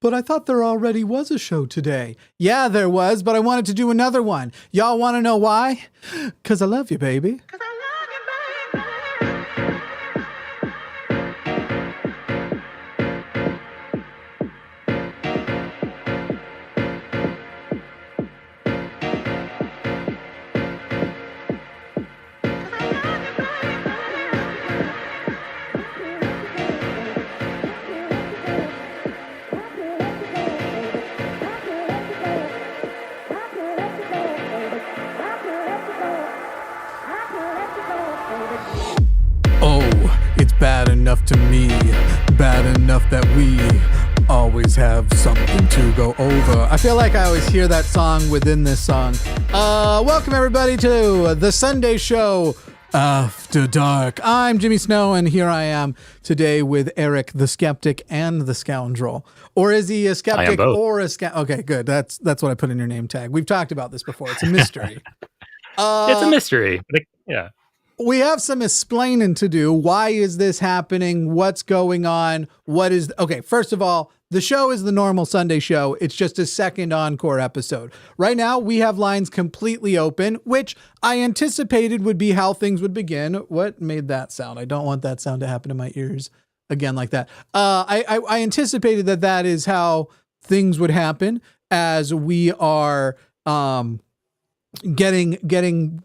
But I thought there already was a show today. Yeah, there was, but I wanted to do another one. Y'all want to know why? Because I love you, baby. Bad enough to me, bad enough that we always have something to go over. I feel like I always hear that song within this song. Welcome everybody to the Sunday show After Dark. I'm Jimmy Snow, and here I am today with Eric, the skeptic and the scoundrel. Or is he a skeptic or a scoundrel? Okay, good. That's what I put in your name tag. We've talked about this before. It's a mystery. It's a mystery. Yeah. We have some explaining to do. Why is this happening? What's going on? Okay, first of all, the show is the normal Sunday show. It's just a second encore episode. Right now, we have lines completely open, which I anticipated would be how things would begin. What made that sound? I don't want that sound to happen in my ears again like that. I anticipated that is how things would happen as we are... getting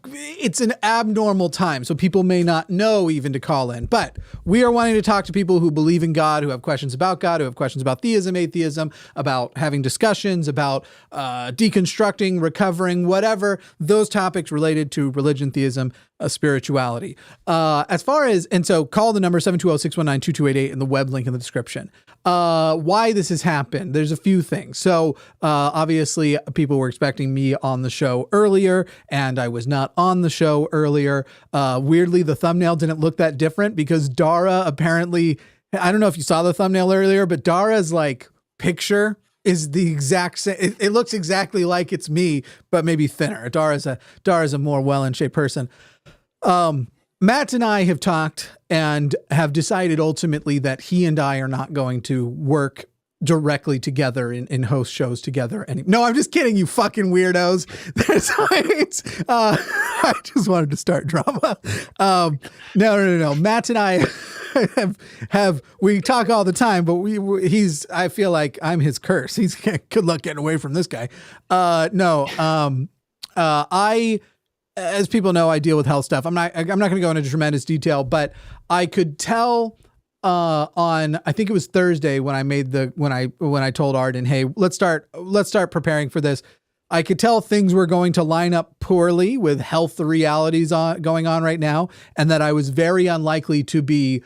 it's an abnormal time, so people may not know even to call in, but we are wanting to talk to people who believe in God, who have questions about God, who have questions about theism, atheism, about having discussions about deconstructing, recovering, whatever, those topics related to religion, theism, spirituality. So call the number 720-619-2288 in the web link in the description. Why this has happened, there's a few things. So obviously people were expecting me on the show earlier, and I was not on the show earlier. Weirdly, the thumbnail didn't look that different because Dara apparently, I don't know if you saw the thumbnail earlier, but Dara's like picture is the exact same. It looks exactly like it's me, but maybe thinner. Dara's a more well in shape person. Matt and I have talked and have decided ultimately that he and I are not going to work directly together in host shows together. No, I'm just kidding, you fucking weirdos. I just wanted to start drama. No. Matt and I we talk all the time, but I feel like I'm his curse. He's good luck getting away from this guy. As people know, I deal with health stuff. I'm not going to go into tremendous detail, but I could tell on, I think it was Thursday when I told Arden, hey, let's start preparing for this. I could tell things were going to line up poorly with health realities going on right now, and that I was very unlikely to be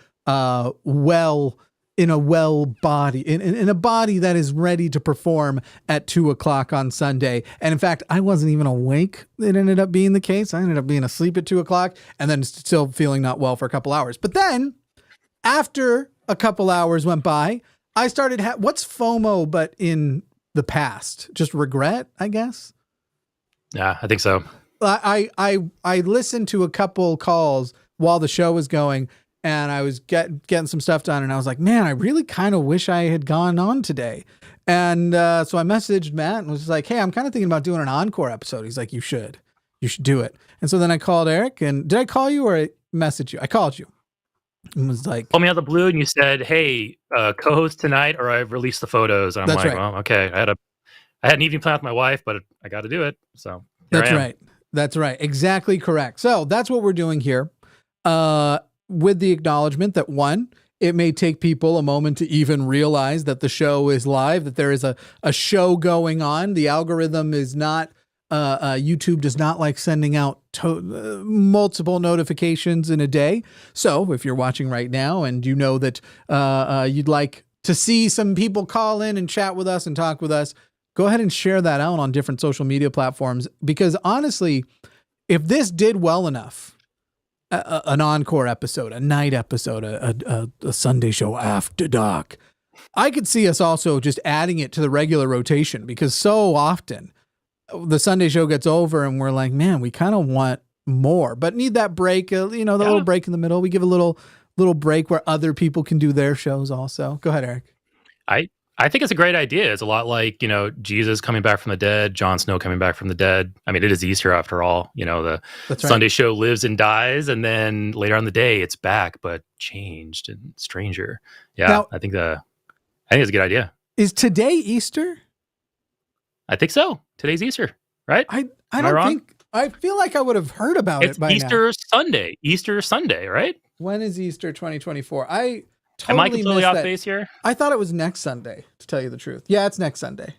in a body, in a body that is ready to perform at 2:00 on Sunday. And in fact, I wasn't even awake. It ended up being the case. I ended up being asleep at 2:00 and then still feeling not well for a couple hours. But then after a couple hours went by, I started, what's FOMO, but in the past, just regret, I guess. Yeah, I think so. I listened to a couple calls while the show was going, and I was getting some stuff done, and I was like, man, I really kind of wish I had gone on today. And so I messaged Matt and was like, hey, I'm kind of thinking about doing an encore episode. He's like, you should do it. And so then I called Eric, and did I call you or I message you? I called you. And was like, called me out of the blue, and you said, hey, co-host tonight, or I've released the photos. And I'm like, right. Well, okay. I had an evening plan with my wife, but I got to do it. So that's right. That's right. Exactly correct. So that's what we're doing here. With the acknowledgement that, one, it may take people a moment to even realize that the show is live, that there is a show going on. The algorithm is not, YouTube does not like sending out multiple notifications in a day. So if you're watching right now and you know that you'd like to see some people call in and chat with us and talk with us, go ahead and share that out on different social media platforms. Because honestly, if this did well enough, an encore episode, a night episode, a Sunday show after dark, I could see us also just adding it to the regular rotation, because so often the Sunday show gets over and we're like, man, we kind of want more, but need that break, the little break in the middle. We give a little break where other people can do their shows also. Go ahead, Eric. I think it's a great idea. It's a lot like, Jesus coming back from the dead, Jon Snow coming back from the dead. I mean, it is Easter after all. The Sunday show lives and dies, and then later on the day, it's back, but changed and stranger. Yeah, now, I think it's a good idea. Is today Easter? I think so. Today's Easter, right? I don't think. I feel like I would have heard about it by Easter Sunday. Easter Sunday, right? When is Easter 2024? Am I completely off base here? I thought it was next Sunday, to tell you the truth. Yeah, it's next Sunday.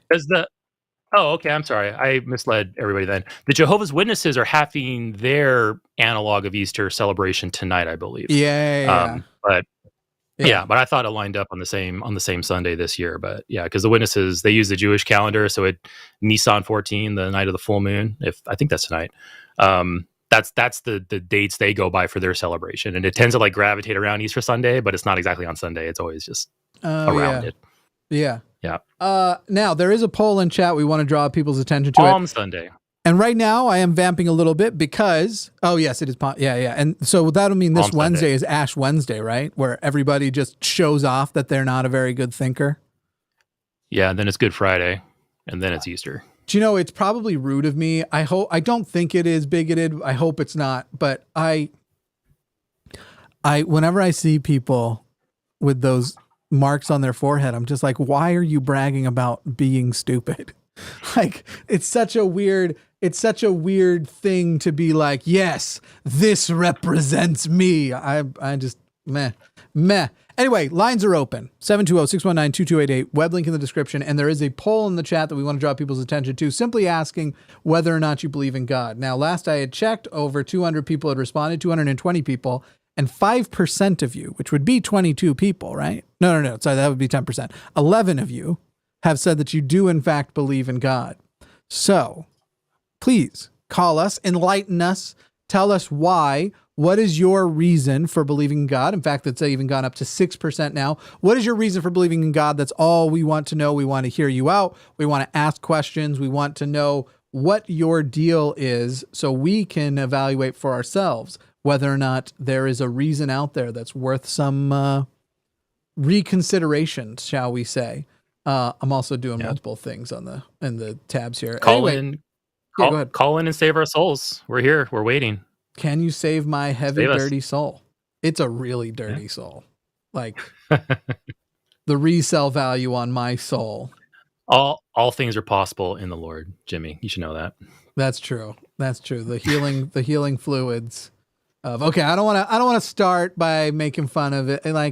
Oh, okay. I'm sorry. I misled everybody then. The Jehovah's Witnesses are having their analog of Easter celebration tonight, I believe. Yeah. But I thought it lined up on the same Sunday this year. But yeah, because the Witnesses, they use the Jewish calendar, so Nisan 14, the night of the full moon. I think that's tonight. That's the dates they go by for their celebration, and it tends to gravitate around Easter Sunday, but it's not exactly on Sunday. It's always just around it. Yeah. Yeah. Now there is a poll in chat we want to draw people's attention to. Palm Sunday. And right now I am vamping a little bit because yes, it is yeah. And so that'll mean this Palm Wednesday Sunday is Ash Wednesday, right? Where everybody just shows off that they're not a very good thinker. Yeah, and then it's Good Friday, and then it's Easter. Do you know, it's probably rude of me. I don't think it is bigoted. I hope it's not. But whenever I see people with those marks on their forehead, I'm just like, why are you bragging about being stupid? It's such a weird thing to be like, yes, this represents me. I just, meh. Anyway, lines are open. 720-619-2288. Web link in the description. And there is a poll in the chat that we want to draw people's attention to, simply asking whether or not you believe in God. Now, last I had checked, over 200 people had responded, 220 people, and 5% of you, which would be 22 people, right? No. Sorry, that would be 10%. 11 of you have said that you do, in fact, believe in God. So, please call us, enlighten us, tell us why. What is your reason for believing in God? In fact, it's even gone up to 6% now. What is your reason for believing in God? That's all we want to know. We want to hear you out. We want to ask questions. We want to know what your deal is so we can evaluate for ourselves whether or not there is a reason out there that's worth some reconsideration, shall we say. I'm also doing multiple things in the tabs here. Go ahead. Call in and save our souls. We're here. We're waiting. Can you save my heavy, dirty soul? It's a really dirty soul. The resale value on my soul. All things are possible in the Lord, Jimmy. You should know that. That's true. The healing fluids of, okay, I don't want to start by making fun of it. I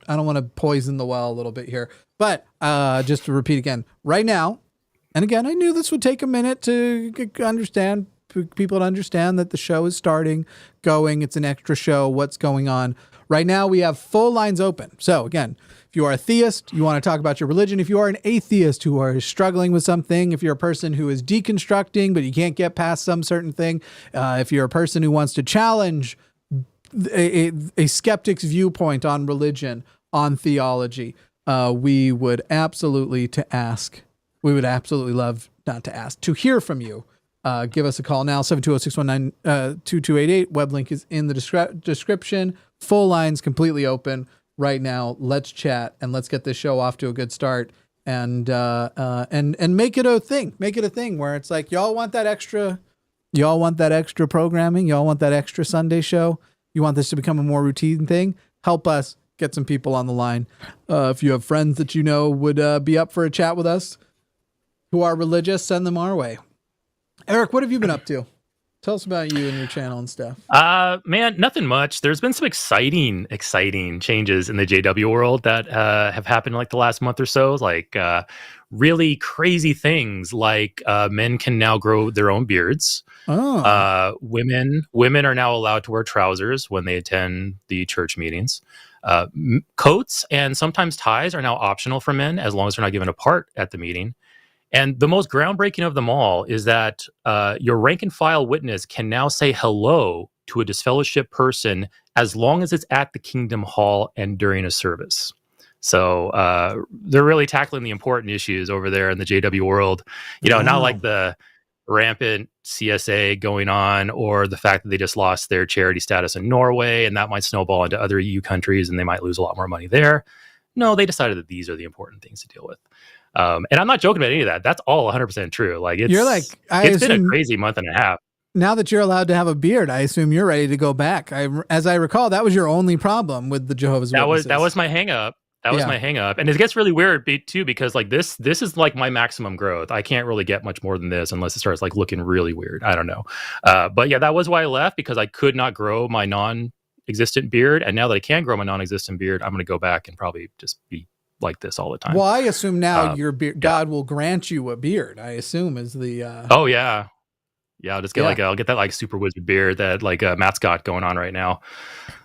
don't want to poison the well a little bit here. But just to repeat again, right now, and again, I knew this would take a minute to understand, people to understand that the show is going. It's an extra show. What's going on right now? We have full lines open. So again, if you are a theist, you want to talk about your religion. If you are an atheist who are struggling with something, if you're a person who is deconstructing, but you can't get past some certain thing, if you're a person who wants to challenge a skeptic's viewpoint on religion, on theology, we would absolutely love to hear from you. Give us a call now, 720-619-2288. Web link is in the description. Full lines completely open right now. Let's chat and let's get this show off to a good start and make it a thing. Make it a thing where it's like, y'all want that extra programming? Y'all want that extra Sunday show? You want this to become a more routine thing? Help us get some people on the line. If you have friends that you know would be up for a chat with us who are religious, send them our way. Eric, what have you been up to? Tell us about you and your channel and stuff. Man, nothing much. There's been some exciting changes in the JW world that have happened in the last month or so. Really crazy things like men can now grow their own beards. Oh. Women are now allowed to wear trousers when they attend the church meetings. Coats and sometimes ties are now optional for men as long as they're not given a part at the meeting. And the most groundbreaking of them all is that your rank and file witness can now say hello to a disfellowship person as long as it's at the Kingdom Hall and during a service. So they're really tackling the important issues over there in the JW world. Not like the rampant CSA going on or the fact that they just lost their charity status in Norway and that might snowball into other EU countries and they might lose a lot more money there. No, they decided that these are the important things to deal with. And I'm not joking about any of that. That's all 100% true. Like it's it's been a crazy month and a half. Now that you're allowed to have a beard, I assume you're ready to go back. As I recall, that was your only problem with the Jehovah's Witnesses. That was my hang up. That was my hang up. And it gets really weird too, because like this is like my maximum growth. I can't really get much more than this unless it starts like looking really weird. I don't know. But yeah, that was why I left, because I could not grow my non-existent beard. And now that I can grow my non-existent beard, I'm going to go back and probably just be like this all the time. Well, I assume now your beard, God will grant you a beard, I assume is the... Oh yeah. Yeah, I'll just get I'll get that like super wizard beard that like Matt's got going on right now.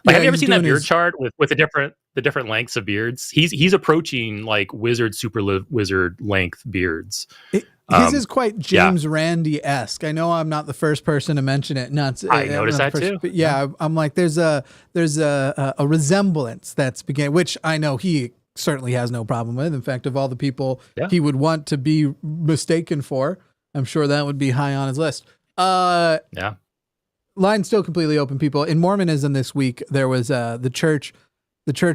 Like, have you ever seen that beard chart with the different lengths of beards? He's approaching like wizard length beards. His is quite James Randi-esque. I know I'm not the first person to mention it. I noticed that too. But yeah, I'm like, there's a resemblance that's beginning, which I know he certainly has no problem with. In fact, of all the people he would want to be mistaken for, I'm sure that would be high on his list. Line's still completely open, people. In Mormonism this week, there was the church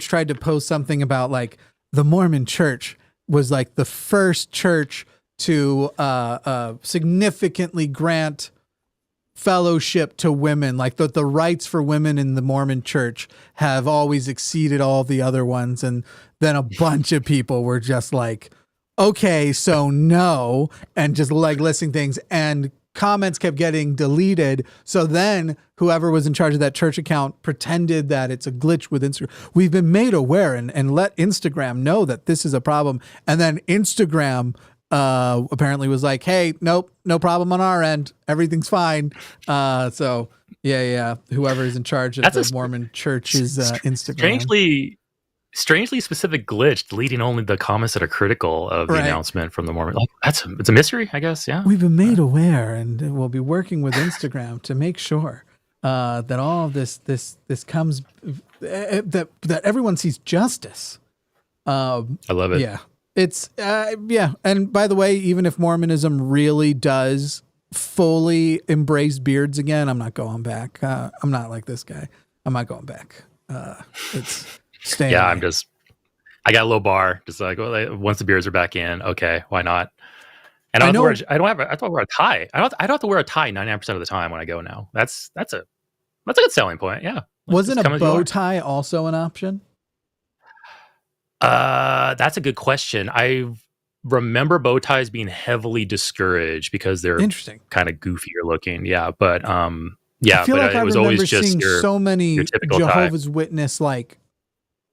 tried to post something about like the Mormon church was like the first church to significantly grant fellowship to women, like the rights for women in the Mormon church have always exceeded all the other ones. And then a bunch of people were just like, okay, so no, and just like listing things, and comments kept getting deleted. So then whoever was in charge of that church account pretended that it's a glitch with Instagram. We've been made aware and let Instagram know that this is a problem. And then Instagram apparently was like, hey, nope, no problem on our end. Everything's fine. So yeah. Whoever is in charge of the Mormon church's Instagram. Strangely specific glitch, deleting only the comments that are critical of the announcement from the Mormon. Like, it's a mystery, I guess. Yeah, we've been made aware, and we'll be working with Instagram to make sure that all of this comes that everyone sees justice. I love it. Yeah, it's And by the way, even if Mormonism really does fully embrace beards again, I'm not going back. I'm not like this guy. I'm not going back. It's. I got a low bar. Just like, well, once the beards are back in, okay, why not? And I don't have to wear a tie. I don't have to wear a tie 99% of the time when I go now. That's a good selling point. Yeah. Wasn't a bow tie also an option? That's a good question. I remember bow ties being heavily discouraged because they're kind of goofier looking. Yeah, but I feel like it was always just so many Jehovah's Witness like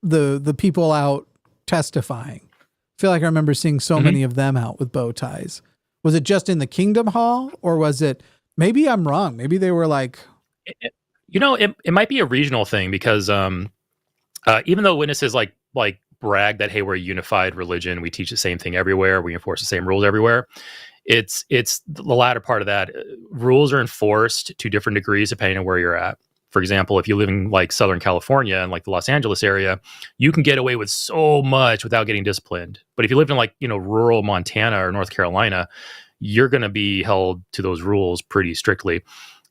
the people out testifying. I feel like I remember seeing so many of them out with bow ties. Was it just in the Kingdom Hall, or was it, maybe I'm wrong. Maybe they were like, it might be a regional thing, because even though witnesses like brag that, hey, we're a unified religion, we teach the same thing everywhere, we enforce the same rules everywhere. It's the latter part of that. Rules are enforced to different degrees depending on where you're at. For example, if you live in like Southern California and like the Los Angeles area, you can get away with so much without getting disciplined. But if you lived in like, rural Montana or North Carolina, you're going to be held to those rules pretty strictly.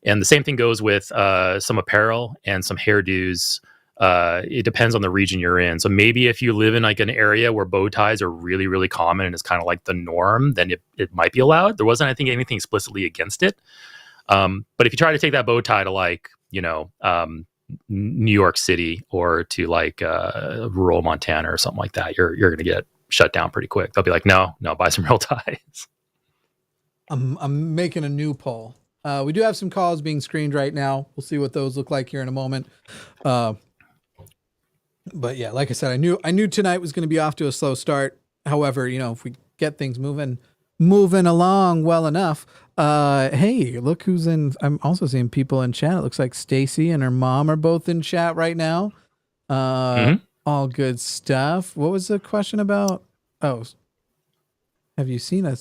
And the same thing goes with some apparel and some hairdos. It depends on the region you're in. So maybe if you live in like an area where bow ties are really, really common and it's kind of like the norm, then it might be allowed. There wasn't, I think, anything explicitly against it. But if you try to take that bow tie to like, New York City or to like rural Montana or something like that, you're going to get shut down pretty quick. They'll be like, no, buy some real ties. I'm making a new poll. We do have some calls being screened right now. We'll see what those look like here in a moment. But yeah, like I said, I knew tonight was going to be off to a slow start. However, if we get things moving along well enough. Hey, look who's in. I'm also seeing people in chat. It looks like Stacy and her mom are both in chat right now. All good stuff. What was the question about? Oh, have you seen a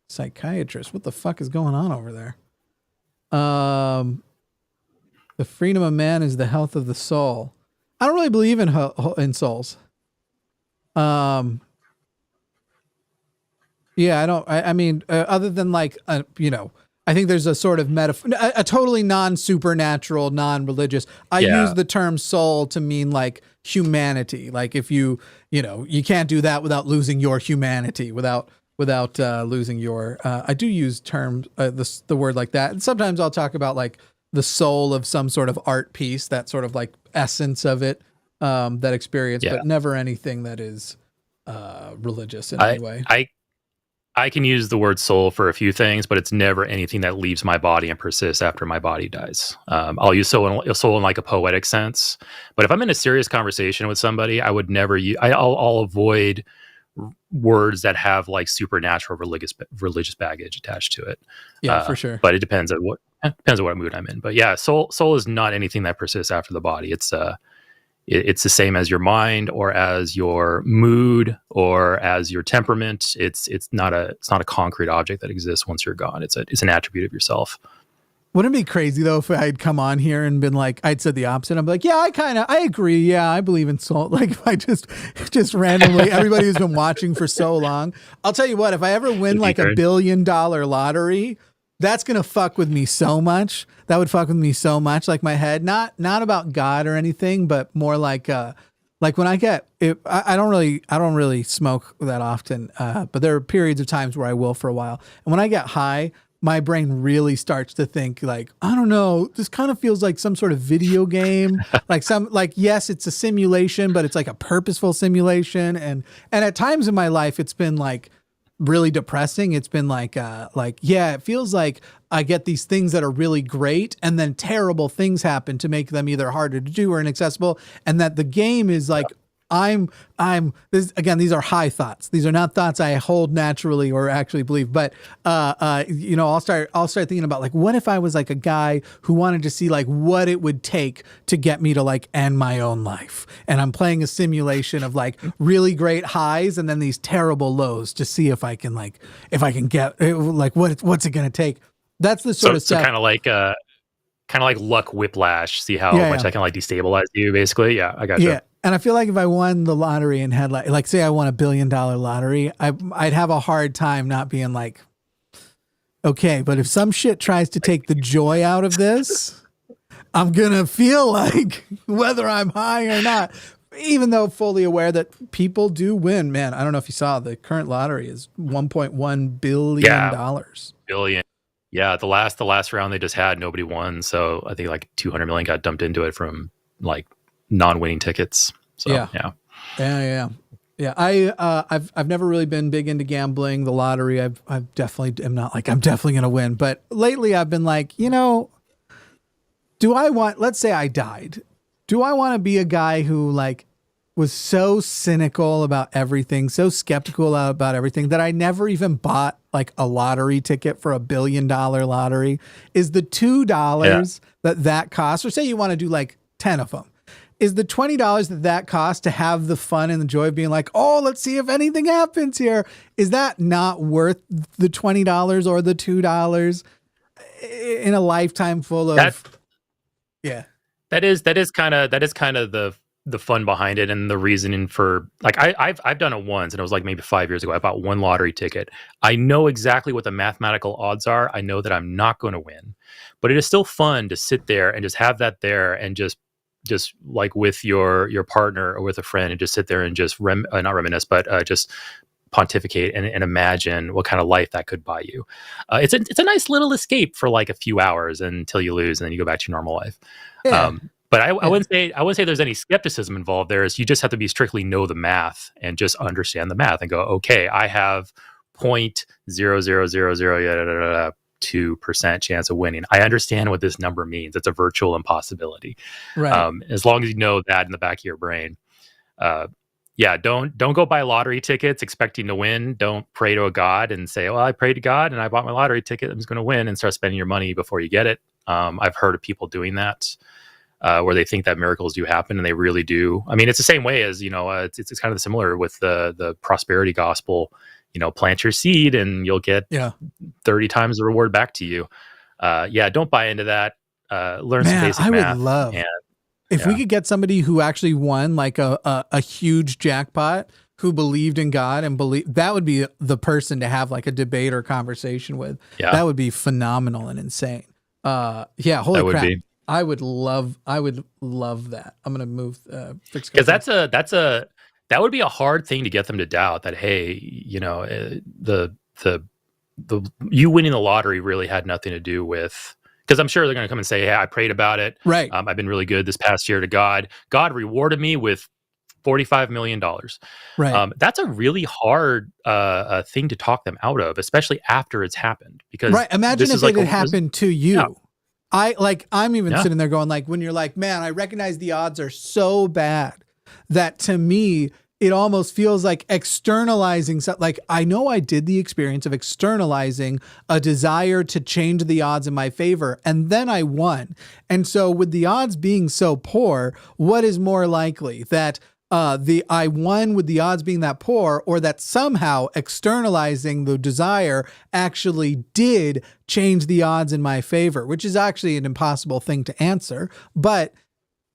psychiatrist? What the fuck is going on over there? The freedom of man is the health of the soul. I don't really believe in souls. Yeah, I don't. I mean, other than like, I think there's a sort of a totally non-supernatural, non-religious. I use the term soul to mean like humanity. Like if you can't do that without losing your humanity, without losing your. I do use terms the word like that, and sometimes I'll talk about like the soul of some sort of art piece, that sort of like essence of it, that experience, but never anything that is religious in any way. I can use the word soul for a few things, but it's never anything that leaves my body and persists after my body dies. I'll use soul in like a poetic sense, but if I'm in a serious conversation with somebody, I would never use. I'll avoid words that have like supernatural religious baggage attached to it. Yeah, for sure. But it depends on what mood I'm in. But yeah, soul is not anything that persists after the body. It's the same as your mind or as your mood or as your temperament. It's not a concrete object that exists once you're gone. It's an attribute of yourself. Wouldn't it be crazy though if I'd come on here and been like, I'd said the opposite. I'm like, yeah, I agree. Yeah, I believe in soul. Like if I just randomly, everybody who's been watching for so long, I'll tell you what, if I ever win like $1 billion lottery, that's going to fuck with me so much. That would fuck with me so much. Like my head, not about God or anything, but more like when I get it, I don't really smoke that often. But there are periods of times where I will for a while. And when I get high, my brain really starts to think like, I don't know, this kind of feels like some sort of video game, yes, it's a simulation, but it's like a purposeful simulation. And at times in my life, it's been like really depressing. It's been it feels like I get these things that are really great and then terrible things happen to make them either harder to do or inaccessible. And that the game is like, these are high thoughts. These are not thoughts I hold naturally or actually believe, but, I'll start thinking about like, what if I was like a guy who wanted to see like what it would take to get me to like end my own life. And I'm playing a simulation of like really great highs and then these terrible lows to see if I can get like, what's it going to take? That's the sort of stuff. So kind of like luck whiplash. See how much that can like destabilize you basically. Yeah, I got you. Yeah. And I feel like if I won the lottery and had like say I won $1 billion lottery, I'd have a hard time not being like, okay, but if some shit tries to take the joy out of this, I'm going to feel like whether I'm high or not, even though fully aware that people do win, man. I don't know if you saw the current lottery is $1.1 billion. Billion. Yeah. The last round they just had, nobody won. So I think like 200 million got dumped into it from like non-winning tickets. So yeah. I've never really been big into gambling, the lottery. I definitely am not like I'm definitely gonna win. But lately I've been like, let's say I died. Do I want to be a guy who like was so cynical about everything, so skeptical about everything that I never even bought like a lottery ticket for $1 billion lottery? Is the $2 that costs, or say you want to do like 10 of them, is the $20 that costs to have the fun and the joy of being like, oh, let's see if anything happens here? Is that not worth the $20 or the $2 in a lifetime full of? That is kind of the fun behind it and the reasoning for like I've done it once and it was like maybe 5 years ago. I bought one lottery ticket. I know exactly what the mathematical odds are. I know that I'm not going to win, but it is still fun to sit there and just have that there and just like with your partner or with a friend and just sit there and just not reminisce, but just pontificate and imagine what kind of life that could buy you. It's a nice little escape for like a few hours until you lose and then you go back to your normal life. But I wouldn't say there's any skepticism involved there. You just have to be strictly know the math and just understand the math and go, okay, I have 0.00002% chance of winning. I understand what this number means. It's a virtual impossibility. Right. As long as you know that in the back of your brain. Don't go buy lottery tickets expecting to win. Don't pray to a god and say, well, I prayed to God and I bought my lottery ticket. I'm just going to win, and start spending your money before you get it. I've heard of people doing that. Where they think that miracles do happen, and they really do. I mean, it's the same way as, it's kind of similar with the prosperity gospel. Plant your seed and you'll get 30 times the reward back to you. Don't buy into that. Learn some basic math. I would love if we could get somebody who actually won like a huge jackpot, who believed in God and that would be the person to have like a debate or conversation with. Yeah. That would be phenomenal and insane. Holy that would crap. be. I would love that. I'm going to move, because that would be a hard thing to get them to doubt that, hey, the you winning the lottery really had nothing to do with, because I'm sure they're going to come and say, hey, I prayed about it. Right. I've been really good this past year to God. God rewarded me with $45 million. Right. That's a really hard thing to talk them out of, especially after it's happened. Because right. Imagine if it had happened to you. Yeah. I'm even sitting there going like, when you're like, man, I recognize the odds are so bad that to me, it almost feels like externalizing. Like I know I did the experience of externalizing a desire to change the odds in my favor. And then I won. And so with the odds being so poor, what is more likely that I won with the odds being that poor, or that somehow externalizing the desire actually did change the odds in my favor, which is actually an impossible thing to answer. But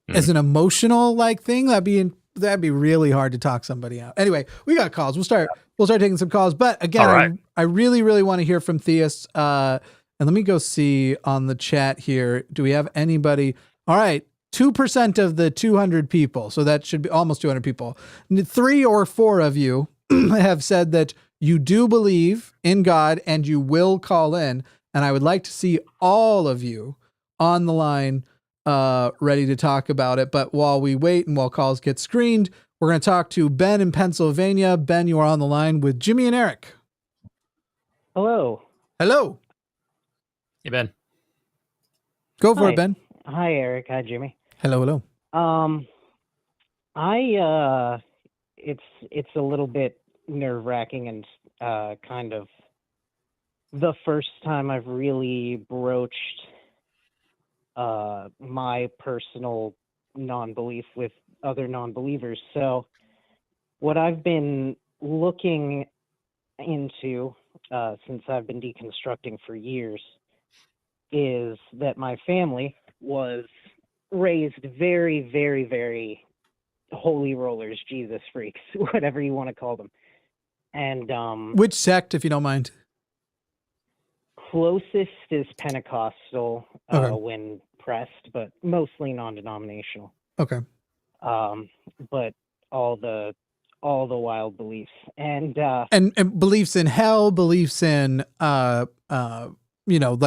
as an emotional like thing, that'd be really hard to talk somebody out. Anyway, we got calls. We'll start taking some calls. But again, right. I really, really want to hear from theists. And let me go see on the chat here. Do we have anybody? All right. 2% of the 200 people. So that should be almost 200 people. 3 or 4 of you have said that you do believe in God and you will call in. And I would like to see all of you on the line ready to talk about it. But while we wait and while calls get screened, we're going to talk to Ben in Pennsylvania. Ben, you are on the line with Jimmy and Eric. Hello. Hello. Hey, Ben. Go for it, Ben. Hi, Eric. Hi, Jimmy. Hello. It's a little bit nerve-wracking and kind of the first time I've really broached my personal non-belief with other non-believers. So what I've been looking into since I've been deconstructing for years is that my family was raised very, very, very holy rollers, Jesus freaks, whatever you want to call them. And which sect, if you don't mind? Closest is Pentecostal when pressed, but mostly non-denominational. Okay. But all the wild beliefs and beliefs in hell, beliefs in like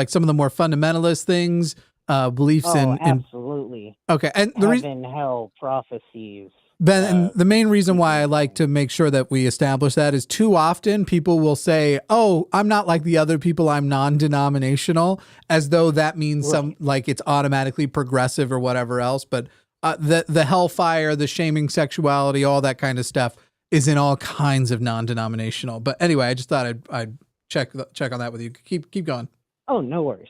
some of the more fundamentalist things, beliefs in absolutely. Okay, and the heaven, hell, prophecies. Ben, and the main reason why I like to make sure that we establish that is too often people will say, "Oh, I'm not like the other people. I'm non-denominational," as though that means like it's automatically progressive or whatever else. But the hellfire, the shaming sexuality, all that kind of stuff is in all kinds of non-denominational. But anyway, I just thought I'd check on that with you. Keep going. Oh, no worries.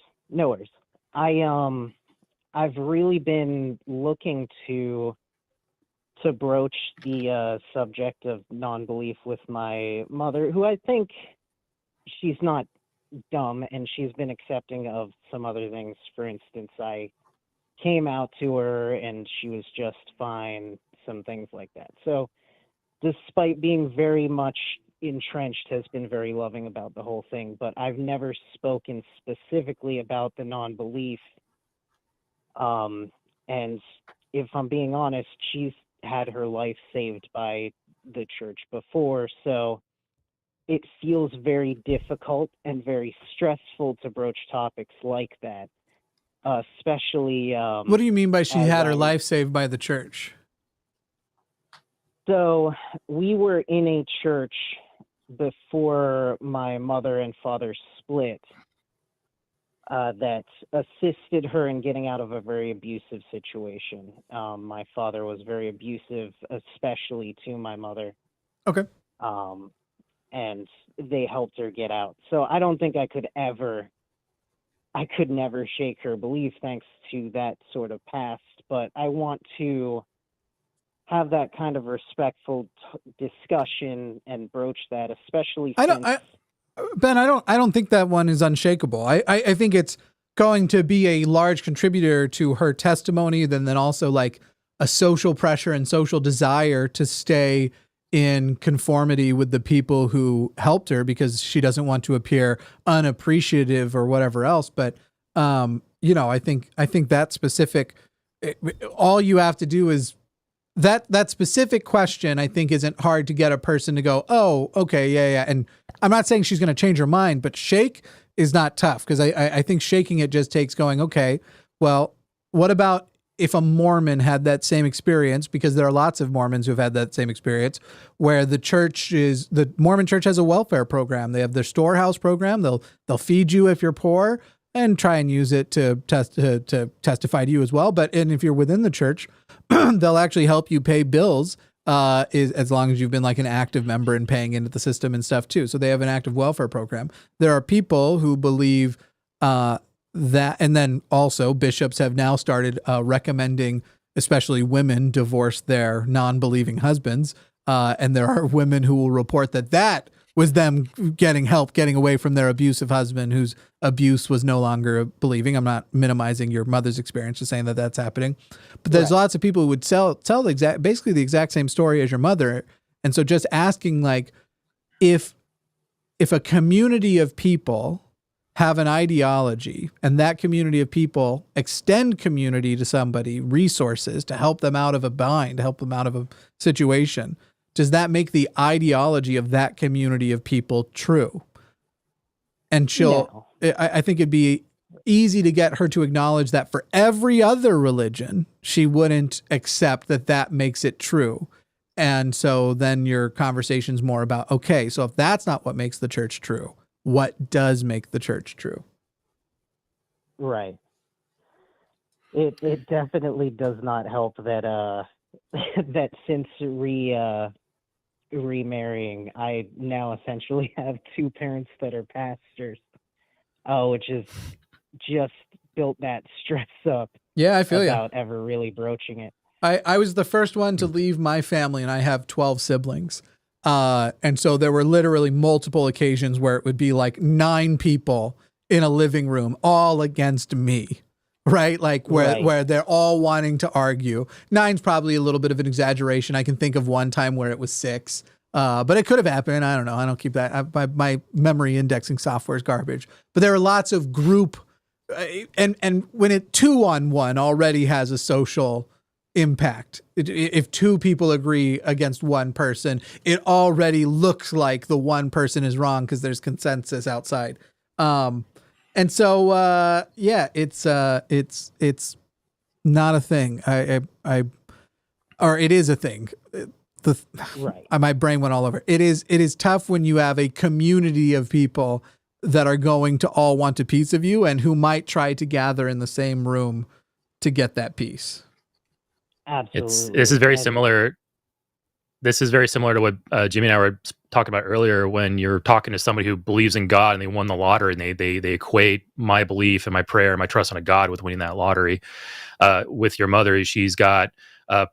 I've really been looking to broach the subject of non-belief with my mother, who I think she's not dumb, and she's been accepting of some other things. For instance, I came out to her and she was just fine, some things like that. So despite being very much entrenched, has been very loving about the whole thing, but I've never spoken specifically about the non-belief. And if I'm being honest, she's had her life saved by the church before, so it feels very difficult and very stressful to broach topics like that, especially what do you mean by she had her life saved by the church? So we were in a church before my mother and father split that assisted her in getting out of a very abusive situation. My father was very abusive, especially to my mother. Okay. And they helped her get out. So I don't think I could never shake her belief thanks to that sort of past, but I want to have that kind of respectful discussion and broach that, especially Ben, I don't think that one is unshakable. I think it's going to be a large contributor to her testimony, then also like a social pressure and social desire to stay in conformity with the people who helped her because she doesn't want to appear unappreciative or whatever else. But, I think that specific, all you have to do is that specific question, I think, isn't hard to get a person to go, oh, okay. Yeah. And I'm not saying she's going to change her mind, but shake is not tough. Cause I think shaking it just takes going, okay, well, what about if a Mormon had that same experience, because there are lots of Mormons who've had that same experience, where the Mormon church has a welfare program. They have their storehouse program. They'll feed you if you're poor and try and use it to testify to you as well. And if you're within the church, they'll actually help you pay bills as long as you've been like an active member and paying into the system and stuff too. So they have an active welfare program. There are people who believe that, and then also bishops have now started recommending, especially women, divorce their non-believing husbands. And there are women who will report that was them getting help, getting away from their abusive husband whose abuse was no longer believing. I'm not minimizing your mother's experience, just saying that that's happening. But there's lots of people who would tell basically the exact same story as your mother. And so just asking, like, if a community of people have an ideology and that community of people extend community to somebody, resources to help them out of a bind, help them out of a situation, does that make the ideology of that community of people true? And I think it'd be easy to get her to acknowledge that for every other religion, she wouldn't accept that makes it true. And so then your conversation's more about, okay, so if that's not what makes the church true, what does make the church true? Right. It definitely does not help that that since remarrying, I now essentially have two parents that are pastors, which is just built that stress up. Yeah, I feel about ever really broaching it. I was the first one to leave my family, and I have 12 siblings. And so there were literally multiple occasions where it would be like 9 people in a living room, all against me, right? Like where they're all wanting to argue. 9's probably a little bit of an exaggeration. I can think of one time where it was 6, but it could have happened. I don't know. I don't keep that. My memory indexing software is garbage, but there are lots of group, and when it 2-on-1 already has a social impact. If 2 people agree against one person, it already looks like the one person is wrong because there's consensus outside. And so, it's not a thing. Or it is a thing. My brain went all over. It is tough when you have a community of people that are going to all want a piece of you and who might try to gather in the same room to get that piece. Absolutely. This is very similar to what Jimmy and I were talking about earlier. When you're talking to somebody who believes in God and they won the lottery, and they equate my belief and my prayer and my trust in a God with winning that lottery. With your mother, she's got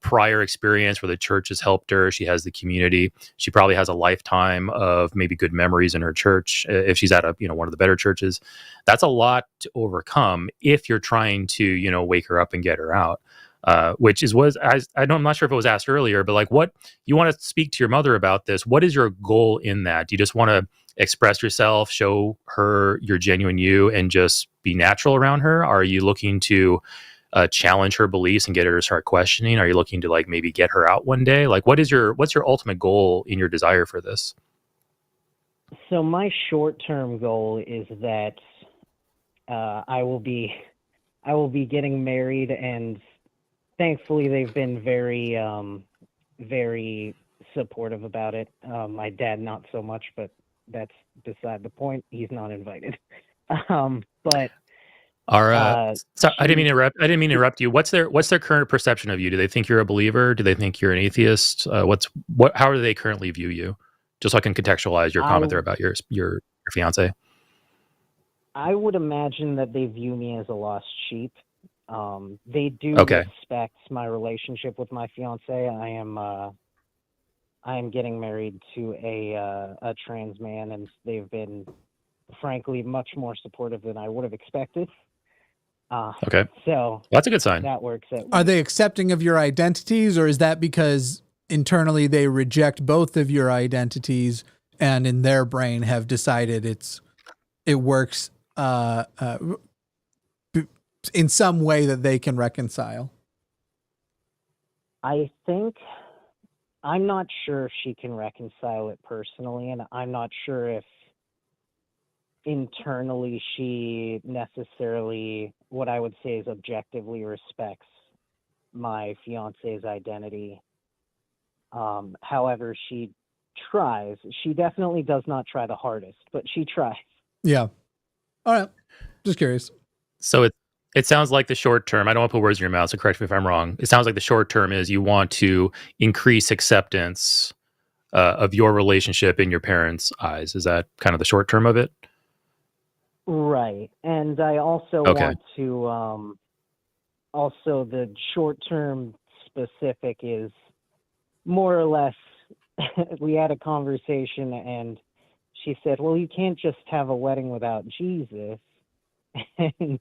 prior experience where the church has helped her. She has the community. She probably has a lifetime of maybe good memories in her church. If she's at one of the better churches, that's a lot to overcome if you're trying to wake her up and get her out. Which I'm not sure if it was asked earlier, but like, what you want to speak to your mother about this? What is your goal in that? Do you just want to express yourself, show her your genuine you, and just be natural around her? Are you looking to challenge her beliefs and get her to start questioning? Are you looking to like maybe get her out one day? Like, what's your ultimate goal in your desire for this? So my short-term goal is that I will be getting married, and thankfully, they've been very, very supportive about it. My dad, not so much, but that's beside the point. He's not invited. But so I didn't mean to interrupt you. What's their current perception of you? Do they think you're a believer? Do they think you're an atheist? How do they currently view you? Just so I can contextualize your comment there about your fiance. I would imagine that they view me as a lost sheep. They do respect my relationship with my fiance. I am getting married to a trans man, and they've been, frankly, much more supportive than I would have expected. Okay. So that's a good sign. That works. Are they accepting of your identities, or is that because internally they reject both of your identities, and in their brain have decided it works in some way that they can reconcile. I think, I'm not sure if she can reconcile it personally, and I'm not sure if internally she necessarily, what I would say is objectively respects my fiance's identity. However, she tries. She definitely does not try the hardest, but she tries. Yeah. All right. Just curious. So it sounds like the short term, I don't want to put words in your mouth, so correct me if I'm wrong. It sounds like the short term is you want to increase acceptance of your relationship in your parents' eyes. Is that kind of the short term of it? Right. And I also want to, also the short term specific is more or less, we had a conversation and she said, well, you can't just have a wedding without Jesus. And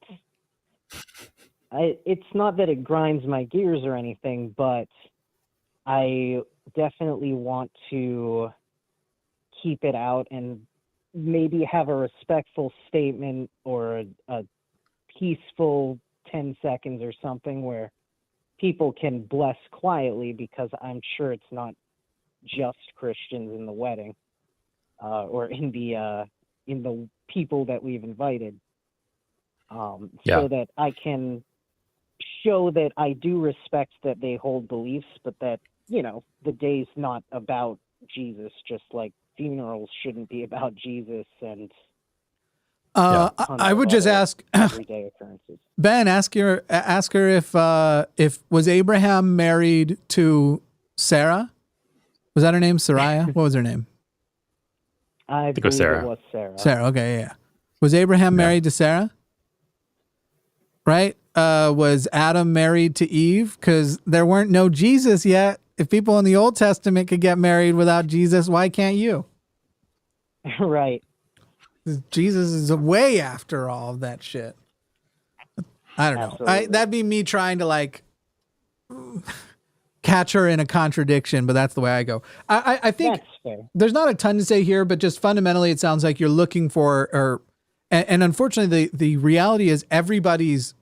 it's not that it grinds my gears or anything, but I definitely want to keep it out and maybe have a respectful statement or a peaceful 10 seconds or something where people can bless quietly, because I'm sure it's not just Christians in the wedding or in the people that we've invited. So that I can show that I do respect that they hold beliefs, but that, the day's not about Jesus, just like funerals shouldn't be about Jesus. And I would just ask everyday occurrences. Ben, ask her if was Abraham married to Sarah? Was that her name? Sarai? What was her name? I think it was believe Sarah. it was Sarah. Sarah. Okay, yeah. Was Abraham married to Sarah? Right? Was Adam married to Eve? Because there weren't no Jesus yet. If people in the Old Testament could get married without Jesus, why can't you? Right. Jesus is way after all of that shit. I don't know. That'd be me trying to catch her in a contradiction, but that's the way I go. I think there's not a ton to say here, but just fundamentally, it sounds like you're looking for, and unfortunately, the reality is everybody's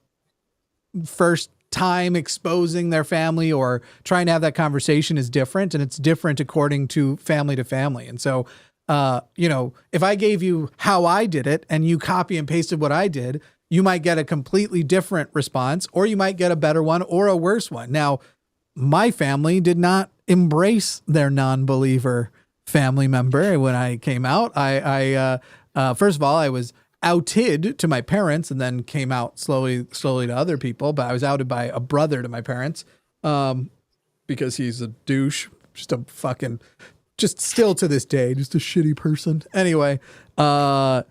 first time exposing their family or trying to have that conversation is different, and it's different according to family. And so, if I gave you how I did it and you copy and pasted what I did, you might get a completely different response, or you might get a better one or a worse one. Now, my family did not embrace their non-believer family member when I came out. I first of all, I was outed to my parents and then came out slowly to other people, but I was outed by a brother to my parents because he's a douche, just still to this day, just a shitty person. Anyway, and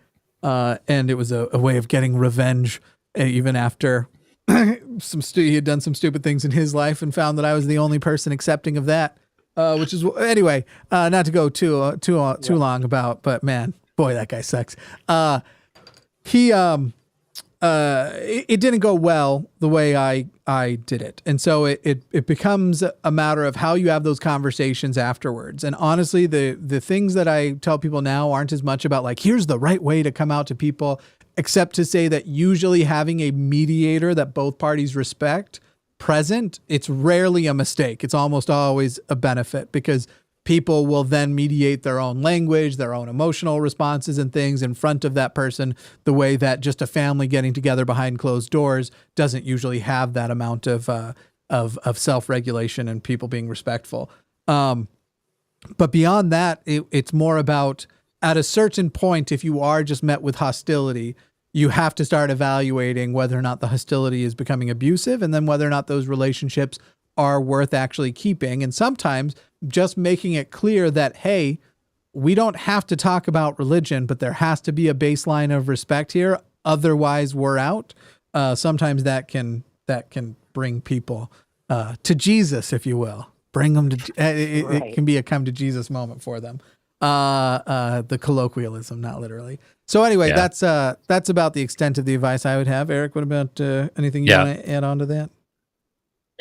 it was a way of getting revenge even after he had done some stupid things in his life and found that I was the only person accepting of that, which is anyway, not to go too long about, but man, boy, that guy sucks. It didn't go well the way I did it. And so it becomes a matter of how you have those conversations afterwards. And honestly, the things that I tell people now aren't as much about here's the right way to come out to people, except to say that usually having a mediator that both parties respect present, it's rarely a mistake. It's almost always a benefit, because people will then mediate their own language, their own emotional responses and things in front of that person, the way that just a family getting together behind closed doors doesn't usually have that amount of self-regulation and people being respectful. But beyond that, it's more about, at a certain point, if you are just met with hostility, you have to start evaluating whether or not the hostility is becoming abusive, and then whether or not those relationships are worth actually keeping. And sometimes just making it clear that, hey, we don't have to talk about religion, but there has to be a baseline of respect here. Otherwise we're out. Sometimes that can bring people to Jesus, if you will. Bring them to, it can be a come to Jesus moment for them. The colloquialism, not literally. So anyway, that's about the extent of the advice I would have. Eric, what about anything you want to add on to that?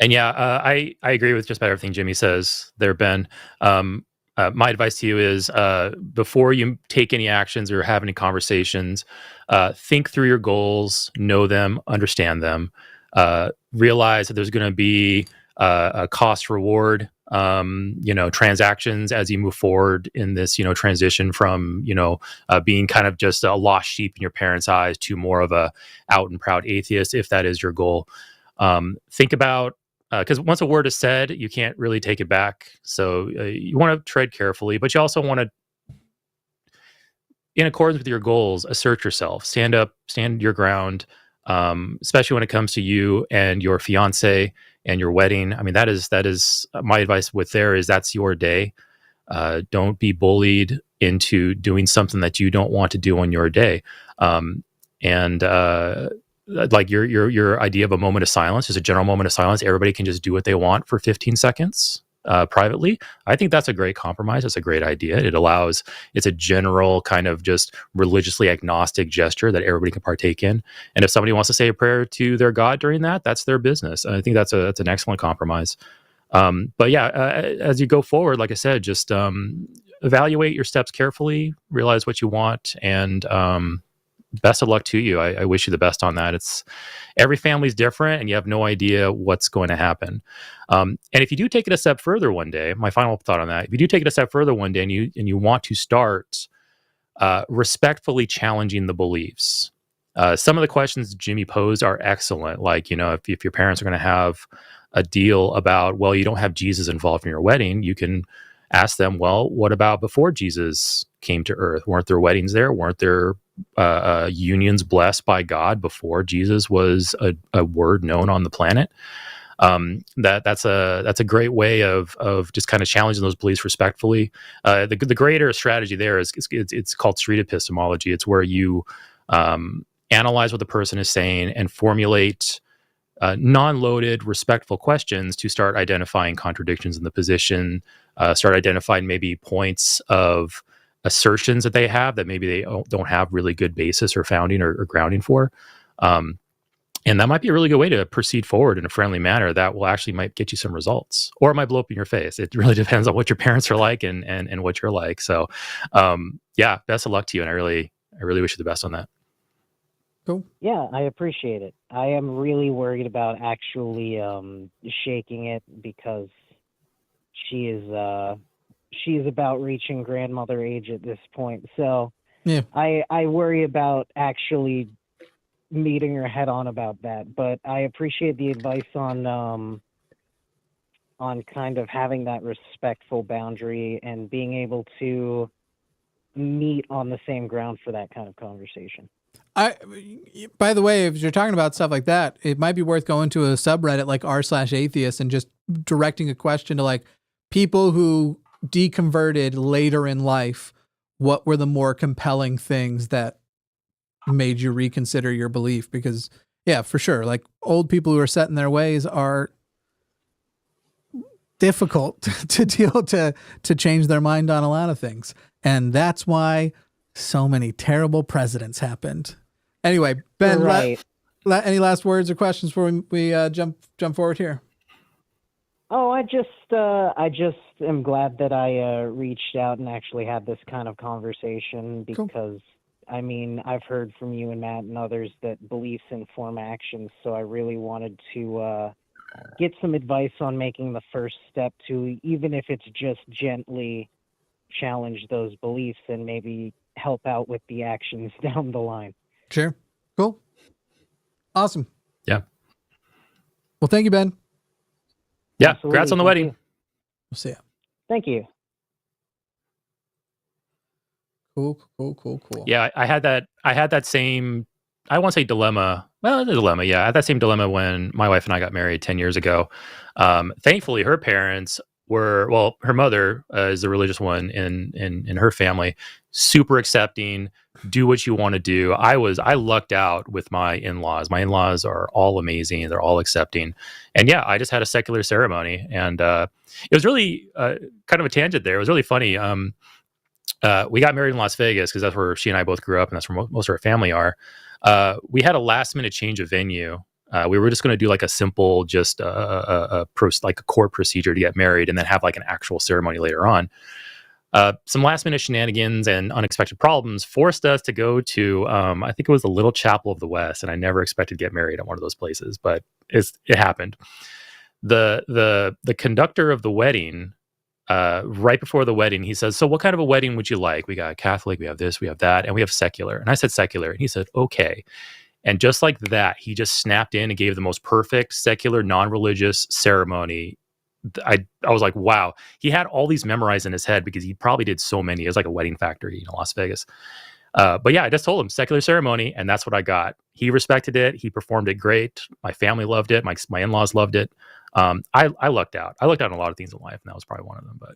And yeah, I agree with just about everything Jimmy says there, Ben. My advice to you is before you take any actions or have any conversations, think through your goals, know them, understand them, realize that there's going to be a cost reward, transactions as you move forward in this, transition from, being kind of just a lost sheep in your parents' eyes to more of a out and proud atheist, if that is your goal. Think about, because once a word is said, you can't really take it back. So you want to tread carefully, but you also want to, in accordance with your goals, assert yourself, stand up, stand your ground, especially when it comes to you and your fiance and your wedding. I mean, that is my advice with there is that's your day. Don't be bullied into doing something that you don't want to do on your day. And like your idea of a moment of silence, just a general moment of silence, everybody can just do what they want for 15 seconds privately. I think that's a great compromise. It's a great idea. It's a general kind of just religiously agnostic gesture that everybody can partake in. And if somebody wants to say a prayer to their God during that, that's their business. And I think that's an excellent compromise. But yeah, as you go forward, like I said, just evaluate your steps carefully, realize what you want, and best of luck to you. I wish you the best on that. Every family's different and you have no idea what's going to happen. And if you do take it a step further one day, my final thought on that, if you do take it a step further one day and you want to start respectfully challenging the beliefs, some of the questions Jimmy posed are excellent. Like, if your parents are going to have a deal about, well, you don't have Jesus involved in your wedding, you can ask them, well, what about before Jesus came to earth? Weren't there weddings there? Weren't there unions blessed by God before Jesus was a word known on the planet? That's a great way of just kind of challenging those beliefs respectfully. The greater strategy there is it's called street epistemology. It's where you analyze what the person is saying and formulate non-loaded, respectful questions to start identifying contradictions in the position, start identifying maybe points of assertions that they have that maybe they don't have really good basis or founding or grounding for. And that might be a really good way to proceed forward in a friendly manner that will actually might get you some results, or it might blow up in your face. It really depends on what your parents are like and what you're like. So yeah, best of luck to you. And I really wish you the best on that. Cool. Yeah, I appreciate it. I am really worried about actually shaking it because she is about reaching grandmother age at this point. So yeah, I worry about actually meeting her head on about that. But I appreciate the advice on kind of having that respectful boundary and being able to meet on the same ground for that kind of conversation. By the way, if you're talking about stuff like that, it might be worth going to a subreddit like r/atheist and just directing a question to like people who deconverted later in life. What were the more compelling things that made you reconsider your belief? Because yeah, for sure, like old people who are set in their ways are difficult to deal to change their mind on a lot of things. And that's why so many terrible presidents happened. Anyway, Ben, right. Any last words or questions before we jump forward here? Oh, I just am glad that I reached out and actually had this kind of conversation because, Cool. I mean, I've heard from you and Matt and others that beliefs inform actions, so I really wanted to get some advice on making the first step to, even if it's just gently challenge those beliefs and maybe help out with the actions down the line. Sure. Cool. Awesome. Yeah. Well, thank you, Ben. Yeah. Absolutely. Congrats on the Thank wedding. you. We'll see ya. Thank you. Cool. Yeah, I had that same, I won't say dilemma. Well, the dilemma, yeah. I had that same dilemma when my wife and I got married 10 years ago. Thankfully, her parents her mother is the religious one in her family, super accepting, do what you want to do. I lucked out with my in-laws. My in-laws are all amazing. They're all accepting. And yeah, I just had a secular ceremony. And it was really kind of a tangent there. It was really funny. We got married in Las Vegas because that's where she and I both grew up, and that's where most of our family are. We had a last minute change of venue We were just going to do like a simple, just like a court procedure to get married, and then have like an actual ceremony later on. Some last minute shenanigans and unexpected problems forced us to go to, I think it was the Little Chapel of the West, and I never expected to get married at one of those places, but it happened. The conductor of the wedding, right before the wedding, he says, "So what kind of a wedding would you like? We got Catholic, we have this, we have that, and we have secular." And I said secular, and he said, "Okay." And just like that, he just snapped in and gave the most perfect secular, non-religious ceremony. I was like, wow. He had all these memorized in his head because he probably did so many. It was like a wedding factory in Las Vegas. But yeah, I just told him secular ceremony, and that's what I got. He respected it. He performed it great. My family loved it. My in-laws loved it. I lucked out. I lucked out on a lot of things in life, and that was probably one of them. But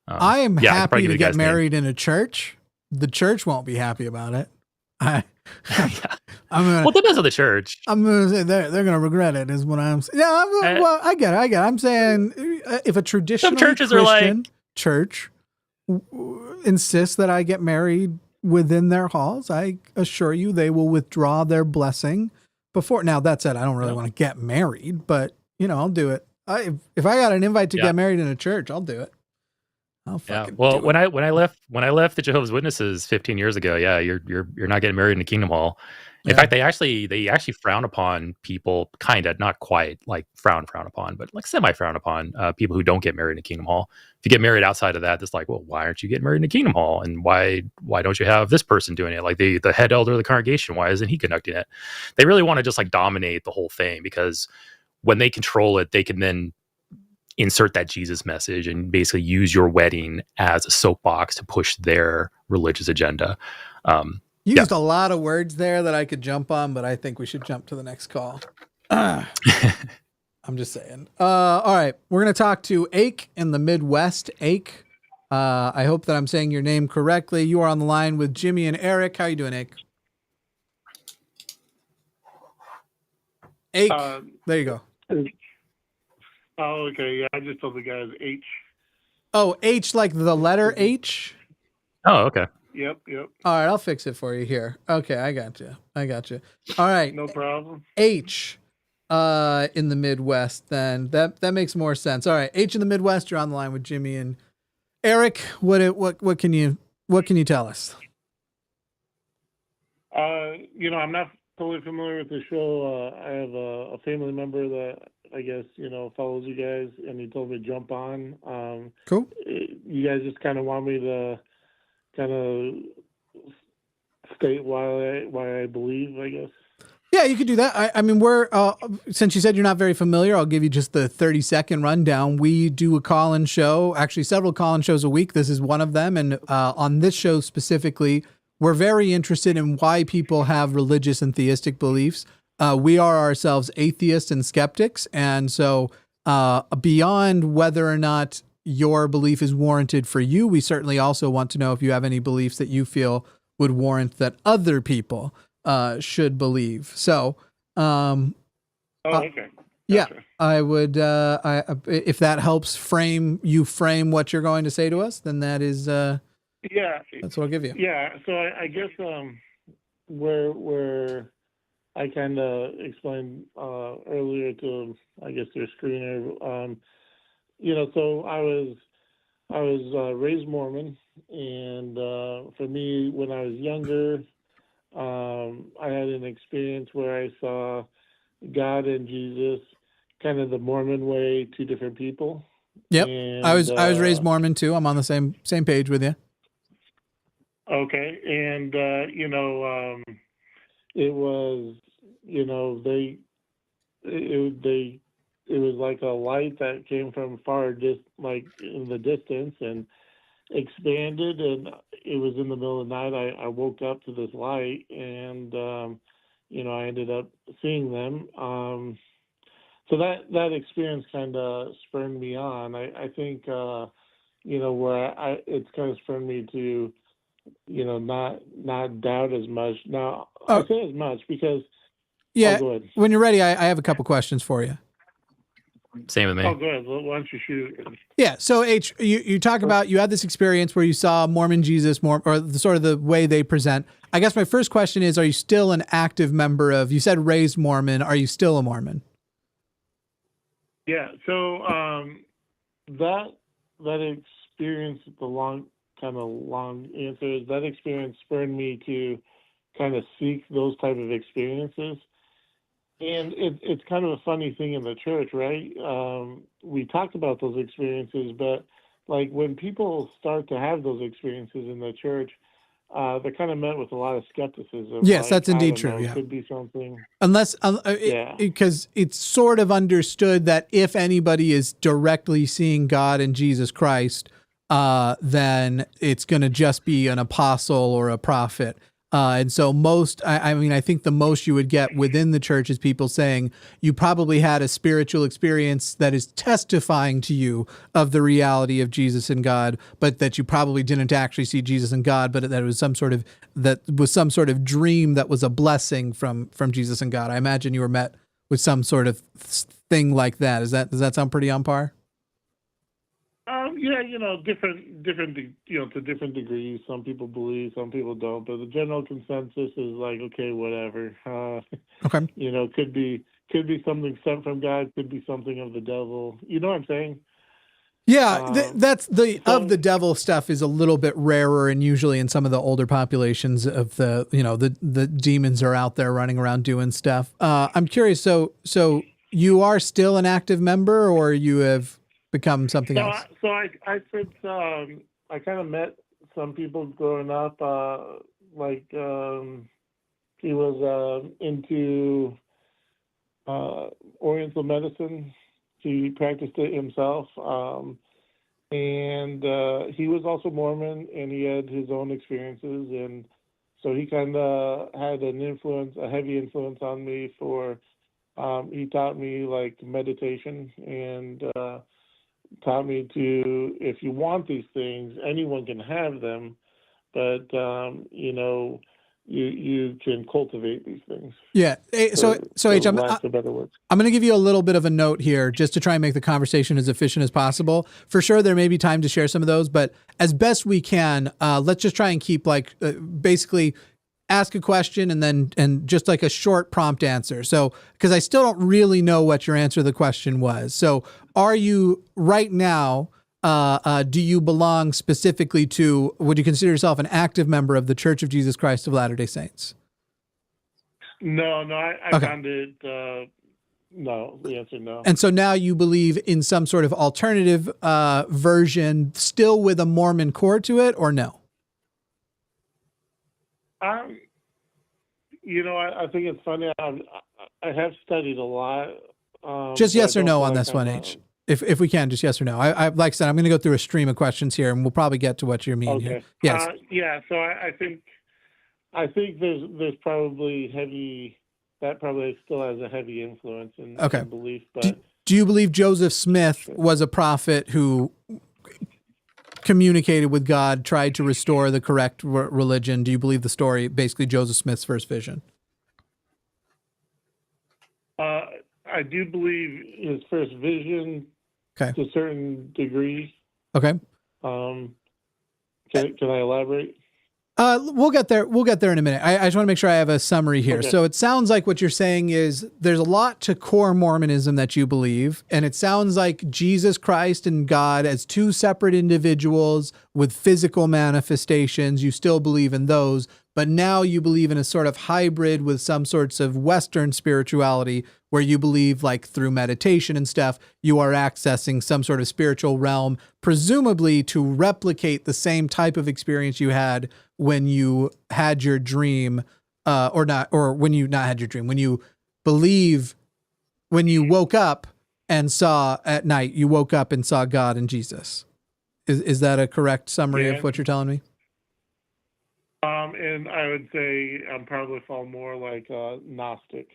I am happy to get married in a church. The church won't be happy about it. Well, it depends on the church. I'm gonna say they're gonna regret it. Is what I'm saying. Yeah, well, I get it. I'm saying if a traditional Christian church insists that I get married within their halls, I assure you they will withdraw their blessing before. Now that said, I don't really want to get married, but I'll do it. If I got an invite to get married in a church, I'll do it. Well, when I left the Jehovah's Witnesses 15 years ago, you're not getting married in the Kingdom Hall. In fact, they actually frown upon people, kind of, not quite like frown upon, but like semi frown upon people who don't get married in the Kingdom Hall. If you get married outside of that, it's like, well, why aren't you getting married in the Kingdom Hall? And why don't you have this person doing it? Like the head elder of the congregation, why isn't he conducting it? They really want to just like dominate the whole thing, because when they control it, they can then insert that Jesus message and basically use your wedding as a soapbox to push their religious agenda. You used a lot of words there that I could jump on, but I think we should jump to the next call. I'm just saying. All right. We're going to talk to Ake in the Midwest. Ake, I hope that I'm saying your name correctly. You are on the line with Jimmy and Eric. How you doing, Ake? Ake, there you go. Oh, okay. Yeah, I just told the guys H. Oh, H like the letter H? Oh, okay. Yep. All right, I'll fix it for you here. Okay, I got you. All right. No problem. H in the Midwest, then. That makes more sense. All right, H in the Midwest, you're on the line with Jimmy and Eric. What can you tell us? I'm not totally familiar with the show. I have a family member that I guess, follows you guys, and he told me to jump on. Cool. You guys just kind of want me to kind of state why I believe, I guess. Yeah, you could do that. I mean, we're, since you said you're not very familiar, I'll give you just the 30-second rundown. We do a call-in show, actually several call-in shows a week. This is one of them. And on this show specifically, we're very interested in why people have religious and theistic beliefs. We are ourselves atheists and skeptics. And so beyond whether or not your belief is warranted for you, we certainly also want to know if you have any beliefs that you feel would warrant that other people should believe. So, okay. Gotcha. Yeah, I would, if that helps frame what you're going to say to us, then that is, that's what I'll give you. Yeah. So I guess, where I kind of explained earlier to, I guess, their screener. So I was raised Mormon, and for me, when I was younger, I had an experience where I saw God and Jesus, kind of the Mormon way, two different people. Yep, and, I was raised Mormon too. I'm on the same page with you. Okay, and it was, it was like a light that came from far, like in the distance, and expanded, and it was in the middle of the night. I woke up to this light, and I ended up seeing them. So that experience kind of spurred me on. I think where it's kind of spurred me to not doubt as much. Now I say as much because yeah. go ahead. When you're ready, I have a couple questions for you. Same with me. Oh, good. Well, why don't you shoot? Yeah. So H, you talk about you had this experience where you saw Mormon Jesus, or the sort of the way they present. I guess my first question is: are you still an active member of? You said raised Mormon. Are you still a Mormon? Yeah. So that experience, the long answer is that experience spurred me to kind of seek those type of experiences. And it's kind of a funny thing in the church, right? We talked about those experiences, but like when people start to have those experiences in the church, they're kind of met with a lot of skepticism. Yes, like, that's indeed I don't true. know, Yeah. could be something. Unless, Yeah. because it's sort of understood that if anybody is directly seeing God and Jesus Christ, then it's going to just be an apostle or a prophet. And so I think the most you would get within the church is people saying you probably had a spiritual experience that is testifying to you of the reality of Jesus and God, but that you probably didn't actually see Jesus and God, but that it was some sort of dream that was a blessing from Jesus and God. I imagine you were met with some sort of thing like that. Does that sound pretty on par? Yeah, different, to different degrees. Some people believe, some people don't. But the general consensus is like, okay, whatever. Okay. Could be something sent from God, could be something of the devil. You know what I'm saying? Yeah, that's of the devil stuff is a little bit rarer, and usually in some of the older populations of the demons are out there running around doing stuff. I'm curious. So you are still an active member, or you have become something else? I kind of met some people growing up. He was into Oriental medicine. He practiced it himself, and he was also Mormon, and he had his own experiences, and so he kind of had a heavy influence on me. He taught me like meditation and taught me to, if you want these things, anyone can have them, but you can cultivate these things. Yeah. So H, I'm going to give you a little bit of a note here just to try and make the conversation as efficient as possible. For sure, there may be time to share some of those, but as best we can, let's just try and keep basically ask a question and just like a short prompt answer. So, because I still don't really know what your answer to the question was. So are you right now, do you belong specifically to, would you consider yourself an active member of the Church of Jesus Christ of Latter-day Saints? No, I found it, no, the answer no. And so now you believe in some sort of alternative version, still with a Mormon core to it, or no? I think it's funny. I have studied a lot. Just yes or no on this one, H. If we can, just yes or no. I like I said, I'm going to go through a stream of questions here, and we'll probably get to what you mean here. Yes. So I think there's probably that probably still has a heavy influence in belief. But do you believe Joseph Smith was a prophet who communicated with God, tried to restore the correct religion? Do you believe the story, basically Joseph Smith's first vision? I do believe his first vision to a certain degree. Okay. Can I elaborate? We'll get there. We'll get there in a minute. I just want to make sure I have a summary here. Okay. So it sounds like what you're saying is there's a lot to core Mormonism that you believe, and it sounds like Jesus Christ and God as two separate individuals with physical manifestations. You still believe in those, but now you believe in a sort of hybrid with some sorts of Western spirituality where you believe, like through meditation and stuff, you are accessing some sort of spiritual realm, presumably to replicate the same type of experience you had when you had your dream, when you woke up and saw at night, you woke up and saw God and Jesus. Is that a correct summary of what you're telling me? And I would say I'm probably fall more like Gnostic.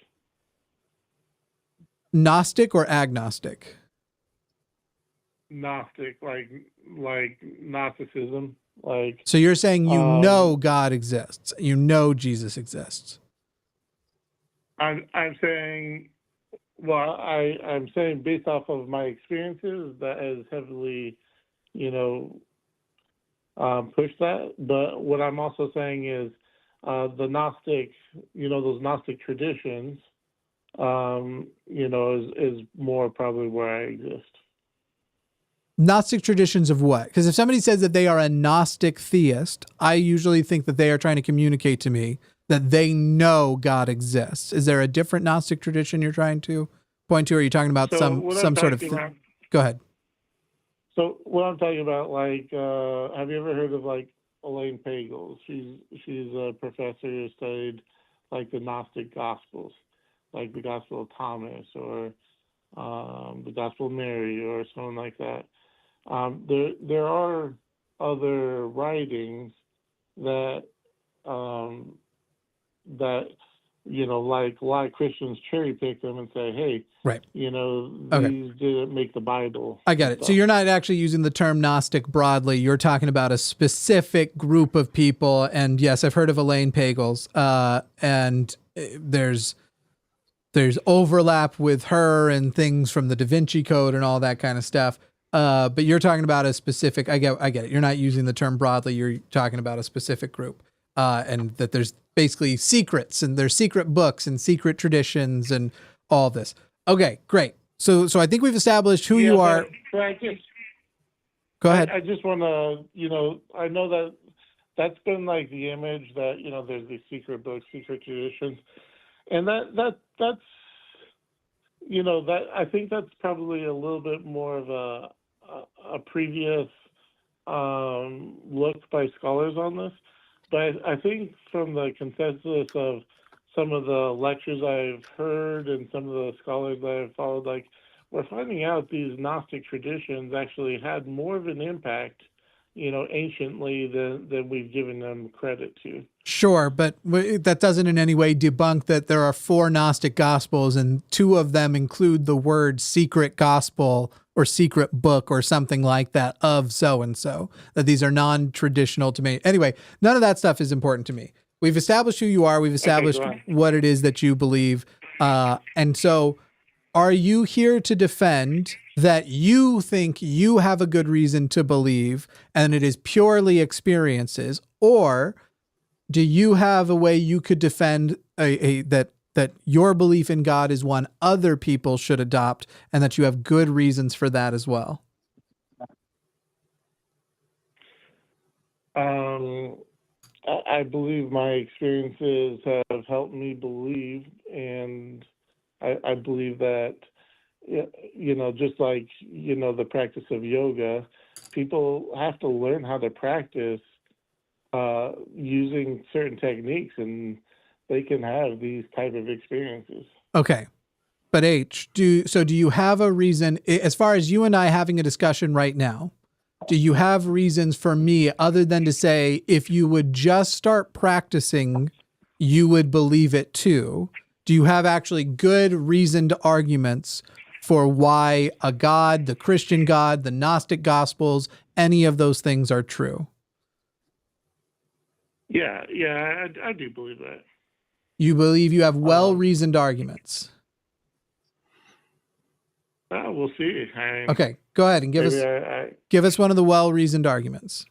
Gnostic or agnostic? Gnostic, like Gnosticism. Like, so you're saying you know God exists, you know Jesus exists. I'm saying Well, I'm saying based off of my experiences, that has heavily, you know, pushed that. But what I'm also saying is the Gnostic, those Gnostic traditions, is more probably where I exist. Gnostic traditions of what? Because if somebody says that they are a Gnostic theist, I usually think that they are trying to communicate to me that they know God exists. Is there a different Gnostic tradition you're trying to point to? Or are you talking about some sort of thing? Go ahead. So what I'm talking about, like, have you ever heard of like Elaine Pagels? She's a professor who studied like the Gnostic Gospels, like the Gospel of Thomas or the Gospel of Mary or something like that. There are other writings that like a lot of Christians cherry pick them and say, hey, right, these didn't make the Bible. I get it. So you're not actually using the term Gnostic broadly. You're talking about a specific group of people. And yes, I've heard of Elaine Pagels. And there's overlap with her and things from the Da Vinci Code and all that kind of stuff. But you're talking about a specific, I get it. You're not using the term broadly. You're talking about a specific group. And that there's basically secrets and there's secret books and secret traditions and all this. Okay, great. So I think we've established who you are. Go ahead. I just want to, I know that that's been like the image that, there's these secret books, secret traditions. And that's that I think that's probably a little bit more of a previous look by scholars on this. But I think from the consensus of some of the lectures I've heard and some of the scholars that I've followed, like, we're finding out these Gnostic traditions actually had more of an impact, anciently than we've given them credit to. Sure, but that doesn't in any way debunk that there are 4 Gnostic Gospels and 2 of them include the word secret gospel or secret book or something like that of so-and-so, that these are non-traditional to me. Anyway, none of that stuff is important to me. We've established who you are. We've established what it is that you believe. And so are you here to defend that you think you have a good reason to believe and it is purely experiences, or do you have a way you could defend that your belief in God is one other people should adopt and that you have good reasons for that as well? I believe my experiences have helped me believe, and I believe that, just like, the practice of yoga, people have to learn how to practice using certain techniques, and they can have these type of experiences. Okay. But do you have a reason, as far as you and I having a discussion right now, do you have reasons for me other than to say, if you would just start practicing, you would believe it too? Do you have actually good reasoned arguments for why a God, the Christian God, the Gnostic Gospels, any of those things are true? Yeah, I do believe that. You believe you have well-reasoned arguments? We'll see. Okay, go ahead and give us one of the well-reasoned arguments.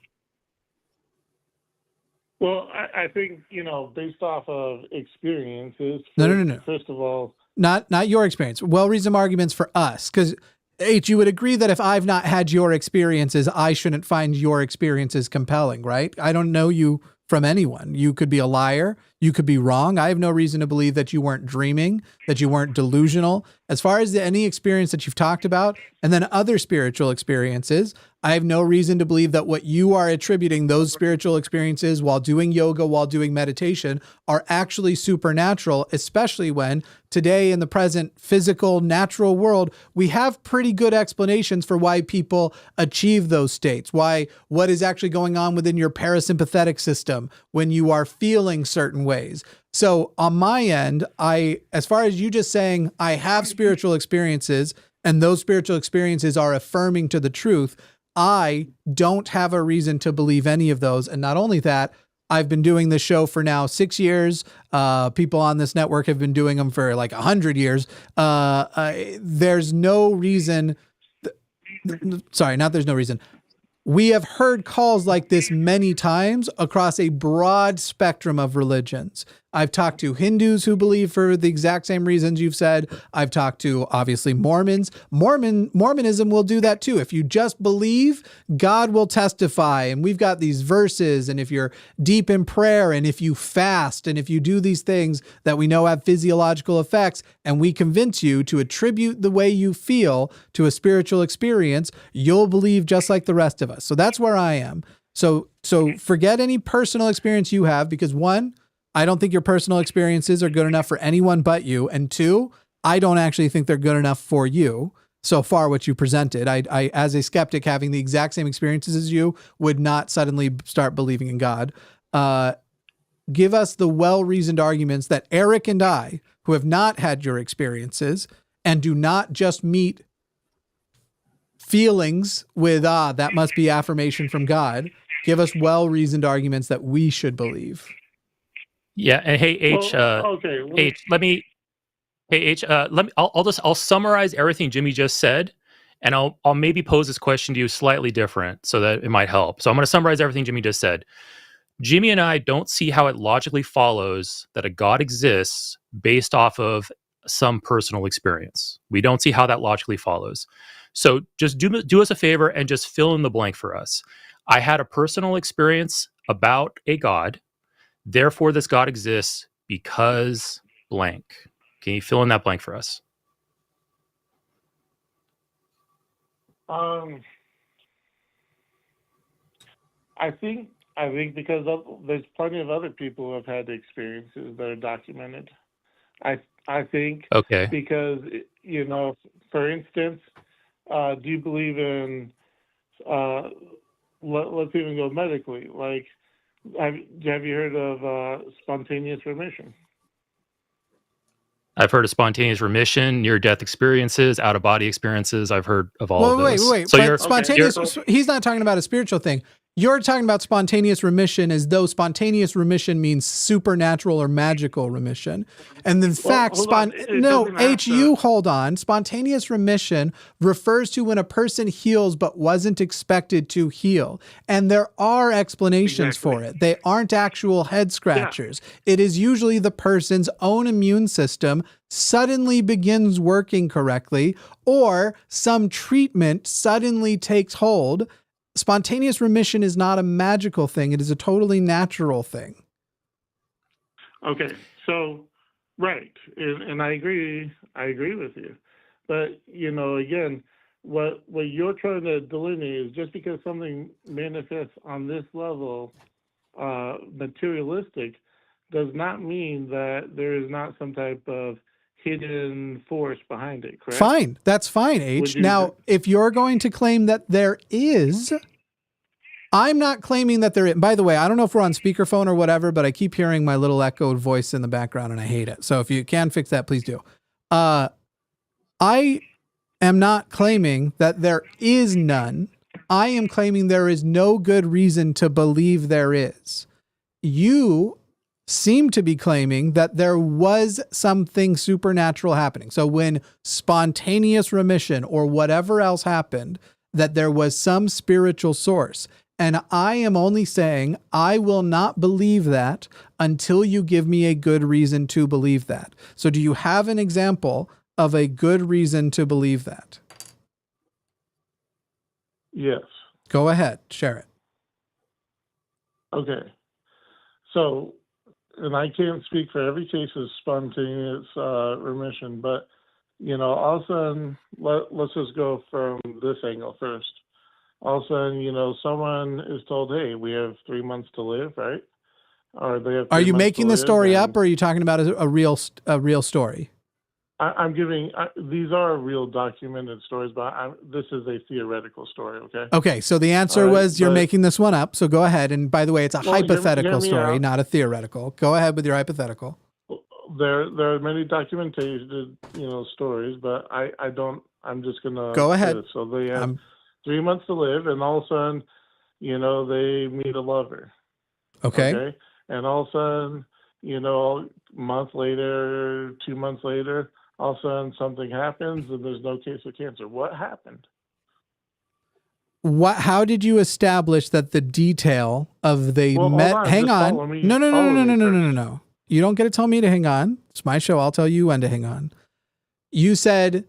Well, I think, based off of experiences. No. First of all, not your experience. Well-reasoned arguments for us, because you would agree that if I've not had your experiences, I shouldn't find your experiences compelling, right? I don't know you from anyone. You could be a liar. You could be wrong. I have no reason to believe that you weren't dreaming, that you weren't delusional. As far as any experience that you've talked about, and then other spiritual experiences, I have no reason to believe that what you are attributing those spiritual experiences while doing yoga, while doing meditation, are actually supernatural, especially when today in the present physical, natural world, we have pretty good explanations for why people achieve those states, what is actually going on within your parasympathetic system when you are feeling certain ways. So on my end, as far as you just saying, I have spiritual experiences and those spiritual experiences are affirming to the truth, I don't have a reason to believe any of those. And not only that, I've been doing this show for now 6 years. People on this network have been doing them for like 100 years. There's no reason. Sorry, not there's no reason. We have heard calls like this many times across a broad spectrum of religions. I've talked to Hindus who believe for the exact same reasons you've said. I've talked to, obviously, Mormons. Mormonism will do that too. If you just believe, God will testify. And we've got these verses. And if you're deep in prayer, and if you fast, and if you do these things that we know have physiological effects, and we convince you to attribute the way you feel to a spiritual experience, you'll believe just like the rest of us. So that's where I am. So forget any personal experience you have, because one, I don't think your personal experiences are good enough for anyone but you. And two, I don't actually think they're good enough for you. So far, what you presented, I, as a skeptic having the exact same experiences as you, would not suddenly start believing in God. Give us the well-reasoned arguments that Eric and I, who have not had your experiences and do not just meet feelings with, that must be affirmation from God. Give us well-reasoned arguments that we should believe. Yeah, and hey H, okay. H, let me. Hey H, I'll summarize everything Jimmy just said, and I'll maybe pose this question to you slightly different so that it might help. So I'm going to summarize everything Jimmy just said. Jimmy and I don't see how it logically follows that a God exists based off of some personal experience. We don't see how that logically follows. So just do us a favor and just fill in the blank for us. I had a personal experience about a God. Therefore, this God exists because blank. Can you fill in that blank for us? I think because there's plenty of other people who have had experiences that are documented. I think Okay. because, for instance, do you believe in, let's even go medically, like, have you heard of spontaneous remission? I've heard of spontaneous remission, near-death experiences, out-of-body experiences. I've heard of all of those. Wait. So But spontaneous, he's not talking about a spiritual thing. You're talking about spontaneous remission as though spontaneous remission means supernatural or magical remission. And in fact, hold on. Spontaneous remission refers to when a person heals but wasn't expected to heal. And there are explanations for it. They aren't actual head scratchers. Yeah. It is usually the person's own immune system suddenly begins working correctly, or some treatment suddenly takes hold. Spontaneous remission is not a magical thing. It is a totally natural thing. Okay. So, right. And I agree with you. But, again, what you're trying to delineate is just because something manifests on this level, materialistic, does not mean that there is not some type of hidden force behind it, correct? Fine. That's fine, H. Now, if you're going to claim that there is, I'm not claiming that there is. By the way, I don't know if we're on speakerphone or whatever, but I keep hearing my little echoed voice in the background and I hate it. So if you can fix that, please do. I am not claiming that there is none. I am claiming there is no good reason to believe there is. You seem to be claiming that there was something supernatural happening. So when spontaneous remission or whatever else happened, that there was some spiritual source. And I am only saying I will not believe that until you give me a good reason to believe that. So do you have an example of a good reason to believe that? Yes. Go ahead, share it. Okay. So, and I can't speak for every case of spontaneous remission, but, all of a sudden, let's just go from this angle first. All of a sudden, someone is told, hey, we have 3 months to live, right? Or they have. Are you making the story up, or are you talking about a real story? I'm giving, these are real documented stories, but this is a theoretical story, okay? Okay, so the answer was you're making this one up, so go ahead. And by the way, it's a hypothetical story, not a theoretical. Go ahead with your hypothetical. There are many documented, stories, but I'm just going to... Go ahead. So they have 3 months to live, and all of a sudden, they meet a lover. Okay. And all of a sudden, a month later, 2 months later, all of a sudden something happens and there's no case of cancer. What happened? How did you establish that the detail of hang on. No. You don't get to tell me to hang on. It's my show. I'll tell you when to hang on. You said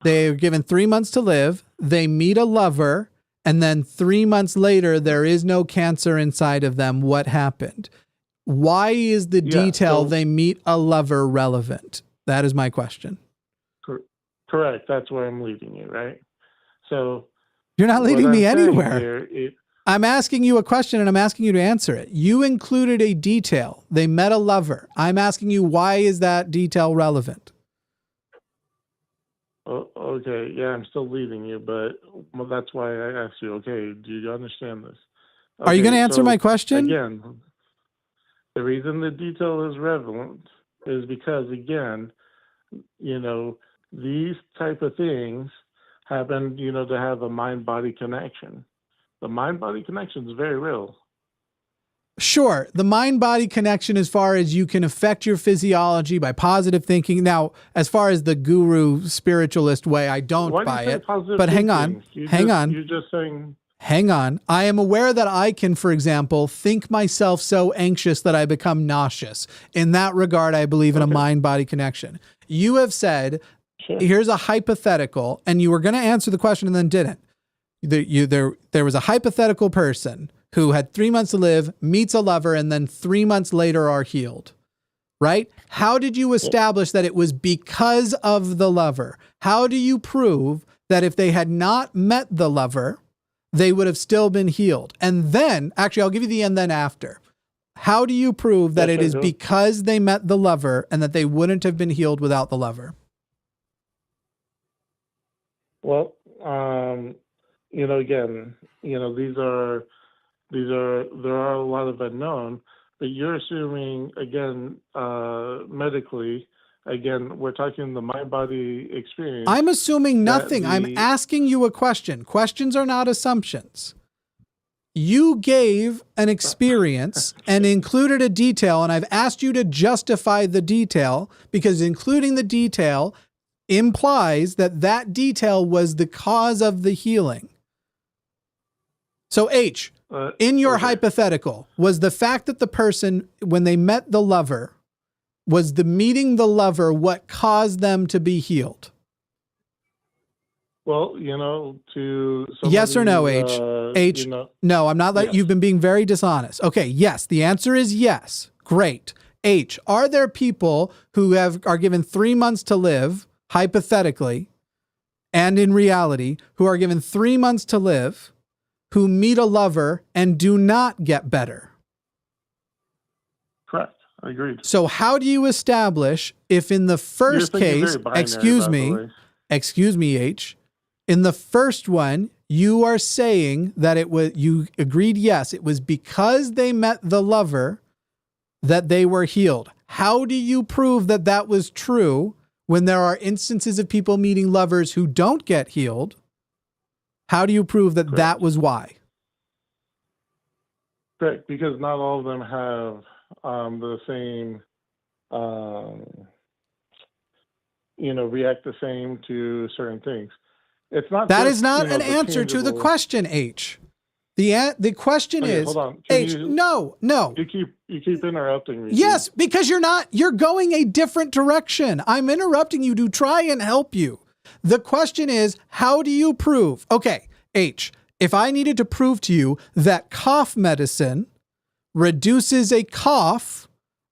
they were given 3 months to live. They meet a lover. And then 3 months later, there is no cancer inside of them. What happened? Why is the detail they meet a lover relevant? That is my question. Correct. That's where I'm leading you, right? So you're not leading me anywhere. I'm asking you a question and I'm asking you to answer it. You included a detail. They met a lover. I'm asking you, why is that detail relevant? Oh, okay. Yeah, I'm still leading you, but that's why I asked you, okay, do you understand this? Okay, are you going to answer my question? Again, the reason the detail is relevant is because, again, these type of things happen, to have a mind-body connection. The mind-body connection is very real. Sure. The mind-body connection, as far as you can affect your physiology by positive thinking. Now, as far as the guru spiritualist way, I don't buy it. But hang on. You're just saying... Hang on. I am aware that I can, for example, think myself so anxious that I become nauseous. In that regard, I believe in a mind-body connection. You have said, here's a hypothetical, and you were going to answer the question and then didn't. There was a hypothetical person who had 3 months to live, meets a lover, and then 3 months later are healed, right? How did you establish that it was because of the lover? How do you prove that if they had not met the lover, they would have still been healed? And then, actually, I'll give you the and then after. How do you prove that it is because they met the lover and that they wouldn't have been healed without the lover? Well, again, there are a lot of unknown, but you're assuming, again, medically, again, we're talking the mind-body experience. I'm assuming nothing. I'm asking you a question. Questions are not assumptions. You gave an experience and included a detail, and I've asked you to justify the detail because including the detail implies that that detail was the cause of the healing. So H, in your hypothetical, was the fact that the person, when they met the lover, was the meeting the lover what caused them to be healed? Well, to somebody, yes or no, H? H, no, I'm not. You've been being very dishonest. Okay, yes, the answer is yes. Great. H, are there people who are given 3 months to live, hypothetically, and in reality, who are given 3 months to live, who meet a lover and do not get better? Correct. I agree. So how do you establish if in the first case, excuse me, H, in the first one, you are saying that you agreed, yes, it was because they met the lover that they were healed. How do you prove that that was true when there are instances of people meeting lovers who don't get healed? How do you prove that that was why? Correct, because not all of them have the same, react the same to certain things. It's not. That is not an answer to the question, H. The question is, hold on. H. No. You keep interrupting me. Yes, because you're going a different direction. I'm interrupting you to try and help you. The question is, how do you prove? Okay, H, if I needed to prove to you that cough medicine reduces a cough,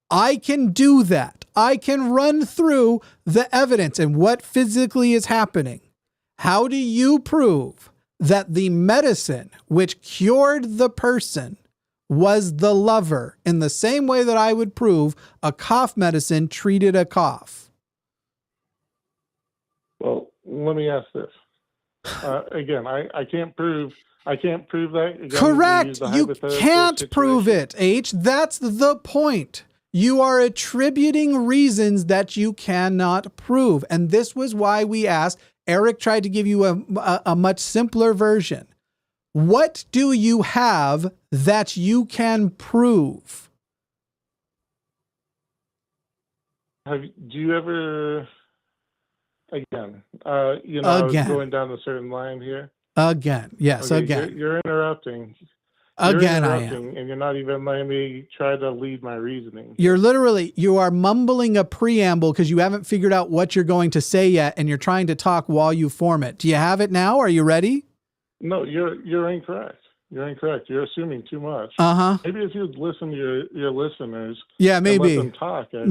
I can do that. I can run through the evidence and what physically is happening. How do you prove that the medicine which cured the person was the lover in the same way that I would prove a cough medicine treated a cough? Well, let me ask this. Again, I can't prove that. Again, correct. You can't prove it, H. That's the point. You are attributing reasons that you cannot prove. And this was why we asked. Eric tried to give you a much simpler version. What do you have that you can prove? Do you ever, again, you know, Again. going down a certain line here? Again. Yes, Okay, again. You're interrupting. Again, I am. interrupting, and you're not even letting me try to lead my reasoning. You are mumbling a preamble because you haven't figured out what you're going to say yet, and you're trying to talk while you form it. Do you have it now? Are you ready? No, you're incorrect. You're incorrect. You're assuming too much. Uh-huh. Maybe if you'd listen to your listeners, Yeah, and maybe. let them talk. Actually.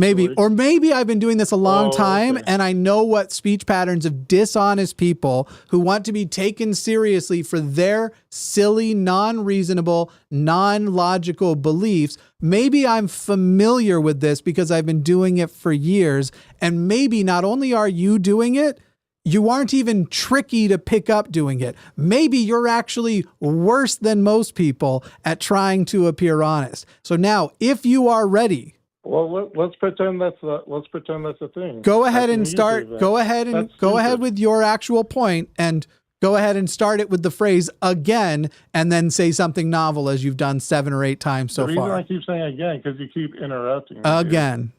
Maybe I've been doing this a long time, okay. and I know what speech patterns of dishonest people who want to be taken seriously for their silly, non-reasonable, non-logical beliefs. Maybe I'm familiar with this because I've been doing it for years, and maybe not only are you doing it, you aren't even tricky to pick up doing it. Maybe you're actually worse than most people at trying to appear honest. So now, if you are ready, well, let's pretend that's a thing. go ahead and start. Go ahead stupid. with your actual point, and go ahead and start it with the phrase again, and then say something novel as you've done 7 or 8 times so the reason far. I keep saying again because you keep interrupting me Again.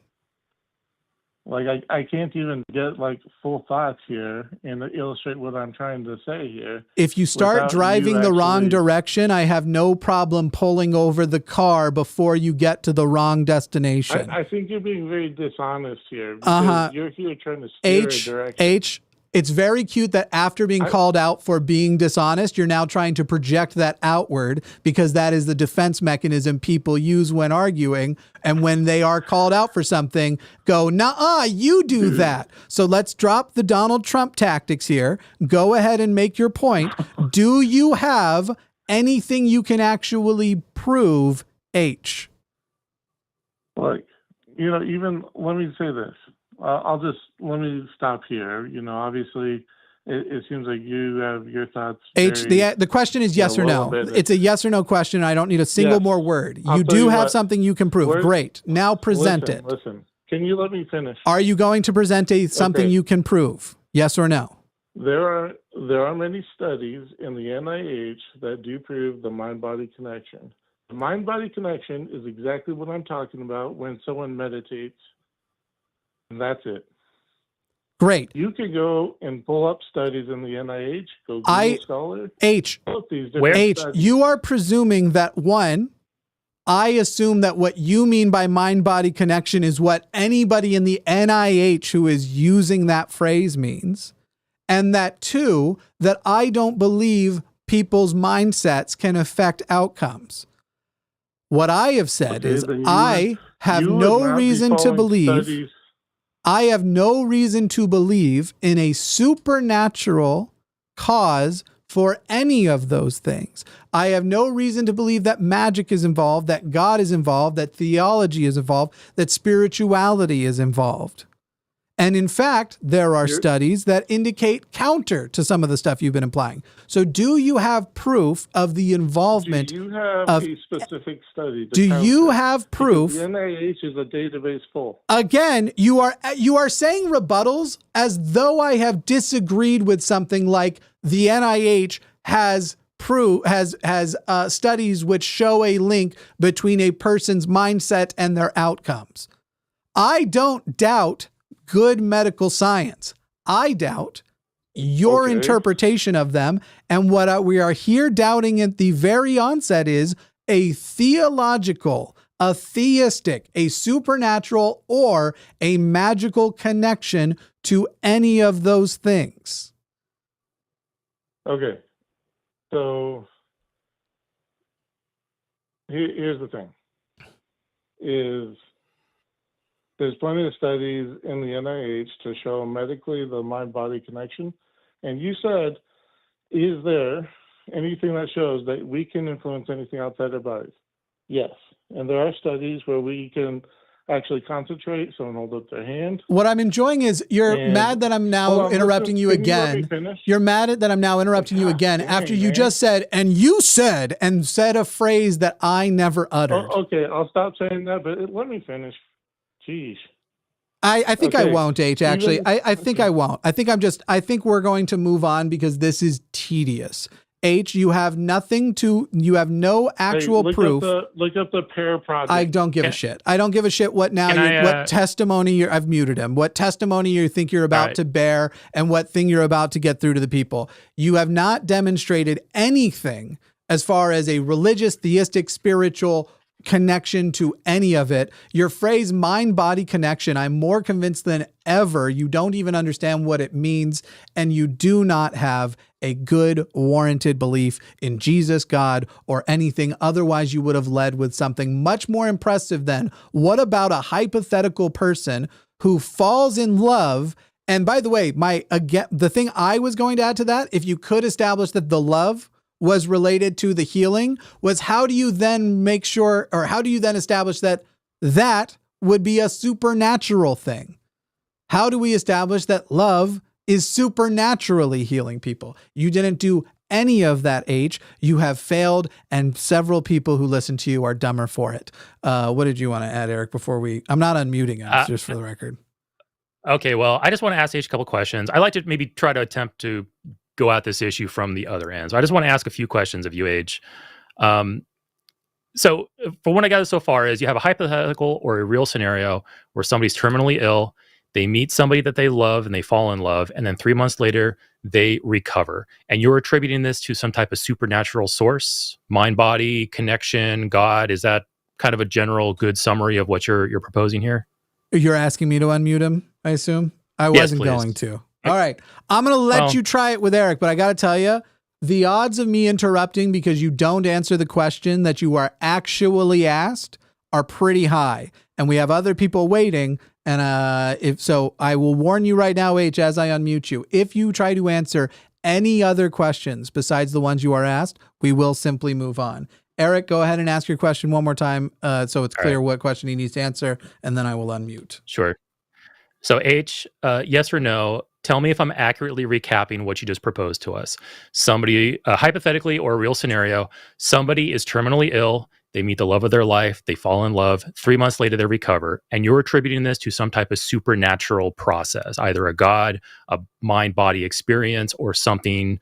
Like I can't even get like full thoughts here and illustrate what I'm trying to say here. If you start without driving you the wrong actually- direction, I have no problem pulling over the car before you get to the wrong destination. I think you're being very dishonest here. Uh-huh. Because you're here trying to steer a direction. H, it's very cute that after being called out for being dishonest, you're now trying to project that outward because that is the defense mechanism people use when arguing. And when they are called out for something, go, nah, you do that. So let's drop the Donald Trump tactics here. Go ahead and make your point. Do you have anything you can actually prove, H? Like, you know, even let me say this. Let me stop here. You know, obviously, it seems like you have your thoughts. H, the question is yes or no. It's a yes or no question. I don't need a single more word. You do have something you can prove. Great. Now present it. Listen, can you let me finish? Are you going to present something you can prove? Yes or no? There are many studies in the NIH that do prove the mind-body connection. The mind-body connection is exactly what I'm talking about when someone meditates. And that's it. Great. You could go and pull up studies in the NIH, go Google Scholar. H, studies. you are presuming that one, I assume that what you mean by mind-body connection is what anybody in the NIH who is using that phrase means. And that two, that I don't believe people's mindsets can affect outcomes. What I have said is I have no reason to believe... I have no reason to believe in a supernatural cause for any of those things. I have no reason to believe that magic is involved, that God is involved, that theology is involved, that spirituality is involved. And in fact, there are studies that indicate counter to some of the stuff you've been implying. So do you have proof of the involvement? Do you have a specific study? Do you have proof? Because the NIH is a database full. Again, you are saying rebuttals as though I have disagreed with something like the NIH has studies which show a link between a person's mindset and their outcomes. I don't doubt good medical science. I doubt your interpretation of them. And what we are here doubting at the very onset is a theological, a theistic, a supernatural, or a magical connection to any of those things. Okay. So here's the thing. There's plenty of studies in the NIH to show medically the mind-body connection. And you said, is there anything that shows that we can influence anything outside our bodies? Yes. And there are studies where we can actually concentrate, someone hold up their hand. What I'm enjoying is you're mad that I'm now interrupting you again. You're mad that I'm now interrupting you again after you just said, and said a phrase that I never uttered. Okay, I'll stop saying that, but let me finish. Jeez. I think I won't, H, actually. I think I won't. I think we're going to move on because this is tedious. H, you have no actual proof. Look up the pair project. I don't give a shit. I don't give a shit what testimony I've muted him, what testimony you think you're about to bear, and what thing you're about to get through to the people. You have not demonstrated anything as far as a religious, theistic, spiritual connection to any of it. Your phrase mind-body connection, I'm more convinced than ever you don't even understand what it means, and you do not have a good warranted belief in Jesus, God, or anything. Otherwise, you would have led with something much more impressive than, what about a hypothetical person who falls in love? And by the way, the thing I was going to add to that, if you could establish that the love was related to the healing, was how do you then establish that that would be a supernatural thing? How do we establish that love is supernaturally healing people? You didn't do any of that, H. You have failed, and several people who listen to you are dumber for it. What did you want to add, Eric, I'm not unmuting him, just for the record. Okay, well, I just want to ask H a couple questions. I like to maybe try to attempt to go at this issue from the other end. So I just want to ask a few questions of you, H. So for what I gather so far is you have a hypothetical or a real scenario where somebody's terminally ill, they meet somebody that they love and they fall in love, and then 3 months later, they recover. And you're attributing this to some type of supernatural source, mind-body connection, God. Is that kind of a general good summary of what you're proposing here? You're asking me to unmute him, I assume? I wasn't going to. All right. I'm going to let you try it with Eric, but I got to tell you, the odds of me interrupting because you don't answer the question that you are actually asked are pretty high. And we have other people waiting. And I will warn you right now, H, as I unmute you, if you try to answer any other questions besides the ones you are asked, we will simply move on. Eric, go ahead and ask your question one more time so it's clear what question he needs to answer, and then I will unmute. Sure. So H, yes or no, tell me if I'm accurately recapping what you just proposed to us. Somebody, hypothetically or a real scenario, somebody is terminally ill, they meet the love of their life, they fall in love, 3 months later they recover, and you're attributing this to some type of supernatural process, either a God, a mind-body experience, or something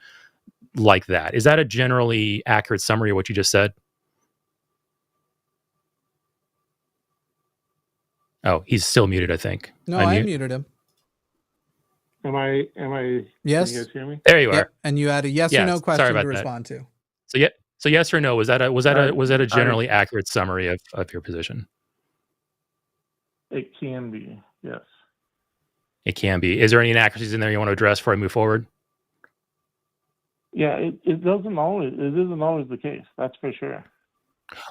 like that. Is that a generally accurate summary of what you just said? Oh, he's still muted, I think. No, I muted him. Am I? Yes. Can you guys hear me? There you are. Yep. And you had a yes or no question to respond to. So yes or no, was that a generally accurate summary of your position? It can be, yes. It can be. Is there any inaccuracies in there you want to address before I move forward? Yeah, it isn't always the case, that's for sure.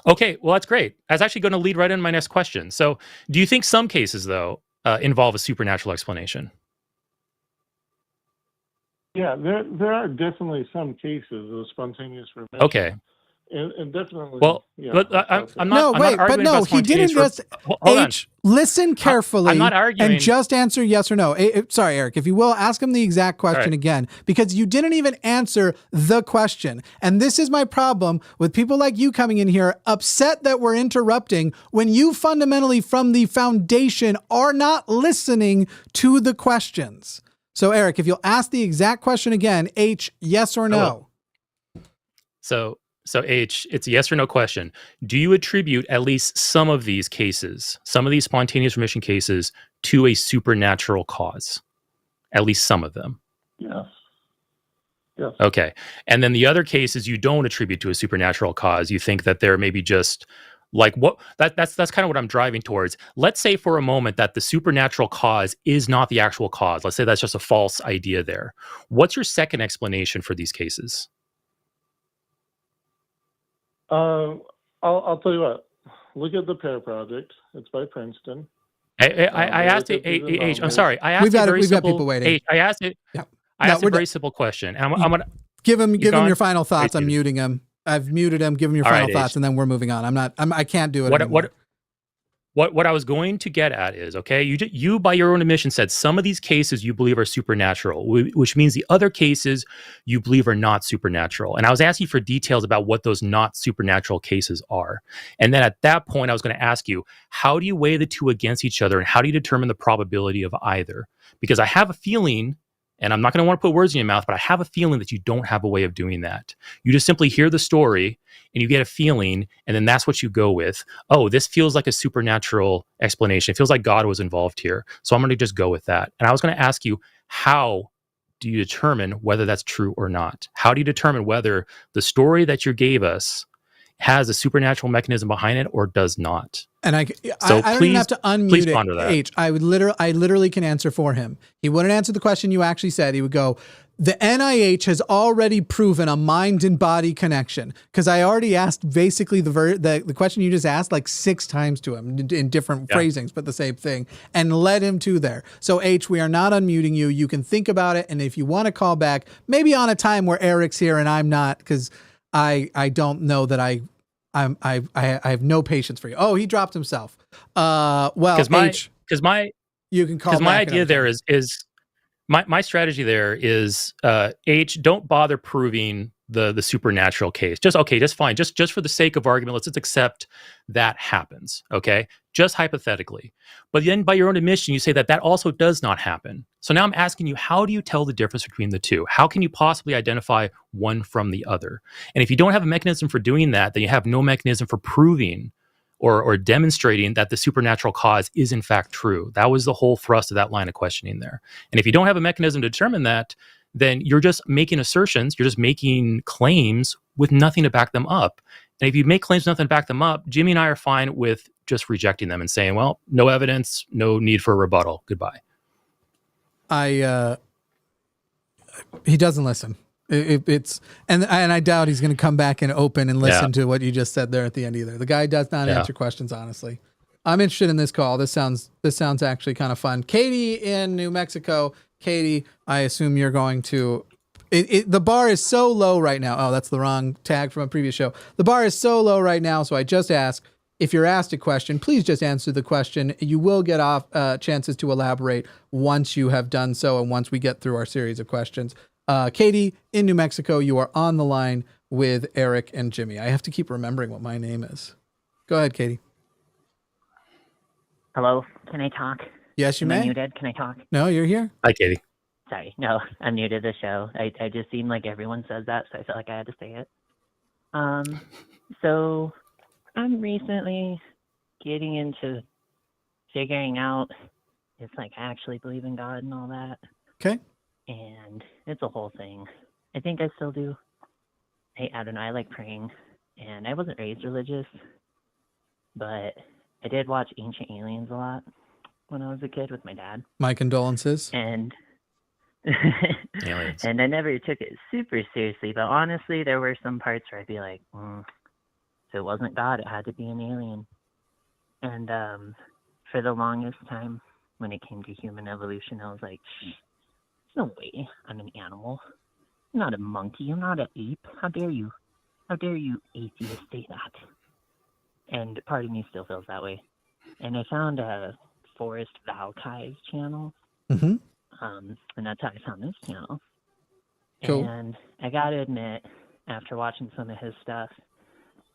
Okay, well, that's great. I was actually going to lead right into my next question. So do you think some cases, though, involve a supernatural explanation? Yeah, there are definitely some cases of spontaneous remission. Okay. And definitely. Well, yeah, I'm not arguing about he didn't just. H, listen carefully. I'm not arguing. And just answer yes or no. Sorry, Eric, if you will, ask him the exact question again, because you didn't even answer the question. And this is my problem with people like you coming in here, upset that we're interrupting when you fundamentally, from the foundation, are not listening to the questions. So, Eric, if you'll ask the exact question again, H, yes or no? So H, it's a yes or no question. Do you attribute at least some of these cases, some of these spontaneous remission cases, to a supernatural cause? At least some of them? Yes. Yes. Okay. And then the other cases you don't attribute to a supernatural cause. You think that they're maybe just like what that's kind of what I'm driving towards. Let's say for a moment that the supernatural cause is not the actual cause. Let's say that's just a false idea there. What's your second explanation for these cases? I'll tell you what. Look at the Pair Project. It's by Princeton. I asked H. I'm sorry. I asked we've got people waiting. H, I asked it. Yep. I asked a very simple question. And I'm gonna give him your final thoughts. I'm muting him. I've muted him. Give him your final thoughts, and then we're moving on. I can't do it anymore. What I was going to get at is, okay, you by your own admission said some of these cases you believe are supernatural, which means the other cases you believe are not supernatural. And I was asking for details about what those not supernatural cases are. And then at that point, I was going to ask you, how do you weigh the two against each other, and how do you determine the probability of either? Because I have a feeling, And I'm not going to want to put words in your mouth, but I have a feeling that you don't have a way of doing that. You just simply hear the story and you get a feeling, and then that's what you go with. Oh, this feels like a supernatural explanation. It feels like God was involved here. So I'm going to just go with that. And I was going to ask you, how do you determine whether that's true or not? How do you determine whether the story that you gave us has a supernatural mechanism behind it or does not? And I So don't even have to please unmute ponder it. that. H. I literally can answer for him. He wouldn't answer the question you actually said. He would go, the NIH has already proven a mind and body connection. Because I already asked basically the question you just asked like 6 times to him in different phrasings, but the same thing, and led him to there. So H, we are not unmuting you. You can think about it. And if you want to call back, maybe on a time where Eric's here and I'm not, because I don't know that I have no patience for you. Oh, he dropped himself. Well, you can call back. My idea there is my strategy there is H, don't bother proving the supernatural case. Just fine. Just for the sake of argument, let's just accept that happens. Okay, just hypothetically. But then, by your own admission, you say that also does not happen. So now I'm asking you, how do you tell the difference between the two? How can you possibly identify one from the other? And if you don't have a mechanism for doing that, then you have no mechanism for proving or demonstrating that the supernatural cause is in fact true. That was the whole thrust of that line of questioning there. And if you don't have a mechanism to determine that, then you're just making assertions, you're just making claims with nothing to back them up. And if you make claims with nothing to back them up, Jimmy and I are fine with just rejecting them and saying, well, no evidence, no need for a rebuttal. Goodbye. He doesn't listen. And I doubt he's going to come back and open and listen to what you just said there at the end either. The guy does not answer questions, honestly. I'm interested in this call. This sounds actually kind of fun. Katy in New Mexico. Katy, I assume you're going to. The bar is so low right now. Oh, that's the wrong tag from a previous show. The bar is so low right now, so I just ask, if you're asked a question, please just answer the question. You will get off chances to elaborate once you have done so and once we get through our series of questions. Katy in New Mexico, you are on the line with Eric and Jimmy. I have to keep remembering what my name is. Go ahead, Katy. Hello, can I talk? Yes, you may. Am I muted? Can I talk? No, you're here. Hi, Katy. Sorry, no, I'm new to the show. I just seemed like everyone says that, so I felt like I had to say it. So I'm recently getting into figuring out if I actually believe in God and all that. Okay. And it's a whole thing. I think I still do. I don't know, I like praying. And I wasn't raised religious, but I did watch Ancient Aliens a lot when I was a kid with my dad. My condolences. And Aliens. and I never took it super seriously, but honestly, there were some parts where I'd be like, if it wasn't God, it had to be an alien. And for the longest time, when it came to human evolution, I was like, there's no way I'm an animal. I'm not a monkey. I'm not an ape. How dare you? How dare you atheists say that? And part of me still feels that way. And I found Forrest Valkai's channel. Mm-hmm. And that's how I found this channel. Cool. And I got to admit, after watching some of his stuff,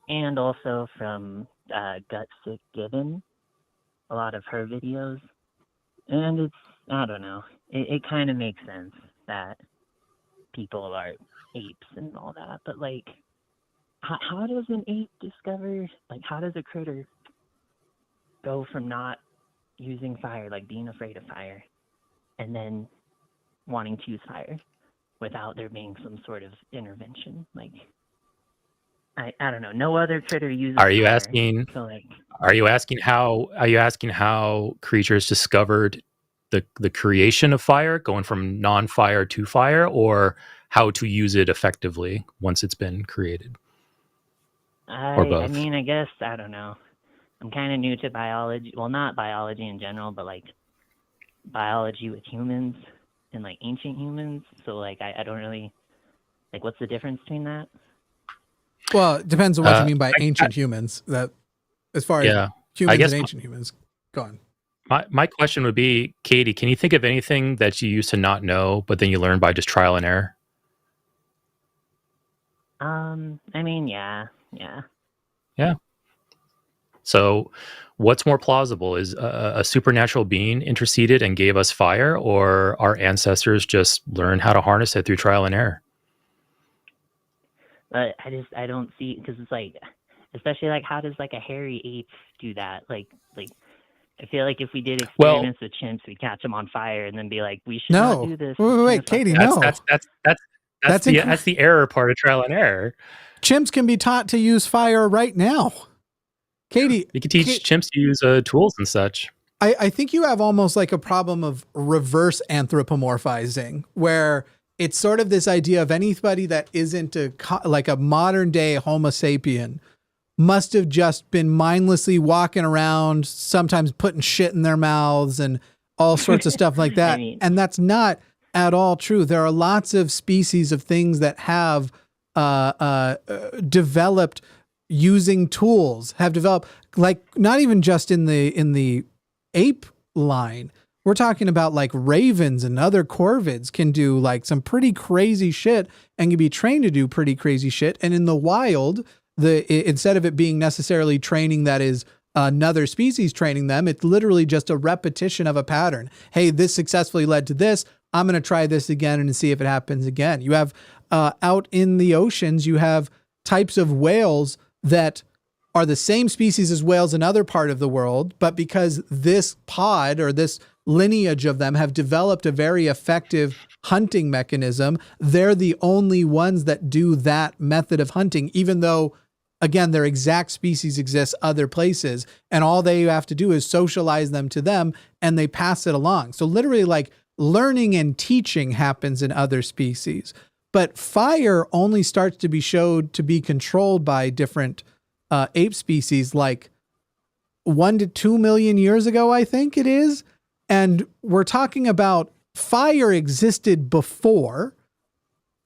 and also from Gut Sick Given, a lot of her videos, and it's, I don't know, it kind of makes sense that people are apes and all that, but like, how does an ape discover, like, how does a critter go from not using fire, like being afraid of fire, and then wanting to use fire without there being some sort of intervention? Like, I don't know. No other critter uses Are you fire, asking? so like, Are you asking how creatures discovered the creation of fire, going from non-fire to fire, or how to use it effectively once it's been created? Or both? I mean, I guess, I don't know. I'm kind of new to biology. Well, not biology in general, but like biology with humans and like ancient humans. So like, I don't really, like, what's the difference between that? Well, it depends on what you mean by ancient humans. That, as far as humans and ancient humans, go on. My question would be, Katy, can you think of anything that you used to not know, but then you learned by just trial and error? I mean, yeah. So what's more plausible? Is a supernatural being interceded and gave us fire, or our ancestors just learned how to harness it through trial and error? But I don't see, because it's like, especially like, how does like a hairy ape do that? Like I feel like if we did experiments with chimps, we'd catch them on fire and then be like, we should not do this. Wait, Katy, no. That's the error part of trial and error. Chimps can be taught to use fire right now. Katy, you can teach chimps to use tools and such. I think you have almost like a problem of reverse anthropomorphizing, where it's sort of this idea of anybody that isn't like a modern day Homo sapien must have just been mindlessly walking around, sometimes putting shit in their mouths and all sorts of stuff like that. And that's not at all true. There are lots of species of things that have developed using tools, have developed, like, not even just in the ape line. We're talking about like ravens and other corvids can do like some pretty crazy shit and can be trained to do pretty crazy shit. And in the wild, instead of it being necessarily training that is another species training them, it's literally just a repetition of a pattern. Hey, this successfully led to this. I'm going to try this again and see if it happens again. You have out in the oceans, you have types of whales that are the same species as whales in other part of the world, but because this pod or this lineage of them have developed a very effective hunting mechanism, they're the only ones that do that method of hunting, even though, again, their exact species exists other places, and all they have to do is socialize them to them, and they pass it along. So literally, like, learning and teaching happens in other species. But fire only starts to be showed to be controlled by different ape species like 1 to 2 million years ago, I think it is. And we're talking about fire existed before.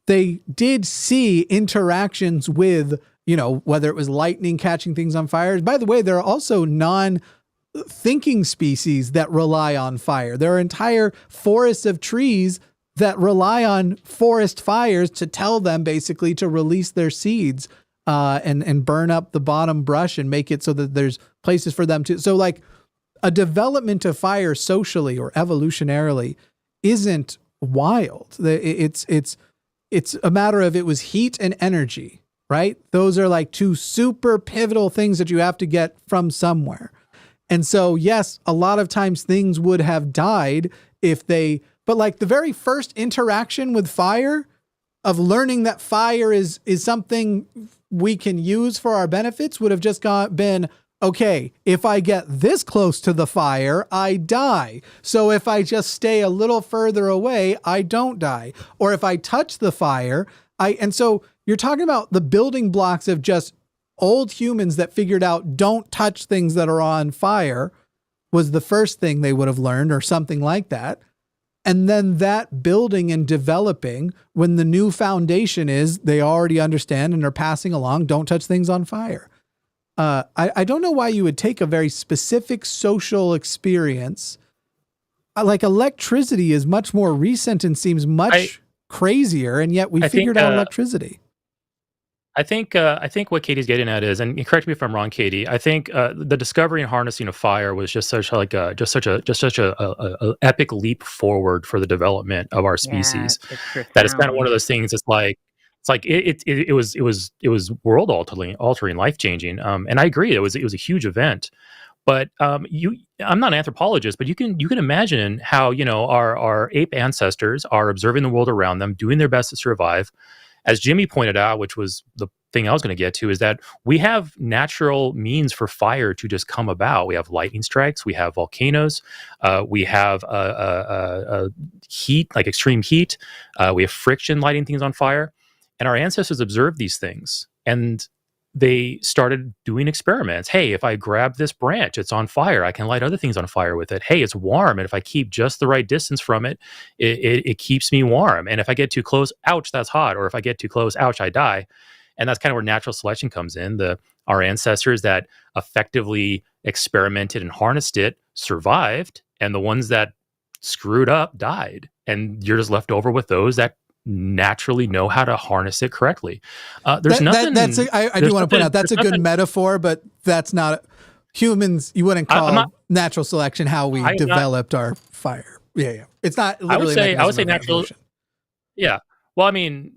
They did see interactions with, whether it was lightning catching things on fire. By the way, there are also non-thinking species that rely on fire. There are entire forests of trees that rely on forest fires to tell them basically to release their seeds and burn up the bottom brush and make it so that there's places for them to. So like a development of fire socially or evolutionarily isn't wild. It's a matter of, it was heat and energy, right? Those are like two super pivotal things that you have to get from somewhere. And so, yes, a lot of times things would have died but like the very first interaction with fire, of learning that fire is something we can use for our benefits, would have just been, okay, if I get this close to the fire, I die. So if I just stay a little further away, I don't die. Or if I touch the fire, and so you're talking about the building blocks of just old humans that figured out don't touch things that are on fire was the first thing they would have learned, or something like that. And then that building and developing, when the new foundation is, they already understand and are passing along, don't touch things on fire. I don't know why you would take a very specific social experience. Like electricity is much more recent and seems much crazier, and yet we figured out electricity. I think what Katie's getting at is, and correct me if I'm wrong, Katy, I think the discovery and harnessing of fire was just such a epic leap forward for the development of our species. That it's kind of one of those things. It was world altering, life changing. And I agree, it was a huge event. But I'm not an anthropologist, but you can imagine how our ape ancestors are observing the world around them, doing their best to survive. As Jimmy pointed out, which was the thing I was going to get to, is that we have natural means for fire to just come about. We have lightning strikes, we have volcanoes, we have heat, like extreme heat, we have friction lighting things on fire. And our ancestors observed these things, and they started doing experiments. Hey, if I grab this branch, it's on fire. I can light other things on fire with it. Hey, it's warm. And if I keep just the right distance from it, it keeps me warm. And if I get too close, ouch, that's hot. Or if I get too close, ouch, I die. And that's kind of where natural selection comes in. Our ancestors that effectively experimented and harnessed it survived. And the ones that screwed up died. And you're just left over with those that naturally know how to harness it correctly. I do want to point out that's a good metaphor, but that's not humans, you wouldn't I'm call not- natural selection how we I'm not- developed our fire. Yeah. It's not I would literally a say mechanism of natural. evolution. Yeah. Well, I mean,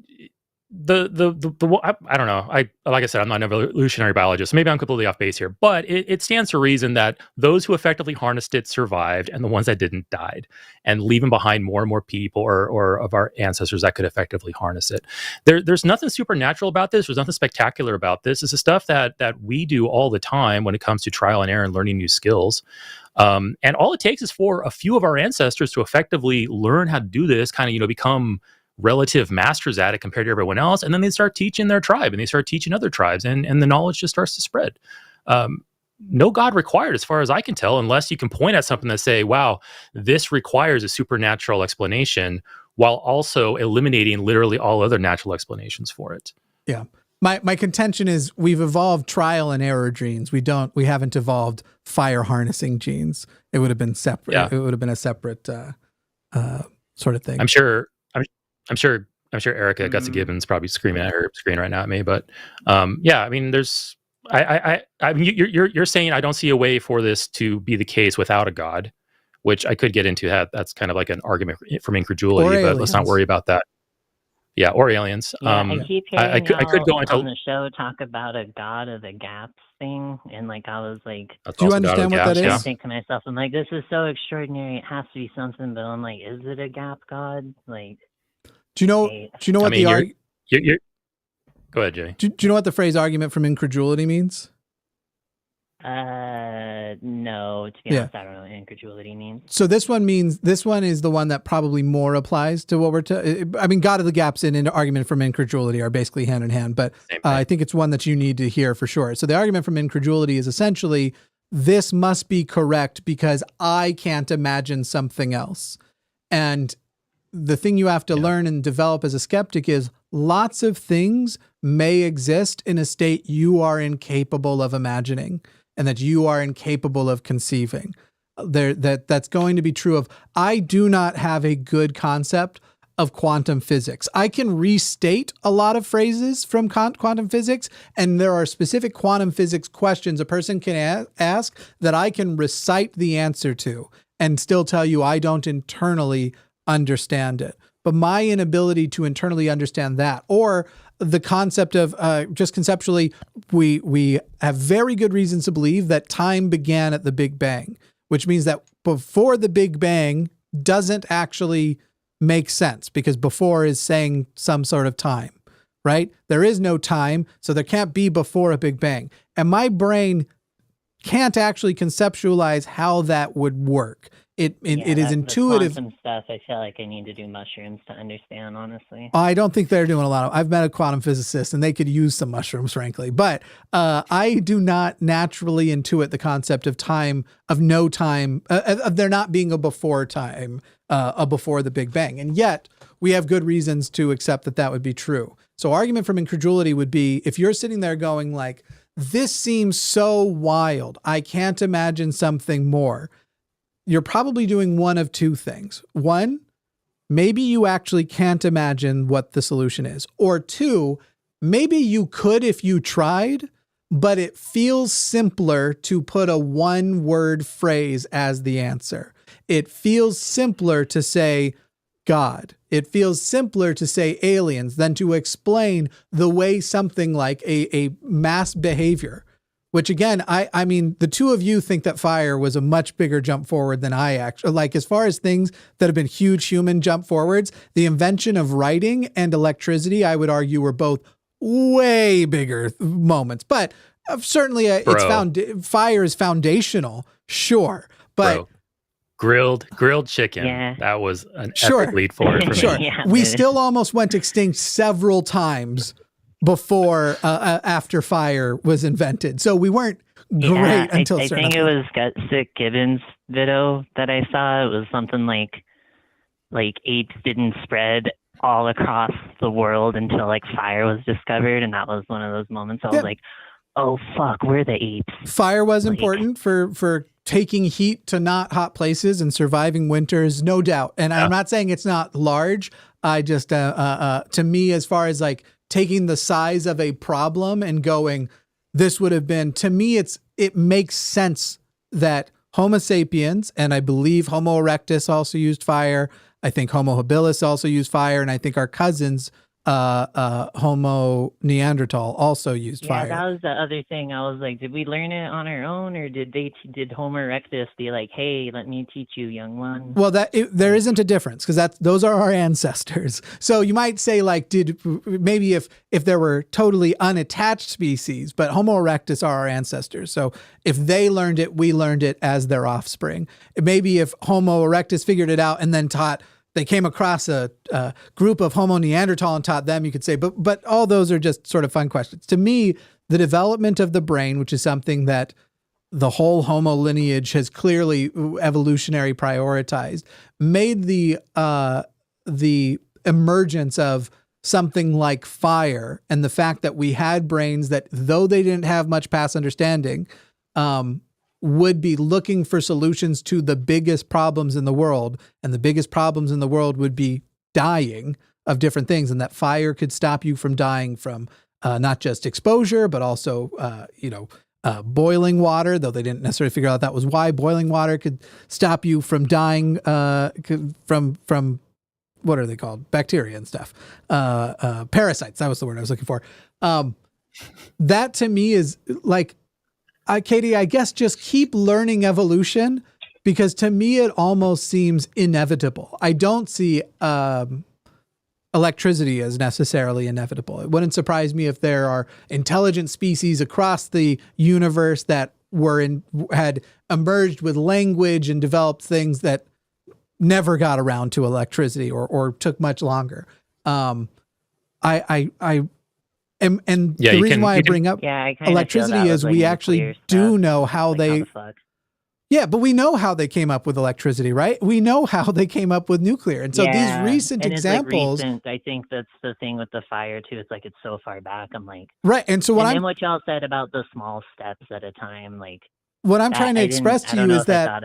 I don't know. Like I said, I'm not an evolutionary biologist. So maybe I'm completely off base here, but it stands to reason that those who effectively harnessed it survived, and the ones that didn't died, and leaving behind more and more people or of our ancestors that could effectively harness it. There's nothing supernatural about this. There's nothing spectacular about this. It's the stuff that we do all the time when it comes to trial and error and learning new skills. And all it takes is for a few of our ancestors to effectively learn how to do this, kind of, become relative masters at it compared to everyone else. And then they start teaching their tribe and they start teaching other tribes, and the knowledge just starts to spread. No God required, as far as I can tell, unless you can point at something that say, wow, this requires a supernatural explanation, while also eliminating literally all other natural explanations for it. Yeah. My contention is we've evolved trial and error genes. We haven't evolved fire harnessing genes. It would have been separate. Yeah. It would have been a separate sort of thing. I'm sure Erika Gutsy Gibbons probably screaming at her screen right now at me. But yeah, I mean, I mean, you're saying I don't see a way for this to be the case without a God, which I could get into. That's kind of like an argument from incredulity, but let's not worry about that. Yeah, or aliens. Yeah, I keep hearing I could go into on the show talk about a God of the gaps thing, and like I was like, do you understand what that is? I think to myself, I'm like, this is so extraordinary. It has to be something, but I'm like, is it a gap God? Like, do you know what the Go ahead, Jay. Do you know what the phrase "argument from incredulity" means? No, to be honest, I don't know what incredulity means. So this one is the one that probably more applies to what I mean, God of the gaps and argument from incredulity are basically hand in hand, but I think it's one that you need to hear for sure. So the argument from incredulity is essentially, this must be correct because I can't imagine something else. And the thing you have to learn and develop as a skeptic is lots of things may exist in a state you are incapable of imagining, and that you are incapable of conceiving. That's going to be true of, I do not have a good concept of quantum physics. I can restate a lot of phrases from quantum physics, and there are specific quantum physics questions a person can ask that I can recite the answer to and still tell you I don't internally understand it. But my inability to internally understand that, or the concept of just conceptually, we have very good reasons to believe that time began at the Big Bang, which means that before the Big Bang doesn't actually make sense, because before is saying some sort of time, right? There is no time, so there can't be before a Big Bang. And my brain can't actually conceptualize how that would work. It is intuitive. Quantum stuff, I feel like I need to do mushrooms to understand, honestly. I don't think they're doing a lot of. I've met a quantum physicist, and they could use some mushrooms, frankly. But I do not naturally intuit the concept of time, of no time, of there not being a before time, a before the Big Bang. And yet, we have good reasons to accept that would be true. So argument from incredulity would be, if you're sitting there going like, this seems so wild, I can't imagine something more, you're probably doing one of two things. One, maybe you actually can't imagine what the solution is. Or two, maybe you could if you tried, but it feels simpler to put a one-word phrase as the answer. It feels simpler to say God. It feels simpler to say aliens than to explain the way something like a mass behavior, which again, I mean, the two of you think that fire was a much bigger jump forward than I actually, like, as far as things that have been huge human jump forwards, the invention of writing and electricity, I would argue, were both way bigger moments. But certainly fire is foundational, sure. But grilled chicken, that was an epic lead forward for me. Sure. We still almost went extinct several times before after fire was invented, so we weren't great until I think it was Gutsick Gibbons' video that I saw. It was something like apes didn't spread all across the world until like fire was discovered, and that was one of those moments I was like, oh fuck, we're the apes. Fire was important for taking heat to not hot places and surviving winters, no doubt. And I'm not saying it's not large. I just to me, as far as like taking the size of a problem and going, this would have been, to me, it makes sense that Homo sapiens, and I believe Homo erectus also used fire. I think Homo habilis also used fire, and I think our cousins, Homo Neanderthal, also used fire. Yeah, that was the other thing. I was like, did we learn it on our own, or did Homo erectus be like, hey, let me teach you, young one? Well, there isn't a difference, because those are our ancestors. So you might say, like, maybe if there were totally unattached species, but Homo erectus are our ancestors. So if they learned it, we learned it as their offspring. Maybe if Homo erectus figured it out and then they came across a group of Homo Neanderthal and taught them, you could say, but all those are just sort of fun questions. To me, the development of the brain, which is something that the whole Homo lineage has clearly evolutionary prioritized, made the emergence of something like fire and the fact that we had brains that, though they didn't have much past understanding, would be looking for solutions to the biggest problems in the world. And the biggest problems in the world would be dying of different things. And that fire could stop you from dying from not just exposure, but also, boiling water, though they didn't necessarily figure out that was why. Boiling water could stop you from dying from what are they called? Bacteria and stuff. Parasites. That was the word I was looking for. That to me is like, Katie, I guess just keep learning evolution, because to me it almost seems inevitable. I don't see electricity as necessarily inevitable. It wouldn't surprise me if there are intelligent species across the universe that had emerged with language and developed things that never got around to electricity or took much longer. And the reason why I bring up electricity is we actually do know how they... Yeah, but we know how they came up with electricity, right? We know how they came up with nuclear. And so these recent examples... It's like recent. I think that's the thing with the fire, too. It's like it's so far back. I'm like... Right, and so then what y'all said about the small steps at a time, like... What I'm trying to express to you is that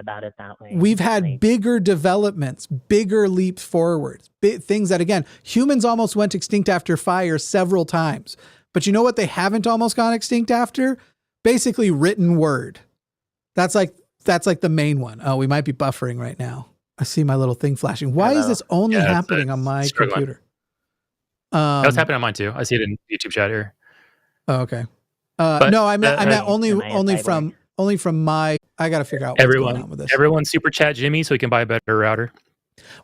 we've had bigger developments, bigger leaps forwards, things that, again, humans almost went extinct after fire several times. But you know what they haven't almost gone extinct after? Basically written word. That's like the main one. Oh, we might be buffering right now. I see my little thing flashing. Why is this only happening on my computer? That's happening on mine too. I see it in YouTube chat here. Oh, okay. No, I meant only from my, I got to figure out what's going on with this. Everyone super chat Jimmy so he can buy a better router.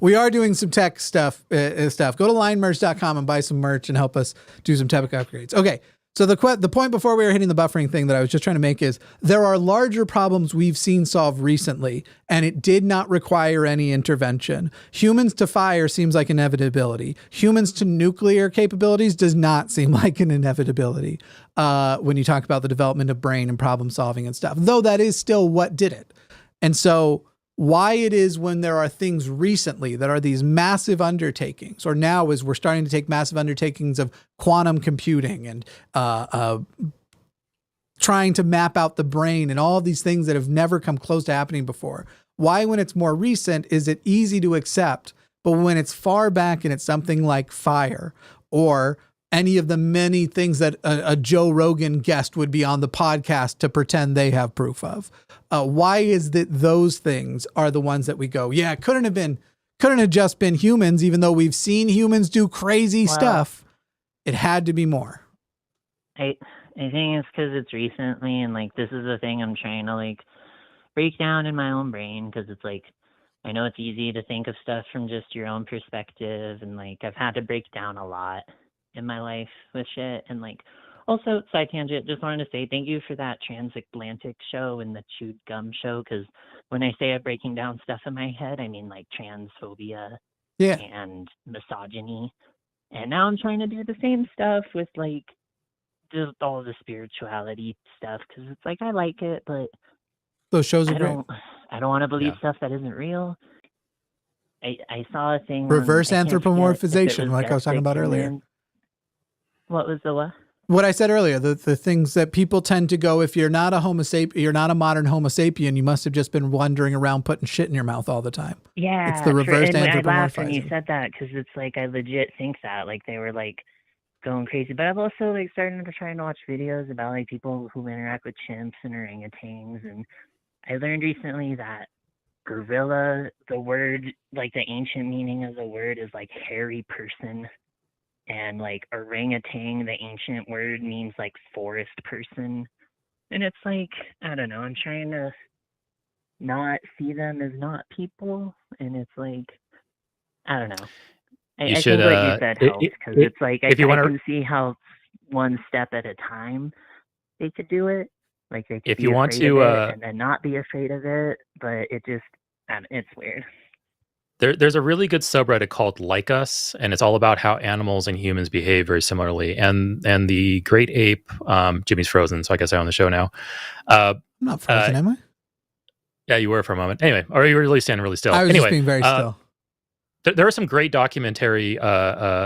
We are doing some tech stuff. Go to linemerch.com and buy some merch and help us do some tech upgrades. Okay. So the point before we were hitting the buffering thing that I was just trying to make is there are larger problems we've seen solved recently, and it did not require any intervention. Humans to fire seems like inevitability. Humans to nuclear capabilities does not seem like an inevitability when you talk about the development of brain and problem solving and stuff, though that is still what did it. And so why it is when there are things recently that are these massive undertakings, or now as we're starting to take massive undertakings of quantum computing and trying to map out the brain and all of these things that have never come close to happening before. Why, when it's more recent, is it easy to accept? But when it's far back and it's something like fire or any of the many things that a Joe Rogan guest would be on the podcast to pretend they have proof of. Why is that those things are the ones that we go, yeah, it couldn't have just been humans, even though we've seen humans do crazy stuff. It had to be more. I think it's because it's recently, and like this is the thing I'm trying to like break down in my own brain, because it's like I know it's easy to think of stuff from just your own perspective, and like I've had to break down a lot in my life with shit. And like also, side tangent, just wanted to say thank you for that transatlantic show and the chewed gum show, because when I say I'm breaking down stuff in my head, I mean like transphobia and misogyny. And now I'm trying to do the same stuff with like just all the spirituality stuff, because it's like I like it, but those shows are great. I don't want to believe stuff that isn't real. I saw a thing reverse anthropomorphization, like I was talking about earlier. What was the what? What I said earlier, the things that people tend to go, if you're not a Homo sapien, you're not a modern Homo sapien, you must have just been wandering around putting shit in your mouth all the time. Yeah. It's the reverse anthropomorphizing. I laughed when you said that, because it's like I legit think that. Like they were like, going crazy. But I've also like started to try and watch videos about like people who interact with chimps and orangutans, and I learned recently that gorilla, the word, like the ancient meaning of the word is like hairy person, and like orangutan, the ancient word means like forest person. And it's like, I don't know, I'm trying to not see them as not people, and it's like, I don't know. You I should, think what you said helps, because it's like I if you want to, can see how one step at a time they could do it. Like they could if be you want afraid of to, it and then not be afraid of it, but it just, it's weird. there's a really good subreddit called Like Us, and it's all about how animals and humans behave very similarly. And the great ape, Jimmy's frozen, so I guess I'm on the show now. I'm not frozen, am I? Yeah, you were for a moment. Anyway, or you were really standing really still. I was anyway, just being very still. There are some great documentary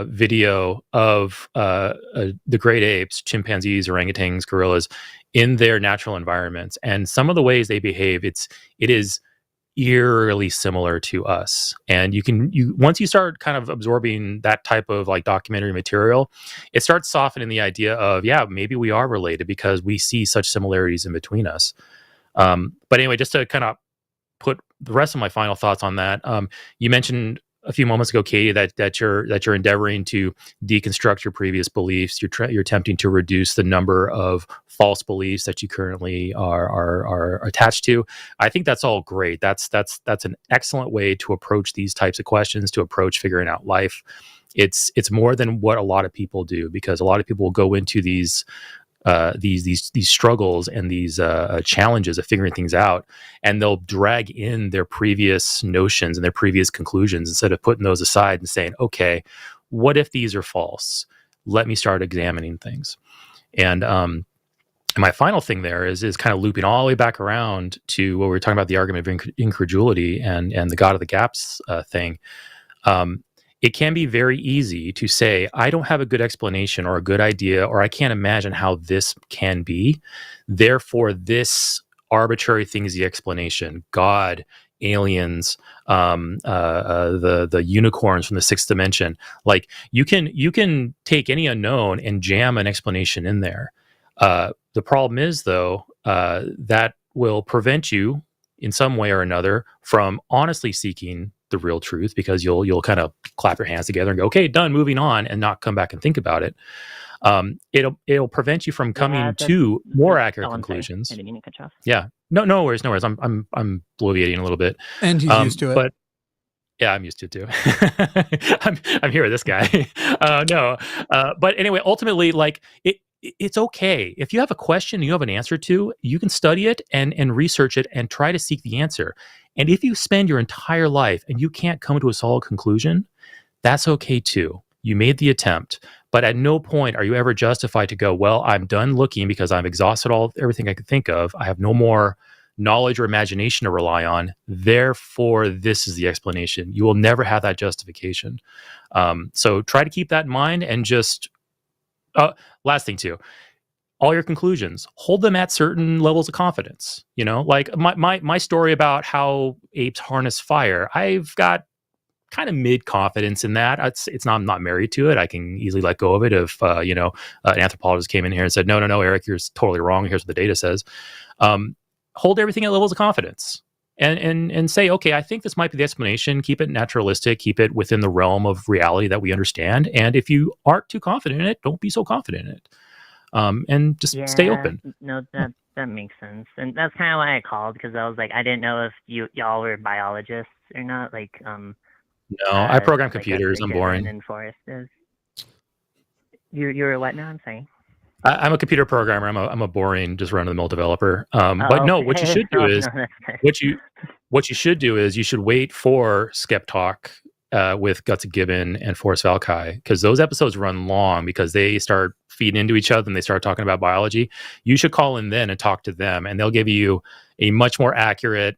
video of the great apes, chimpanzees, orangutans, gorillas in their natural environments, and some of the ways they behave. It is eerily similar to us. And once you start kind of absorbing that type of like documentary material, it starts softening the idea of, yeah, maybe we are related because we see such similarities in between us. But anyway, just to kind of put the rest of my final thoughts on that, you mentioned a few moments ago, Katie, that you're endeavoring to deconstruct your previous beliefs. You're attempting to reduce the number of false beliefs that you currently are attached to. I think that's all great. That's an excellent way to approach these types of questions, to approach figuring out life. It's more than what a lot of people do, because a lot of people will go into these struggles and these challenges of figuring things out, and they'll drag in their previous notions and their previous conclusions instead of putting those aside and saying, okay, what if these are false? Let me start examining things. And my final thing there is kind of looping all the way back around to what we were talking about, the argument of incredulity and the God of the gaps thing. It can be very easy to say, I don't have a good explanation or a good idea, or I can't imagine how this can be. Therefore, this arbitrary thing is the explanation. God, aliens, the unicorns from the sixth dimension. Like you can take any unknown and jam an explanation in there. The problem is, though, that will prevent you in some way or another from honestly seeking the real truth, because you'll kind of clap your hands together and go, okay, done, moving on, and not come back and think about it. It'll prevent you from coming to more accurate conclusions. I didn't mean to cut you off. Yeah, no worries. I'm bloviating a little bit, and he's used to it. But yeah, I'm used to it too. I'm here with this guy. But anyway, ultimately, like it's okay if you have a question you have an answer to, you can study it and research it and try to seek the answer. And if you spend your entire life and you can't come to a solid conclusion, that's okay too. You made the attempt, but at no point are you ever justified to go, well, I'm done looking because I've exhausted everything I could think of. I have no more knowledge or imagination to rely on. Therefore, this is the explanation. You will never have that justification. So try to keep that in mind, and just last thing too, all your conclusions, hold them at certain levels of confidence. You know, like my story about how apes harness fire, I've got kind of mid confidence in that. It's not, I'm not married to it. I can easily let go of it if an anthropologist came in here and said, no, Eric, you're totally wrong. Here's what the data says. Hold everything at levels of confidence and say, okay, I think this might be the explanation. Keep it naturalistic, keep it within the realm of reality that we understand. And if you aren't too confident in it, don't be so confident in it. And just stay open. No, that makes sense. And that's kind of why I called, because I was like, I didn't know if y'all were biologists or not. Like, no, I program computers. I'm boring. And Forrest is. You're what now? I'm sorry. I'm a computer programmer. I'm a boring, just run-of-the-mill developer. But no, what you should do is what you should do is you should wait for Skeptalk with Guts Gibbon and Forrest Valkai, because those episodes run long because they start feeding into each other and they start talking about biology. You should call in then and talk to them, and they'll give you a much more accurate,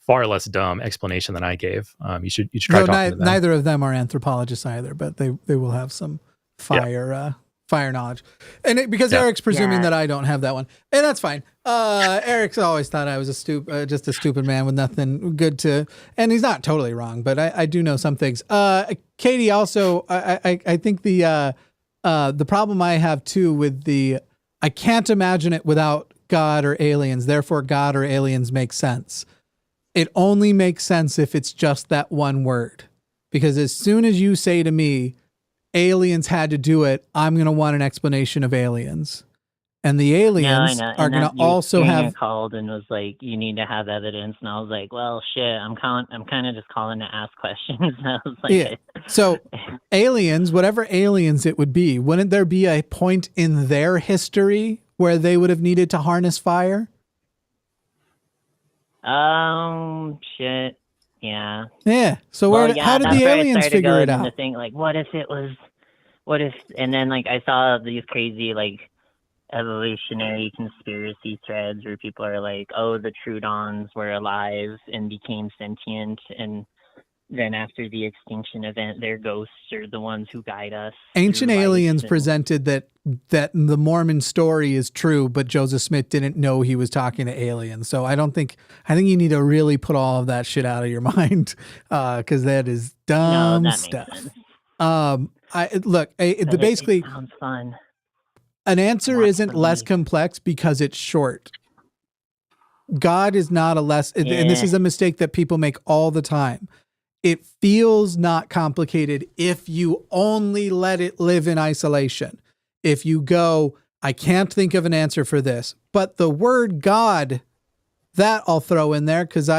far less dumb explanation than I gave. You should try talking to them. Neither of them are anthropologists either, but they will have some fire knowledge, and because Eric's presuming that I don't have that one, and that's fine. Eric's always thought I was just a stupid man with nothing good to, and he's not totally wrong, but I do know some things. Katie, also, I think the the problem I have too with I can't imagine it without God or aliens. Therefore, God or aliens make sense. It only makes sense if it's just that one word. Because as soon as you say to me, aliens had to do it, I'm going to want an explanation of aliens. And the aliens are going to also have called and was like, you need to have evidence. And I was like, well, shit, I'm kind of just calling to ask questions. And I was like, yeah. So aliens, whatever aliens it would be, wouldn't there be a point in their history where they would have needed to harness fire? Shit. Yeah. Yeah. So how did the aliens figure it out? Think, like, what if, and then like I saw these crazy like evolutionary conspiracy threads where people are like, oh, the Trudons were alive and became sentient, and then after the extinction event, their ghosts are the ones who guide us. Ancient aliens presented that the Mormon story is true, but Joseph Smith didn't know he was talking to aliens. So I think you need to really put all of that shit out of your mind, because that is dumb stuff. Basically, it sounds fun. An answer isn't less complex because it's short. God is not and this is a mistake that people make all the time. It feels not complicated if you only let it live in isolation. If you go, I can't think of an answer for this, but the word God, that I'll throw in there because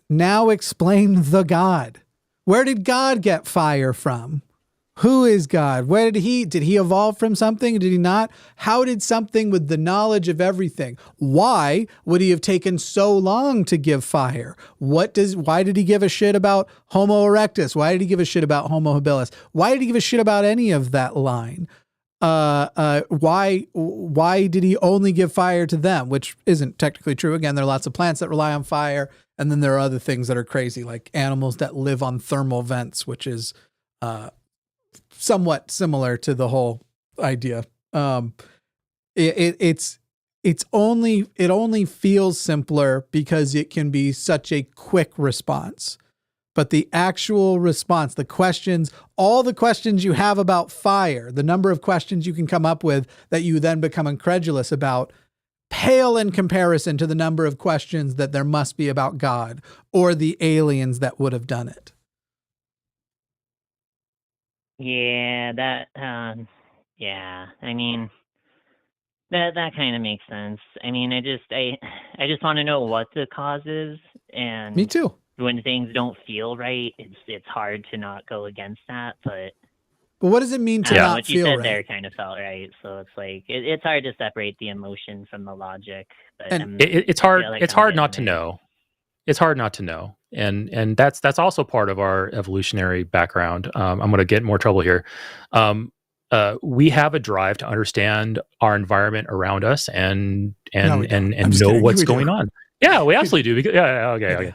now explain the God. Where did God get fire from? Who is God? Where did he evolve from something? Did he not? How did something with the knowledge of everything? Why would he have taken so long to give fire? Why did he give a shit about Homo erectus? Why did he give a shit about Homo habilis? Why did he give a shit about any of that line? Why did he only give fire to them? Which isn't technically true. Again, there are lots of plants that rely on fire. And then there are other things that are crazy, like animals that live on thermal vents, which is, somewhat similar to the whole idea. It only feels simpler because it can be such a quick response. But the actual response, all the questions you have about fire, the number of questions you can come up with that you then become incredulous about, pale in comparison to the number of questions that there must be about God or the aliens that would have done it. Yeah, I mean, that kind of makes sense. I mean, I just want to know what the cause is, and me too. When things don't feel right, it's hard to not go against that. But what does it mean to not feel right? What you said there kind of felt right. So it's like it's hard to separate the emotion from the logic. But it's hard. It's hard not to know. It's hard not to know. And that's also part of our evolutionary background. I'm going to get in more trouble here. We have a drive to understand our environment around us and know what's going on. Yeah, we absolutely do. Okay.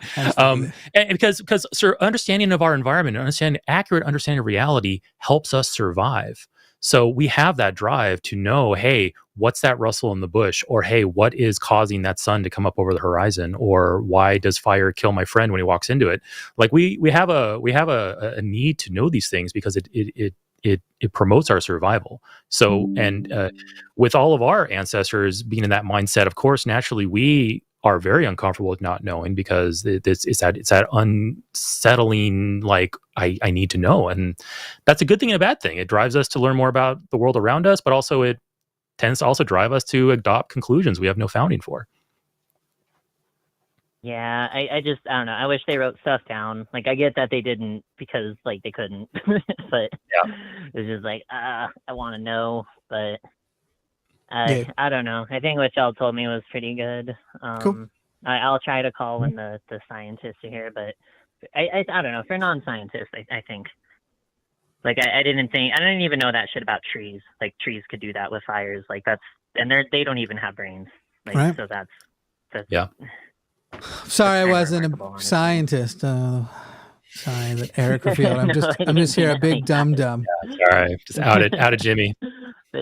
And because understanding of our environment, accurate understanding of reality helps us survive. So we have that drive to know, hey, what's that rustle in the bush? Or, hey, what is causing that sun to come up over the horizon? Or why does fire kill my friend when he walks into it? Like we have a need to know these things because it promotes our survival. So, and with all of our ancestors being in that mindset, of course, naturally we are very uncomfortable with not knowing because it's that unsettling, like, I need to know. And that's a good thing and a bad thing. It drives us to learn more about the world around us, but also it tends to also drive us to adopt conclusions we have no founding for. Yeah, I don't know. I wish they wrote stuff down. Like, I get that they didn't because, like, they couldn't. But it's just like, I want to know, but I don't know. I think what y'all told me was pretty good. Cool. I'll try to call when the scientists are here, but I don't know. For non-scientists, I think, like, I didn't even know that shit about trees. Like, trees could do that with fires. Like, they don't even have brains. Like, right. So that's yeah. Sorry, I wasn't a scientist. Sorry, that Erika field. I'm just here a big dum. Yeah, sorry, just out of Jimmy.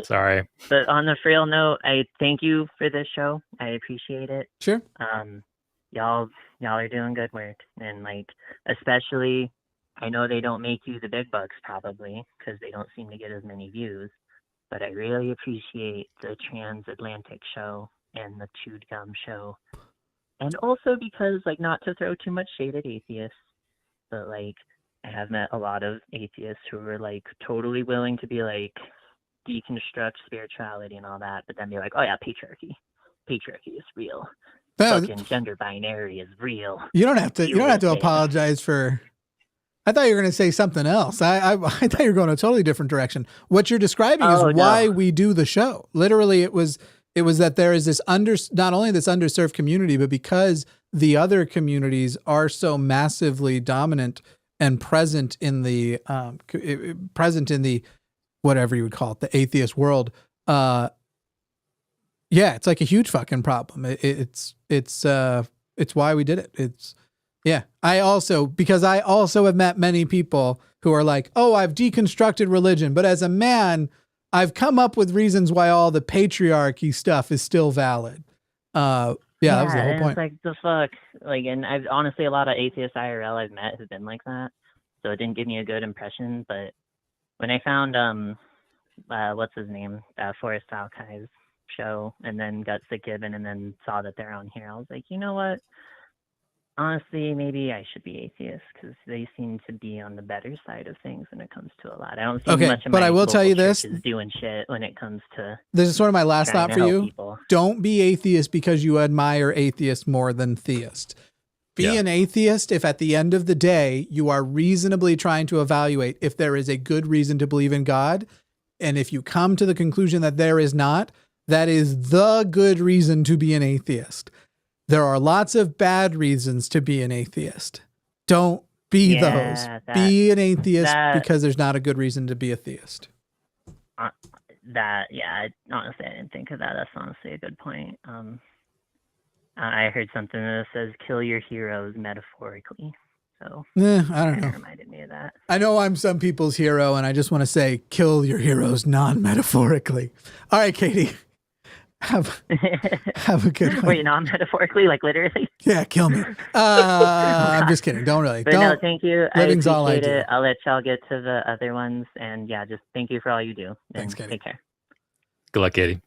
Sorry. But on the real note, I thank you for this show. I appreciate it. Sure. Y'all are doing good work, and like especially I know they don't make you the big bucks probably because they don't seem to get as many views, but I really appreciate the Transatlantic show and the Chewed Gum show. And also because, like, not to throw too much shade at atheists, but, like, I have met a lot of atheists who are, like, totally willing to be, like, deconstruct spirituality and all that, but then be like, oh yeah, patriarchy is real. Fucking gender binary is real. You don't have to apologize for. I thought you were going to say something else. I thought you were going a totally different direction. What you're describing is why we do the show. Literally, it was that there is this not only this underserved community, but because the other communities are so massively dominant and present in the whatever you would call it, the atheist world. Yeah, it's like a huge fucking problem. It's why we did it. I also have met many people who are like, oh, I've deconstructed religion, but as a man, I've come up with reasons why all the patriarchy stuff is still valid. That was the whole point. It's like, the fuck? Like, and I've honestly, a lot of atheist IRL I've met have been like that, so it didn't give me a good impression, but when I found, what's his name, Forrest Valkai's show, and then got sick given, and then saw that they're on here, I was like, you know what? Honestly, maybe I should be atheist because they seem to be on the better side of things when it comes to a lot. I don't see much of my but I will tell you this: doing shit when it comes to. This is sort of my last thought for you. People. Don't be atheist because you admire atheists more than theist. Be an atheist if at the end of the day you are reasonably trying to evaluate if there is a good reason to believe in God, and if you come to the conclusion that there is not, that is the good reason to be an atheist. There are lots of bad reasons to be an athist. Don't be those. Be an atheist because there's not a good reason to be a theist. Honestly, I didn't think of that. That's honestly a good point. I heard something that says kill your heroes metaphorically. So I don't know. It reminded me of that. I know I'm some people's hero, and I just want to say kill your heroes non-metaphorically. All right, Katy. Have a good one. Wait, non-metaphorically, like literally? Yeah, kill me. I'm just kidding. Don't really. But no, thank you. Living's I all I do. it. I'll let y'all get to the other ones. And yeah, just thank you for all you do. Thanks, Katy. Take care. Good luck, Katy.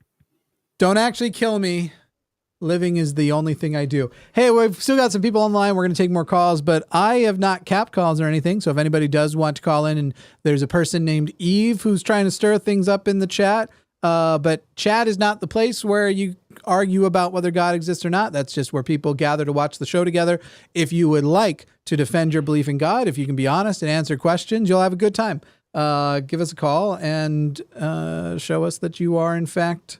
Don't actually kill me. Living is the only thing I do. Hey, we've still got some people online. We're going to take more calls, but I have not capped calls or anything. So if anybody does want to call in, and there's a person named Eve who's trying to stir things up in the chat. But chat is not the place where you argue about whether God exists or not. That's just where people gather to watch the show together. If you would like to defend your belief in God, if you can be honest and answer questions, you'll have a good time. Give us a call and show us that you are, in fact,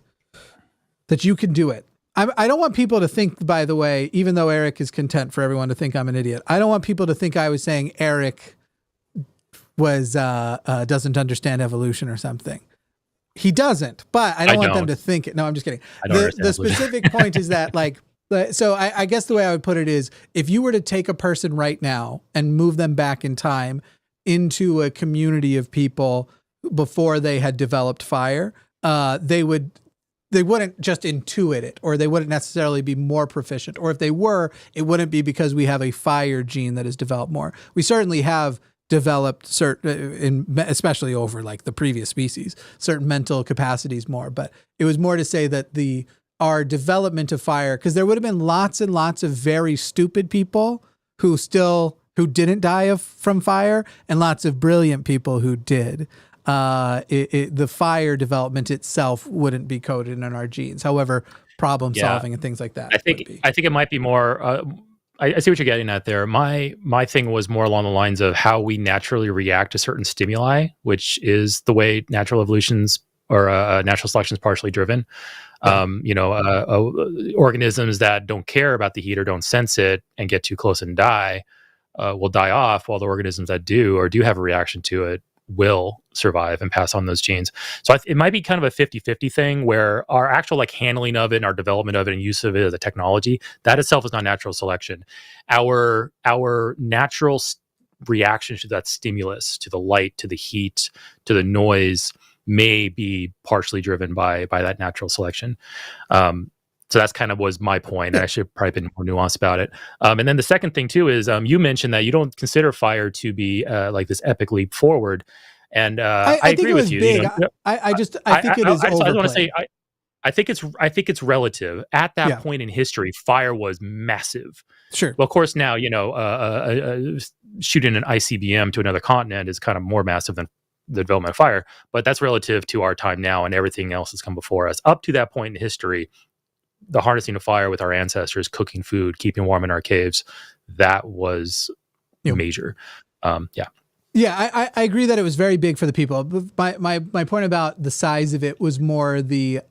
that you can do it. I don't want people to think, by the way, even though Eric is content for everyone to think I'm an idiot, I don't want people to think I was saying Eric was doesn't understand evolution or something. He doesn't, but I don't want them to think it. No, I'm just kidding. The specific point is that, like, so I guess the way I would put it is, if you were to take a person right now and move them back in time into a community of people before they had developed fire, they wouldn't just intuit it, or they wouldn't necessarily be more proficient. Or if they were, it wouldn't be because we have a fire gene that has developed more. We certainly have developed especially over like the previous species, certain mental capacities more. But it was more to say that our development of fire, because there would have been lots and lots of very stupid people who didn't die from fire, and lots of brilliant people who did. The fire development itself wouldn't be coded in our genes. However, problem solving and things like that. I think it might be more. I see what you're getting at there. My thing was more along the lines of how we naturally react to certain stimuli, which is the way natural evolution's or natural selection is partially driven. Organisms that don't care about the heat or don't sense it and get too close and die will die off, while the organisms that do or do have a reaction to it will survive and pass on those genes. So it might be kind of a 50-50 thing, where our actual like handling of it and our development of it and use of it as a technology, that itself is not natural selection. Our natural reaction to that stimulus, to the light, to the heat, to the noise, may be partially driven by that natural selection. So that's kind of was my point. And I should have probably been more nuanced about it. And then the second thing too is you mentioned that you don't consider fire to be like this epic leap forward. And I I think agree it with was you. big. You know, I think it is I just want to overplayed. say I think it's relative. At that Yeah. point in history, fire was massive. Sure. Well, of course, now shooting an ICBM to another continent is kind of more massive than the development of fire, but that's relative to our time now and everything else that's come before us. Up to that point in history, the harnessing of fire with our ancestors, cooking food, keeping warm in our caves, that was major. Yeah, I agree that it was very big for the people. My point about the size of it was more the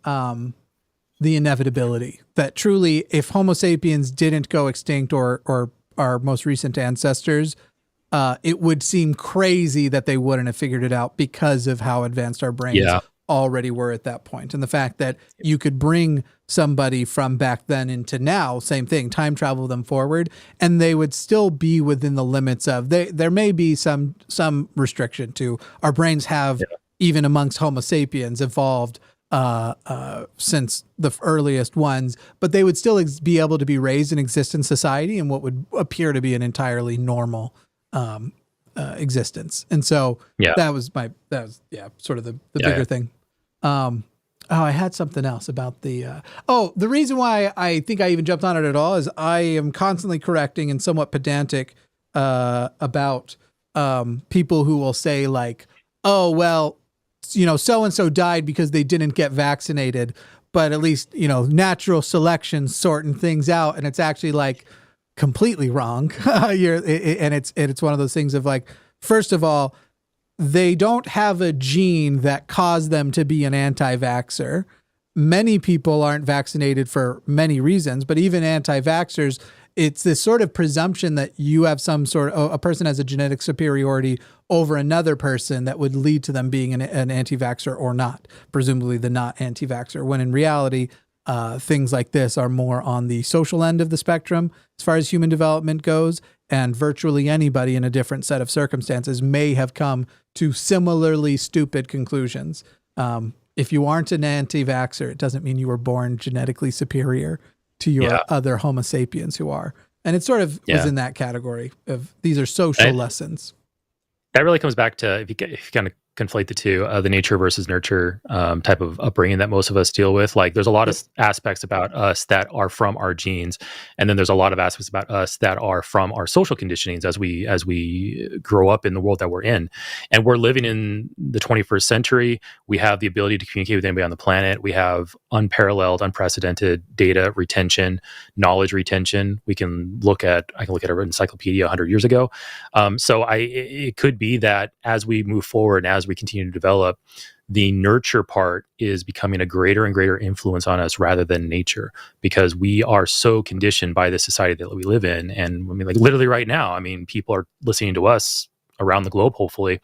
inevitability that truly, if Homo sapiens didn't go extinct or our most recent ancestors, it would seem crazy that they wouldn't have figured it out because of how advanced our brains already were at that point. And the fact that you could bring somebody from back then into now, same thing, time travel them forward, and they would still be within the limits of, there may be some restriction to, our brains have, even amongst Homo sapiens, evolved since the earliest ones, but they would still be able to be raised and exist in society in what would appear to be an entirely normal existence. And so that was sort of the bigger thing. I had something else about the reason why I think I even jumped on it at all is I am constantly correcting and somewhat pedantic about people who will say like, oh, well, so-and-so died because they didn't get vaccinated, but at least, natural selection sorting things out. And it's actually like completely wrong. It's one of those things of like, first of all, they don't have a gene that caused them to be an anti-vaxxer. Many people aren't vaccinated for many reasons, but even anti-vaxxers, it's this sort of presumption that you have some sort of, a person has a genetic superiority over another person that would lead to them being an anti-vaxxer or not, presumably the not anti-vaxxer, when in reality, things like this are more on the social end of the spectrum as far as human development goes, and virtually anybody in a different set of circumstances may have come to similarly stupid conclusions. If you aren't an anti-vaxxer, it doesn't mean you were born genetically superior to your other Homo sapiens who are. And it sort of was in that category of these are social lessons. That really comes back to, if you kind of conflate the two, the nature versus nurture type of upbringing that most of us deal with. Like there's a lot of aspects about us that are from our genes. And then there's a lot of aspects about us that are from our social conditionings as we grow up in the world that we're in. And we're living in the 21st century. We have the ability to communicate with anybody on the planet. We have unparalleled, unprecedented data retention, knowledge retention. I can look at an encyclopedia 100 years ago. So it could be that as we move forward and as we continue to develop, the nurture part is becoming a greater and greater influence on us rather than nature, because we are so conditioned by the society that we live in. And I mean, like literally right now, I mean, people are listening to us around the globe. Hopefully,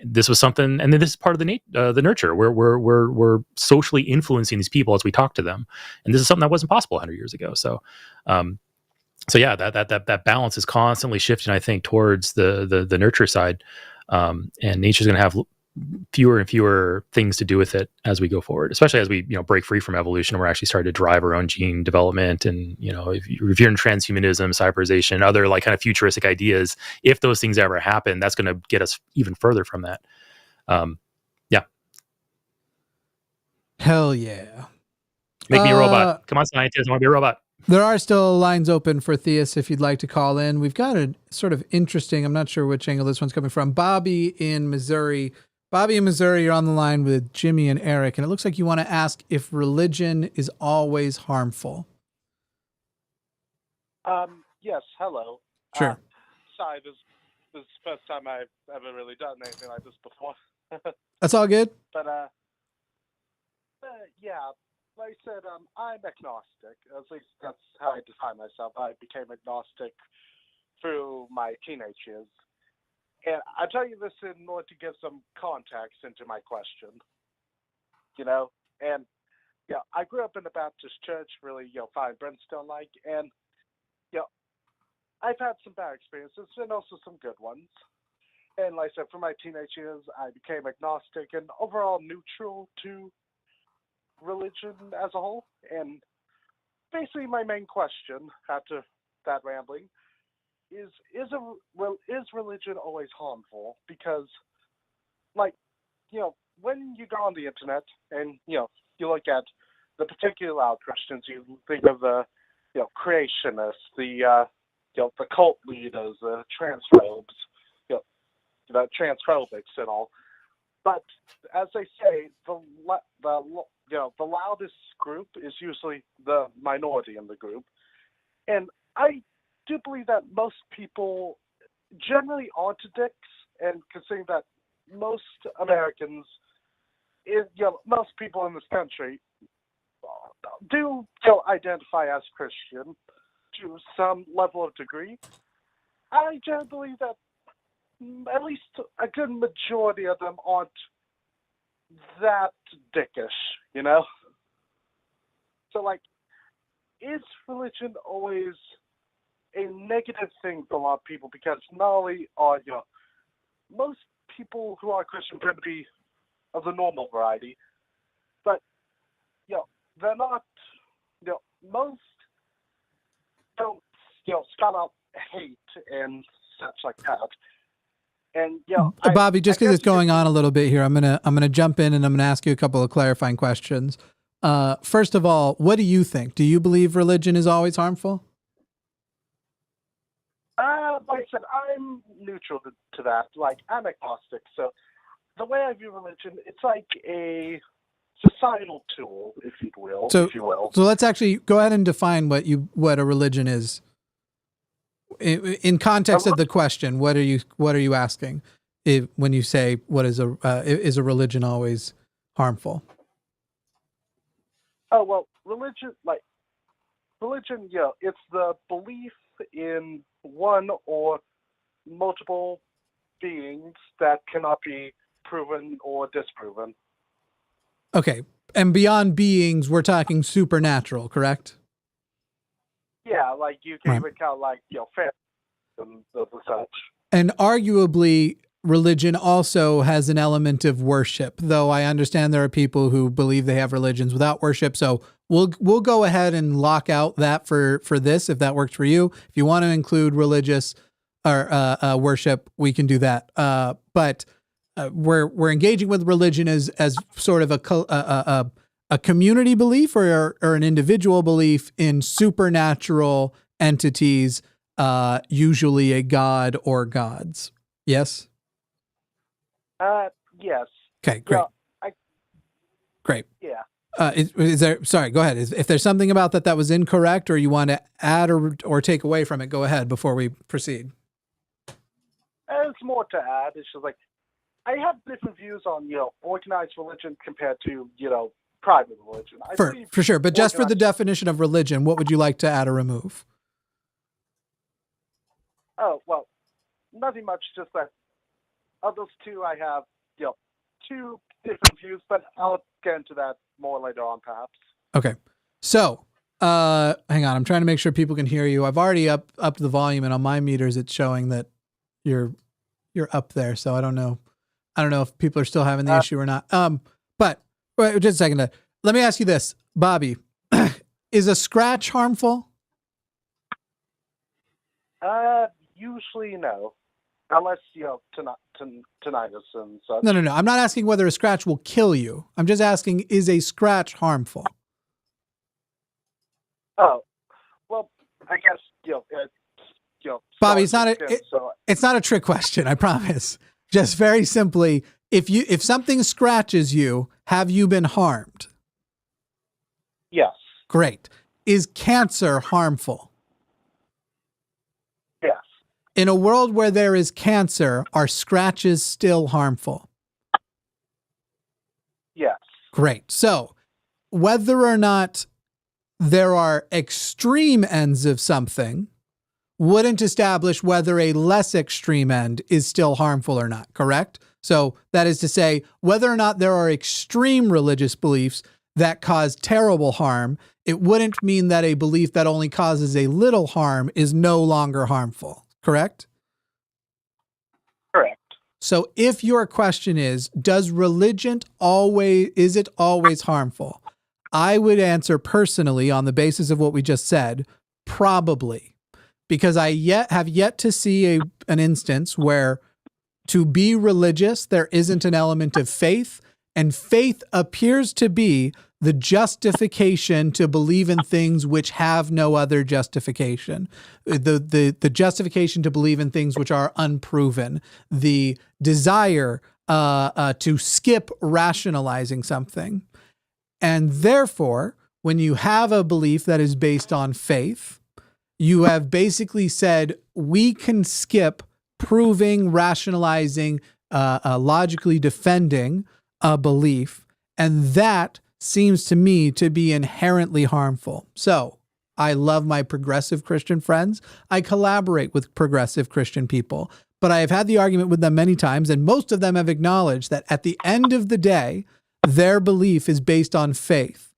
this was something, and then this is part of the nurture. We're socially influencing these people as we talk to them, and this is something that wasn't possible 100 years ago. So that balance is constantly shifting, I think, towards the nurture side, and nature's going to have fewer and fewer things to do with it as we go forward, especially as we break free from evolution and we're actually starting to drive our own gene development. And if you're in transhumanism, cyberization, other like kind of futuristic ideas, if those things ever happen, that's going to get us even further from that. Hell yeah. Make me a robot. Come on, scientists, I want to be a robot. There are still lines open for Theist if you'd like to call in. We've got a sort of interesting, I'm not sure which angle this one's coming from. Bobby in Missouri. Bobby in Missouri, you're on the line with Jimmy and Eric, and it looks like you want to ask if religion is always harmful. Yes, hello. Sure. Sorry, this is the first time I've ever really done anything like this before. That's all good. But, yeah, like I said, I'm agnostic. At least that's how I define myself. I became agnostic through my teenage years. And I tell you this in order to give some context into my question. And I grew up in the Baptist church, really, fine Brimstone-like, and I've had some bad experiences and also some good ones. And like I said, for my teenage years, I became agnostic and overall neutral to religion as a whole. And basically my main question after that rambling is religion always harmful? Because, like, when you go on the internet and, you look at the particularly loud Christians, you think of the, creationists, the cult leaders, the transphobes, the transphobics and all. But as they say, the loudest group is usually the minority in the group. And I do believe that most people generally aren't dicks, and considering that most Americans, most people in this country do identify as Christian to some level of degree, I generally believe that at least a good majority of them aren't that dickish, So, like, is religion always a negative thing for a lot of people? Because not only are, most people who are Christian tend to be of the normal variety, but, they're not, most don't, spout out hate and such like that. And Bobby, just because it's going on a little bit here, I'm gonna jump in and I'm gonna ask you a couple of clarifying questions. First of all, what do you think? Do you believe religion is always harmful? Like I said, I'm neutral to that. Like, I'm agnostic, so the way I view religion, it's like a societal tool, if you will. So let's actually go ahead and define what a religion is. In context of the question, what are you asking when you say is a religion always harmful? Oh, well, religion, it's the belief in one or multiple beings that cannot be proven or disproven. Okay, and beyond beings, we're talking supernatural, correct? Yeah, like you can even count fairies and the such. And arguably, religion also has an element of worship, though I understand there are people who believe they have religions without worship. So we'll go ahead and lock out that for this, if that works for you. If you want to include religious or worship, we can do that. But we're engaging with religion as sort of a community belief or an individual belief in supernatural entities, usually a god or gods. Yes? Yes. Okay, great. Great. Yeah. Is there, sorry, go ahead. If there's something about that was incorrect or you want to add or take away from it, go ahead before we proceed. It's more to add. It's just like, I have different views on, organized religion compared to, private religion. For sure. But just for the definition of religion, what would you like to add or remove? Oh, well, nothing much. Just that of those two, I have, two different views, but I'll get into that more later on, perhaps. Okay. So, hang on. I'm trying to make sure people can hear you. I've already upped the volume, and on my meters, it's showing that you're up there. So I don't know if people are still having the issue or not. But wait, just a second. Let me ask you this, Bobby. Is a scratch harmful? Usually no, unless tinnitus and such. No. I'm not asking whether a scratch will kill you. I'm just asking, is a scratch harmful? Oh, well, I guess Bobby, it's not a trick question. I promise. Just very simply, if something scratches you, have you been harmed? Yes. Great. Is cancer harmful? Yes. In a world where there is cancer, are scratches still harmful? Yes. Great. So, whether or not there are extreme ends of something wouldn't establish whether a less extreme end is still harmful or not, correct? So that is to say, whether or not there are extreme religious beliefs that cause terrible harm, it wouldn't mean that a belief that only causes a little harm is no longer harmful, correct? Correct. So if your question is it always harmful? I would answer personally on the basis of what we just said, probably, because I have yet to see an instance where to be religious, there isn't an element of faith, and faith appears to be the justification to believe in things which have no other justification. The justification to believe in things which are unproven, the desire to skip rationalizing something. And therefore, when you have a belief that is based on faith, you have basically said, we can skip proving, rationalizing, logically defending a belief. And that seems to me to be inherently harmful. So I love my progressive Christian friends. I collaborate with progressive Christian people, but I have had the argument with them many times, and most of them have acknowledged that at the end of the day, their belief is based on faith,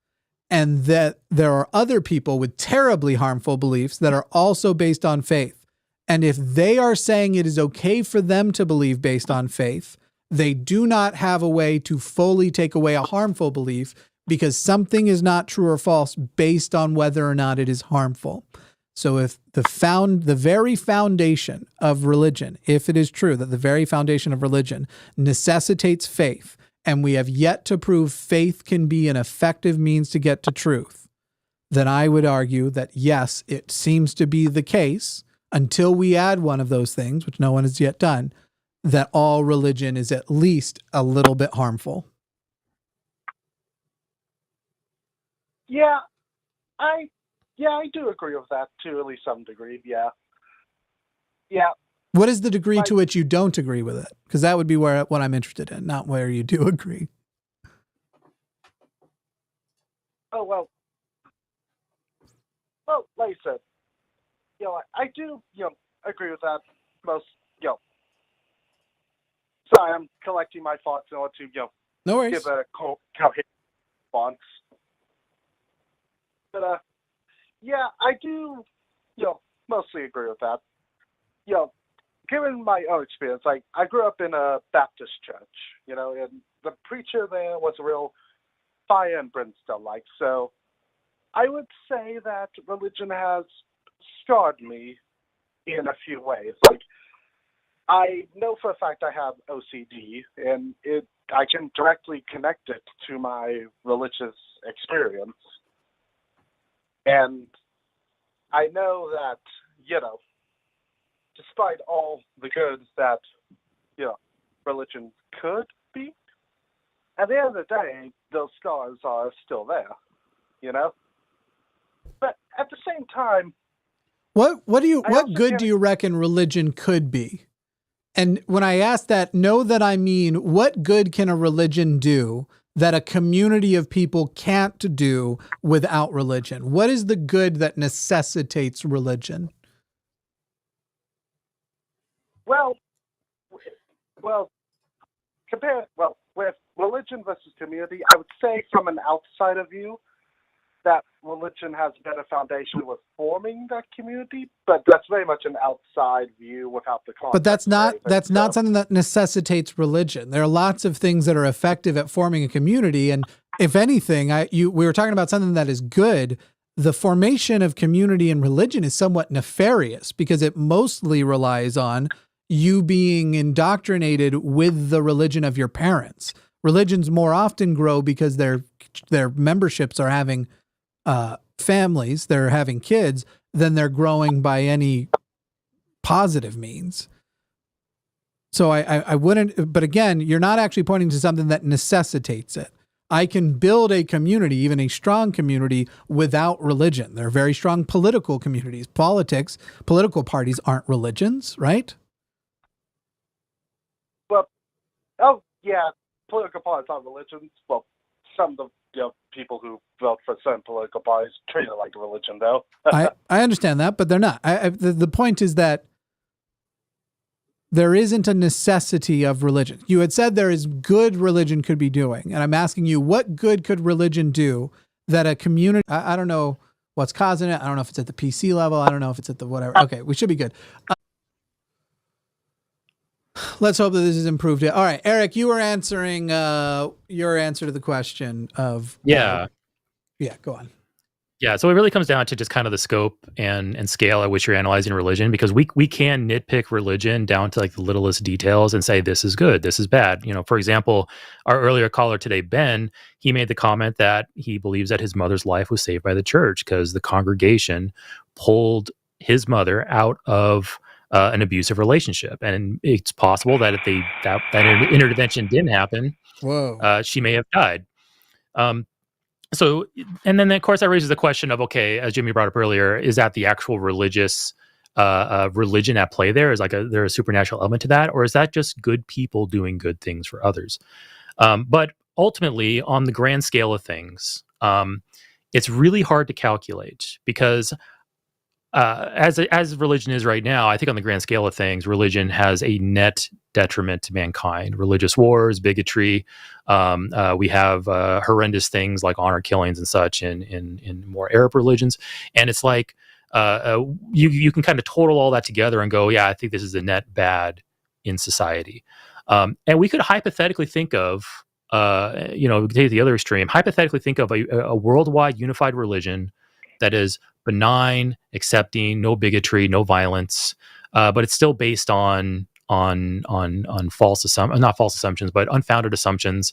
and that there are other people with terribly harmful beliefs that are also based on faith. And if they are saying it is okay for them to believe based on faith, they do not have a way to fully take away a harmful belief, because something is not true or false based on whether or not it is harmful. So if the very foundation of religion, if it is true that the very foundation of religion necessitates faith, and we have yet to prove faith can be an effective means to get to truth, then I would argue that yes, it seems to be the case, until we add one of those things, which no one has yet done, that all religion is at least a little bit harmful. Yeah, I do agree with that to at least some degree. Yeah. What is the degree to which you don't agree with it? Because that would be what I'm interested in, not where you do agree. Oh well, like I said, I do agree with that most. Sorry, I'm collecting my thoughts in order to No worries. give a coherent response. But I do mostly agree with that. Given my own experience, I grew up in a Baptist church, and the preacher there was a real fire and brimstone like. So I would say that religion has scarred me in a few ways. I know for a fact I have OCD, and I can directly connect it to my religious experience. And I know that, despite all the good that, religion could be, at the end of the day, those scars are still there, But at the same time, what good do you reckon religion could be? And when I ask that, know that I mean, what good can a religion do that a community of people can't do without religion? What is the good that necessitates religion? Well, with religion versus community, I would say from an outsider view that religion has a better foundation with forming that community, but that's very much an outside view without the context. But that's not something that necessitates religion. There are lots of things that are effective at forming a community, and if anything, we were talking about something that is good. The formation of community and religion is somewhat nefarious because it mostly relies on you being indoctrinated with the religion of your parents. Religions more often grow because their memberships are having families, they're having kids, than they're growing by any positive means. So I wouldn't, but again, you're not actually pointing to something that necessitates it. I can build a community, even a strong community, without religion. There are very strong political communities. Political parties aren't religions, right? Well, political parties aren't religions. Well, some of the people who vote for certain political parties treat it like a religion, though. I understand that, but they're not. The point is that there isn't a necessity of religion. You had said there is good religion could be doing, and I'm asking you, what good could religion do that a community, I don't know what's causing it. I don't know if it's at the PC level. I don't know if it's at the whatever. Okay, we should be good. Let's hope that this is improved. All right, Eric, you were answering your answer to the question of... Yeah. Yeah, go on. Yeah, so it really comes down to just kind of the scope and scale at which you're analyzing religion, because we can nitpick religion down to like the littlest details and say this is good, this is bad. For example, our earlier caller today, Ben, he made the comment that he believes that his mother's life was saved by the church because the congregation pulled his mother out of an abusive relationship, and it's possible that if that intervention didn't happen, Whoa. she may have died. So, and then of course that raises the question of, okay, as Jimmy brought up earlier, is that the actual religious religion at play there? Is there a supernatural element to that? Or is that just good people doing good things for others? But ultimately, on the grand scale of things, it's really hard to calculate because as religion is right now, I think on the grand scale of things, religion has a net detriment to mankind. Religious wars, bigotry. We have horrendous things like honor killings and such in more Arab religions. And it's like you can kind of total all that together and go, yeah, I think this is a net bad in society. And we could hypothetically think of, take the other extreme, hypothetically think of a worldwide unified religion that is benign, accepting, no bigotry, no violence, but it's still based on false assumptions, not false assumptions, but unfounded assumptions,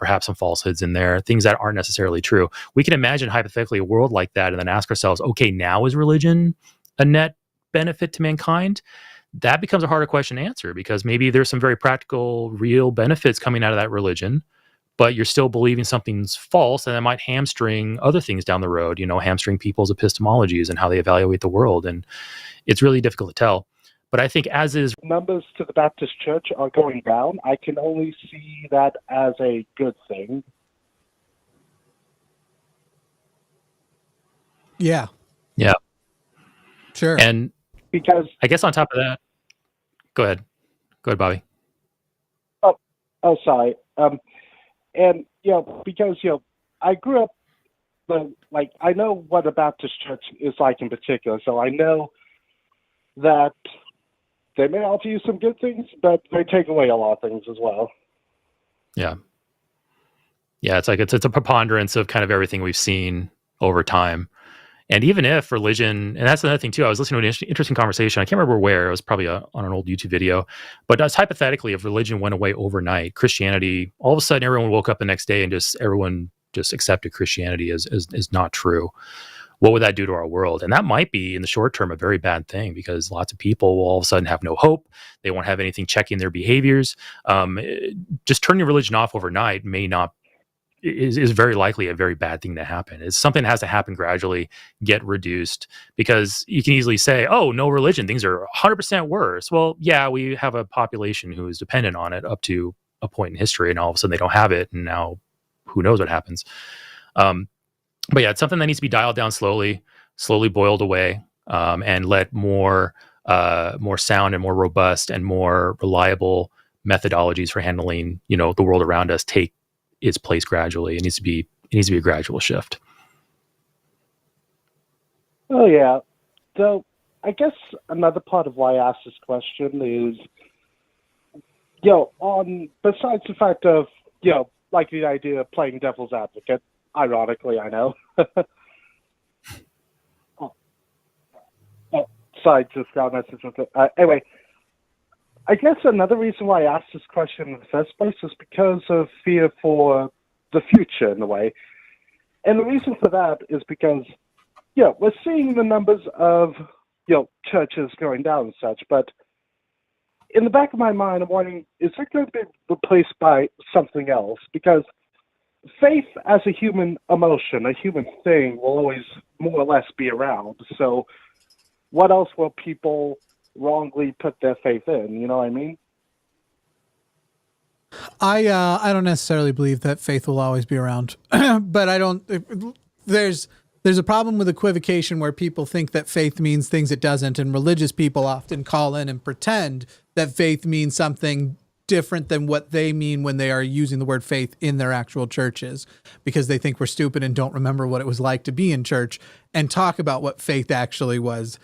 perhaps some falsehoods in there, things that aren't necessarily true. We can imagine hypothetically a world like that and then ask ourselves, okay, now is religion a net benefit to mankind? That becomes a harder question to answer because maybe there's some very practical, real benefits coming out of that religion, but you're still believing something's false, and that might hamstring other things down the road, hamstring people's epistemologies and how they evaluate the world. And it's really difficult to tell. But I think as is... Numbers to the Baptist Church are going down. I can only see that as a good thing. Yeah. Yeah. Sure. And because I guess on top of that... Go ahead, Bobby. Oh, sorry. And, because, I grew up, I know what a Baptist church is like in particular, so I know that they may offer you some good things, but they take away a lot of things as well. Yeah. Yeah, it's a preponderance of kind of everything we've seen over time. And even if religion, and that's another thing too, I was listening to an interesting conversation. I can't remember where, it was probably on an old YouTube video, but as hypothetically, if religion went away overnight, Christianity, all of a sudden everyone woke up the next day and everyone accepted Christianity as not true. What would that do to our world? And that might be in the short term a very bad thing because lots of people will all of a sudden have no hope. They won't have anything checking their behaviors. Just turning religion off overnight is very likely a very bad thing to happen. It's something that has to happen gradually, get reduced, because you can easily say, oh, no religion, things are 100% worse. Well, yeah, we have a population who is dependent on it up to a point in history, and all of a sudden they don't have it, and now who knows what happens. But yeah, it's something that needs to be dialed down slowly boiled away, and let more sound and more robust and more reliable methodologies for handling, the world around us take its place gradually. It needs to be a gradual shift. Oh yeah. So I guess another part of why I asked this question is, besides the fact of, like the idea of playing devil's advocate, ironically, I know. Sorry, just got a message with it. Anyway, I guess another reason why I asked this question in the first place is because of fear for the future, in a way. And the reason for that is because, we're seeing the numbers of, churches going down and such, but in the back of my mind, I'm wondering, is it going to be replaced by something else? Because faith as a human emotion, a human thing, will always more or less be around. So what else will people wrongly put their faith in? You know what I mean? I don't necessarily believe that faith will always be around, but I don't. There's a problem with equivocation where people think that faith means things it doesn't, and religious people often call in and pretend that faith means something different than what they mean when they are using the word faith in their actual churches, because they think we're stupid and don't remember what it was like to be in church and talk about what faith actually was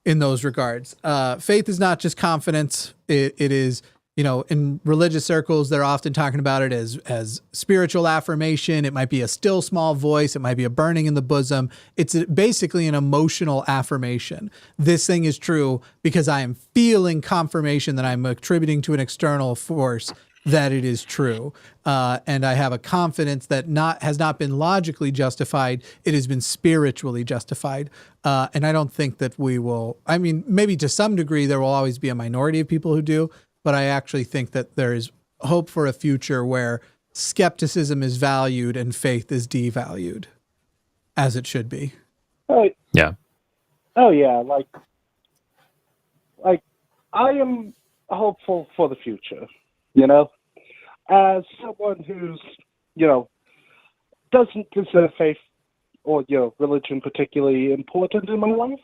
in those regards. Faith is not just confidence. It is in religious circles, they're often talking about it as spiritual affirmation. It might be a still small voice. It might be a burning in the bosom. It's basically an emotional affirmation. This thing is true because I am feeling confirmation that I'm attributing to an external force that it is true. And I have a confidence that has not been logically justified. It has been spiritually justified. And I don't think that we will, maybe to some degree, there will always be a minority of people who do, but I actually think that there is hope for a future where skepticism is valued and faith is devalued, as it should be. Yeah. Oh yeah, like I am hopeful for the future, as someone who's, doesn't consider faith or, religion particularly important in my life.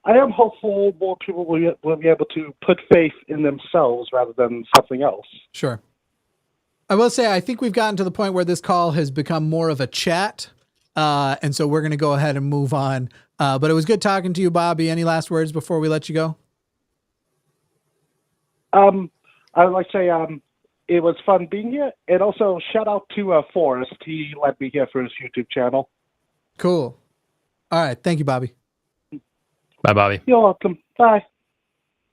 I am hopeful more people will be able to put faith in themselves rather than something else. Sure. I will say, I think we've gotten to the point where this call has become more of a chat. And so we're going to go ahead and move on. But it was good talking to you, Bobby. Any last words before we let you go? I would like to say it was fun being here. And also shout out to Forrest. He let me here for his YouTube channel. Cool. All right. Thank you, Bobby. Bye, Bobby. You're welcome. Bye.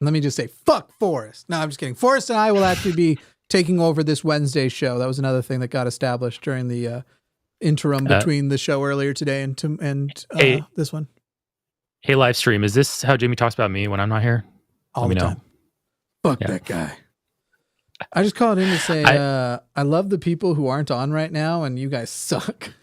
Let me just say, fuck Forrest. No, I'm just kidding. Forrest and I will actually be taking over this Wednesday show. That was another thing that got established during the interim between the show earlier today and this one. Hey, live stream. Is this how Jimmy talks about me when I'm not here? All the time. Fuck that guy. I just called in to say I love the people who aren't on right now, and you guys suck.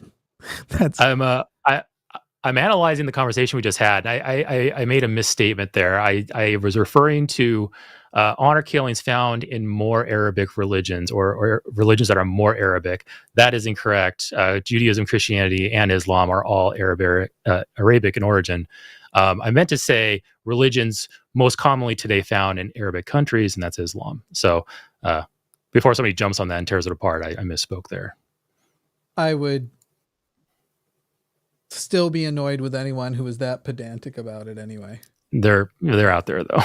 I'm analyzing the conversation we just had. I made a misstatement there. I was referring to honor killings found in more Arabic religions or religions that are more Arabic. That is incorrect. Judaism, Christianity, and Islam are all Arabic in origin. I meant to say religions most commonly today found in Arabic countries, and that's Islam. So before somebody jumps on that and tears it apart, I misspoke there. I would still be annoyed with anyone who is that pedantic about it anyway. They're out there though.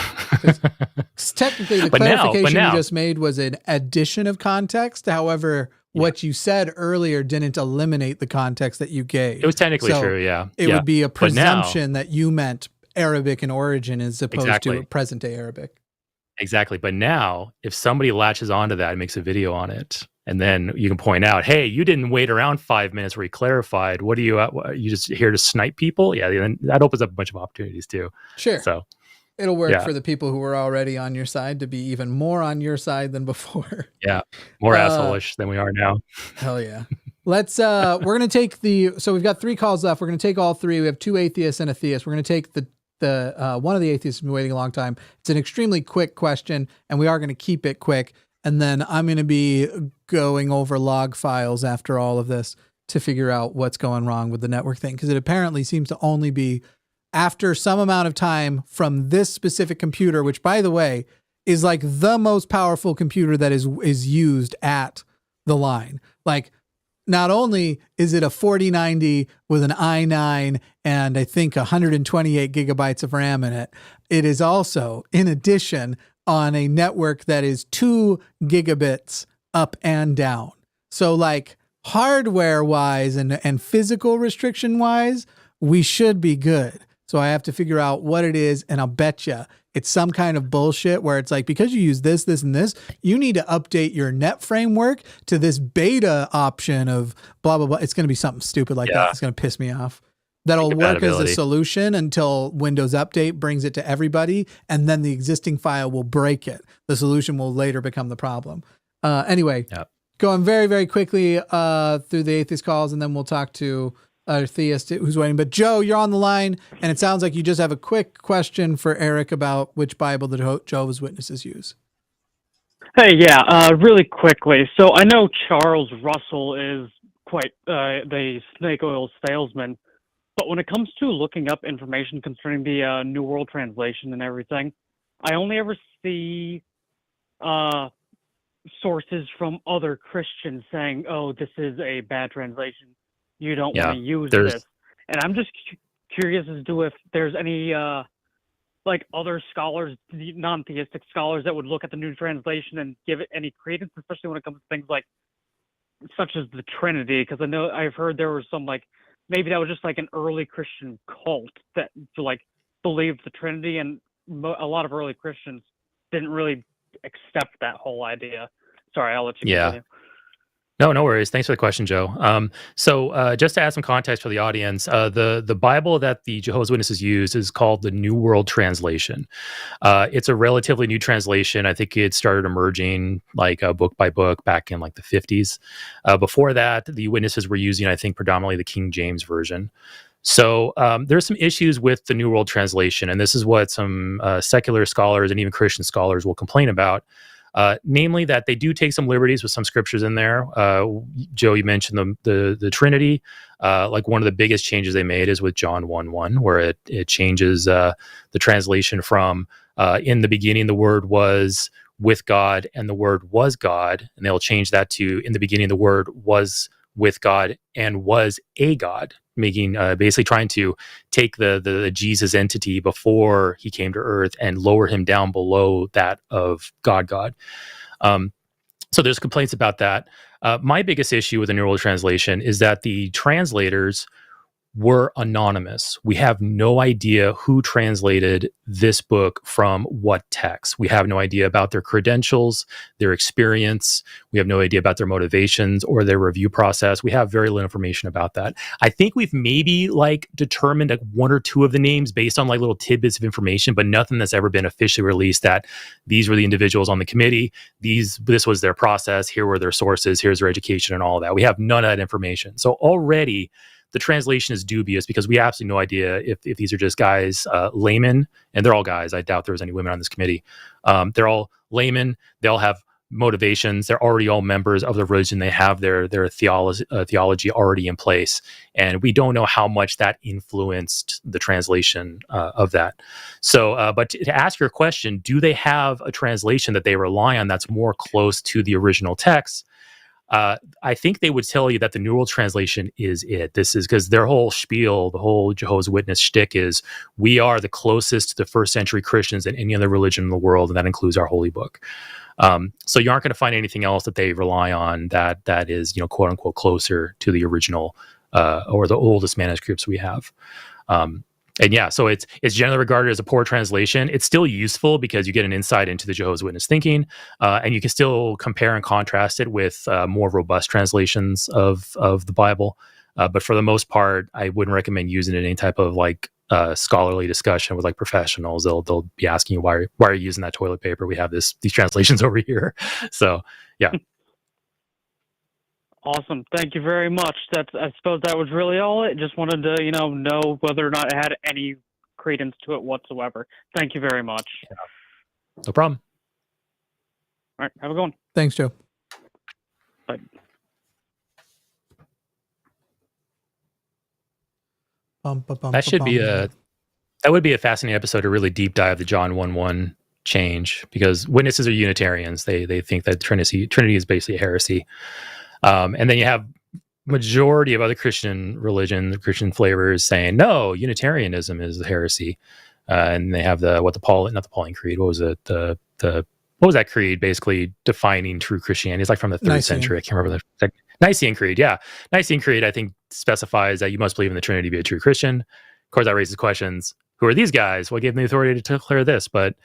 Technically, the clarification you just made was an addition of context. However, what you said earlier didn't eliminate the context that you gave. It was technically true, yeah. It would be a presumption that you meant Arabic in origin as opposed to present day Arabic. Exactly. But now, if somebody latches onto that and makes a video on it, and then you can point out, hey, you didn't wait around 5 minutes where you clarified. What are you just here to snipe people? Yeah, then that opens up a bunch of opportunities too. Sure. So it'll work for the people who were already on your side to be even more on your side than before. Yeah, more asshole-ish than we are now. Hell yeah. Let's, we're going to take so we've got 3 calls left. We're going to take all 3. We have 2 atheists and a theist. We're going to take the one of the atheists has been waiting a long time. It's an extremely quick question, and we are going to keep it quick. And then I'm going to be going over log files after all of this to figure out what's going wrong with the network thing. Because it apparently seems to only be after some amount of time from this specific computer, which, by the way, is like the most powerful computer that is used at the line. Like, not only is it a 4090 with an i9 and I think 128 gigabytes of RAM in it, it is also, in addition, on a network that is 2 gigabits up and down. So like hardware wise and physical restriction wise, we should be good. So I have to figure out what it is. And I'll bet you it's some kind of bullshit where it's like, because you use this, and this, you need to update your net framework to this beta option of blah, blah, blah. It's going to be something stupid like that. It's going to piss me off. That'll work as a solution until Windows Update brings it to everybody, and then the existing file will break it. The solution will later become the problem. Anyway, going very, very quickly through the atheist calls, and then we'll talk to a theist who's waiting. But Joe, you're on the line, and it sounds like you just have a quick question for Eric about which Bible the Jehovah's Witnesses use. Hey, really quickly. So I know Charles Russell is quite the snake oil salesman. But when it comes to looking up information concerning the New World Translation and everything, I only ever see sources from other Christians saying, oh, this is a bad translation. You don't want to use this. And I'm just curious as to if there's any like other scholars, non-theistic scholars, that would look at the new translation and give it any credence, especially when it comes to things like such as the Trinity? Because I know I've heard there was some like maybe that was just like an early Christian cult that like believed the Trinity, and a lot of early Christians didn't really accept that whole idea. Sorry, I'll let you Yeah. continue. No worries. Thanks for the question, Joe. So just to add some context for the audience, the Bible that the Jehovah's Witnesses use is called the New World Translation. It's a relatively new translation. I think it started emerging like book by book back in like the 50s. Before that, the Witnesses were using, I think, predominantly the King James Version. So there's some issues with the New World Translation, and this is what some secular scholars and even Christian scholars will complain about. Namely, that they do take some liberties with some scriptures in there. Joe, you mentioned the Trinity. Like one of the biggest changes they made is with John 1:1, where it changes the translation from in the beginning the Word was with God and the Word was God, and they'll change that to in the beginning the Word was with God and was a God, making basically trying to take the Jesus entity before he came to earth and lower him down below that of God. So there's complaints about that. My biggest issue with the New World Translation is that the translators were anonymous. We have no idea who translated this book from what text. We have no idea about their credentials, their experience. We have no idea about their motivations or their review process. We have very little information about that. I think we've maybe like determined like one or two of the names based on like little tidbits of information, but nothing that's ever been officially released that these were the individuals on the committee. This was their process. Here were their sources. Here's their education and all that. We have none of that information. So already the translation is dubious because we have absolutely no idea if these are just guys, laymen, and they're all guys. I doubt there was any women on this committee. They're all laymen. They all have motivations. They're already all members of the religion. They have their theology already in place. And we don't know how much that influenced the translation of that. So, but to ask your question, do they have a translation that they rely on that's more close to the original text? I think they would tell you that the New World Translation is it. This is because their whole spiel, the whole Jehovah's Witness shtick is we are the closest to the first century Christians than any other religion in the world, and that includes our holy book. So you aren't going to find anything else that they rely on that is, quote unquote, closer to the original or the oldest manuscripts we have. And yeah, so it's generally regarded as a poor translation. It's still useful because you get an insight into the Jehovah's Witness thinking, and you can still compare and contrast it with more robust translations of the Bible. But for the most part, I wouldn't recommend using it in any type of like scholarly discussion with like professionals. They'll be asking you why are you using that toilet paper? We have these translations over here. So yeah. Awesome. Thank you very much. I suppose that was really all. I just wanted to, know whether or not it had any credence to it whatsoever. Thank you very much. Yeah. No problem. All right. Have a good one. Thanks, Joe. Bye. That would be a fascinating episode to really deep dive the John 1:1 change, because witnesses are Unitarians. They think that Trinity is basically a heresy. And then you have majority of other Christian religion, Christian flavors saying, no, Unitarianism is a heresy. And they have not the Pauline Creed. What was it? What was that creed basically defining true Christianity? It's like from the 3rd century. I can't remember the Nicene Creed. Yeah. Nicene Creed, I think, specifies that you must believe in the Trinity to be a true Christian. Of course, that raises questions. Who are these guys? What gave them the authority to declare this? But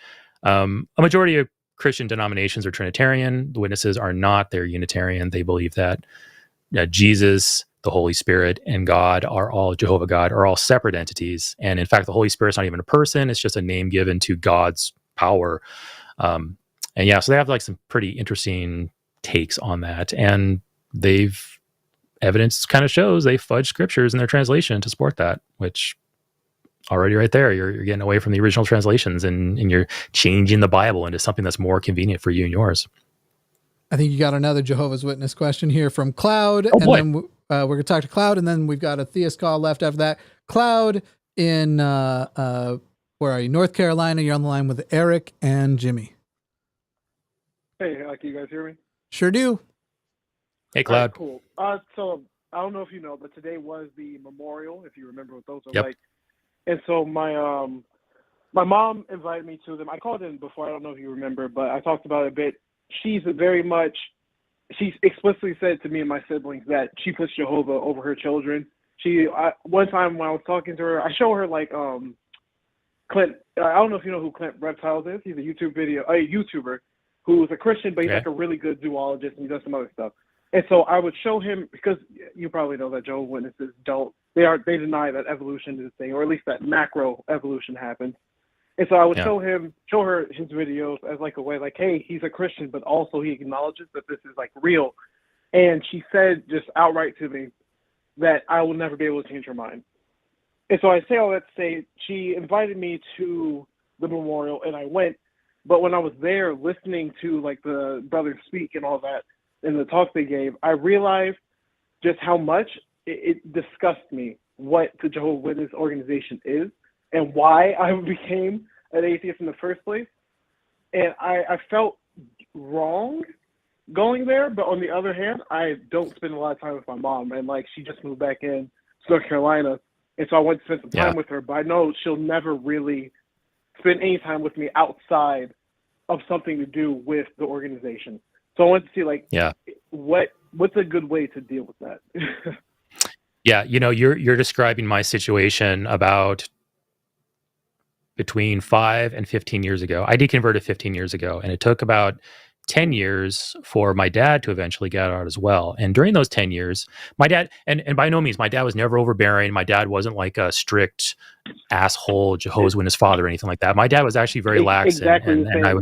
a majority of Christian denominations are Trinitarian. The Witnesses are not. They're Unitarian. They believe that Jesus, the Holy Spirit, and God are all Jehovah God are all separate entities. And in fact, the Holy Spirit's not even a person. It's just a name given to God's power. And yeah, so they have like some pretty interesting takes on that. And evidence kind of shows they fudge scriptures in their translation to support that, which already right there, you're getting away from the original translations and you're changing the Bible into something that's more convenient for you and yours. I think you got another Jehovah's Witness question here from Cloud. Oh, boy. And then we're going to talk to Cloud, and then we've got a Theist call left after that. Cloud in, where are you? North Carolina. You're on the line with Eric and Jimmy. Hey, can you guys hear me? Sure do. Hey, Cloud. Cool. So I don't know if you know, but today was the memorial, if you remember what those are Yep. like. And so my my mom invited me to them. I called in before. I don't know if you remember, but I talked about it a bit. She explicitly said to me and my siblings that she puts Jehovah over her children. One time when I was talking to her, I show her like Clint. I don't know if you know who Clint Reptiles is. He's a YouTuber who's a Christian, but he's like a really good zoologist and he does some other stuff. And so I would show him, because you probably know that Jehovah's Witnesses they deny that evolution is a thing, or at least that macro evolution happens. And so I would show her his videos as like a way, like, hey, he's a Christian, but also he acknowledges that this is like real. And she said just outright to me that I will never be able to change her mind. And so I say all that to say, she invited me to the memorial and I went. But when I was there listening to like the brothers speak and all that in the talk they gave, I realized just how much it disgusts me what the Jehovah's Witness organization is and why I became an atheist in the first place. And I felt wrong going there, but on the other hand, I don't spend a lot of time with my mom, and like she just moved back in North Carolina, and so I went to spend some time with her, but I know she'll never really spend any time with me outside of something to do with the organization. So I wanted to see like what's a good way to deal with that. Yeah, you're describing my situation about between 5 and 15 years ago. I deconverted 15 years ago, and it took about 10 years for my dad to eventually get out as well. And during those 10 years, my dad, and by no means, my dad was never overbearing. My dad wasn't like a strict asshole Jehovah's Witness father or anything like that. My dad was actually very lax. Exactly. And I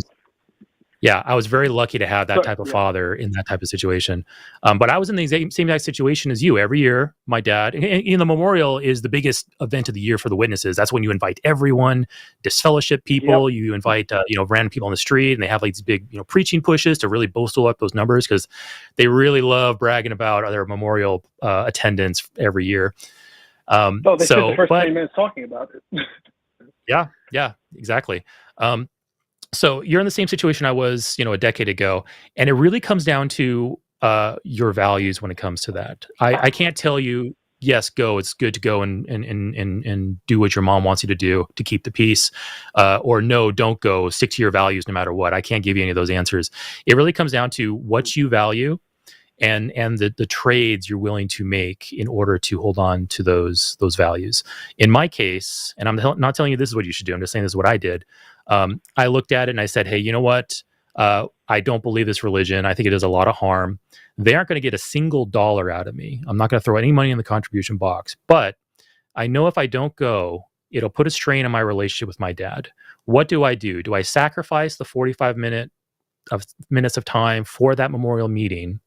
was very lucky to have that type of father in that type of situation. But I was in the same exact situation as you. Every year, my dad, in the memorial is the biggest event of the year for the witnesses. That's when you invite everyone, disfellowship people, you invite, random people on the street, and they have like these big, preaching pushes to really bolster up those numbers because they really love bragging about their memorial attendance every year. They spent the first 20 minutes talking about it. Yeah, exactly. So you're in the same situation I was, a decade ago, and it really comes down to your values when it comes to that. I can't tell you, yes, go. It's good to go and do what your mom wants you to do to keep the peace, or no, don't go. Stick to your values no matter what. I can't give you any of those answers. It really comes down to what you value and the trades you're willing to make in order to hold on to those values. In my case, and I'm not telling you this is what you should do. I'm just saying this is what I did. I looked at it and I said, hey, you know what? I don't believe this religion. I think it does a lot of harm. They aren't going to get a single dollar out of me. I'm not going to throw any money in the contribution box. But I know if I don't go, it'll put a strain on my relationship with my dad. What do? Do I sacrifice the 45 minutes of time for that memorial meeting,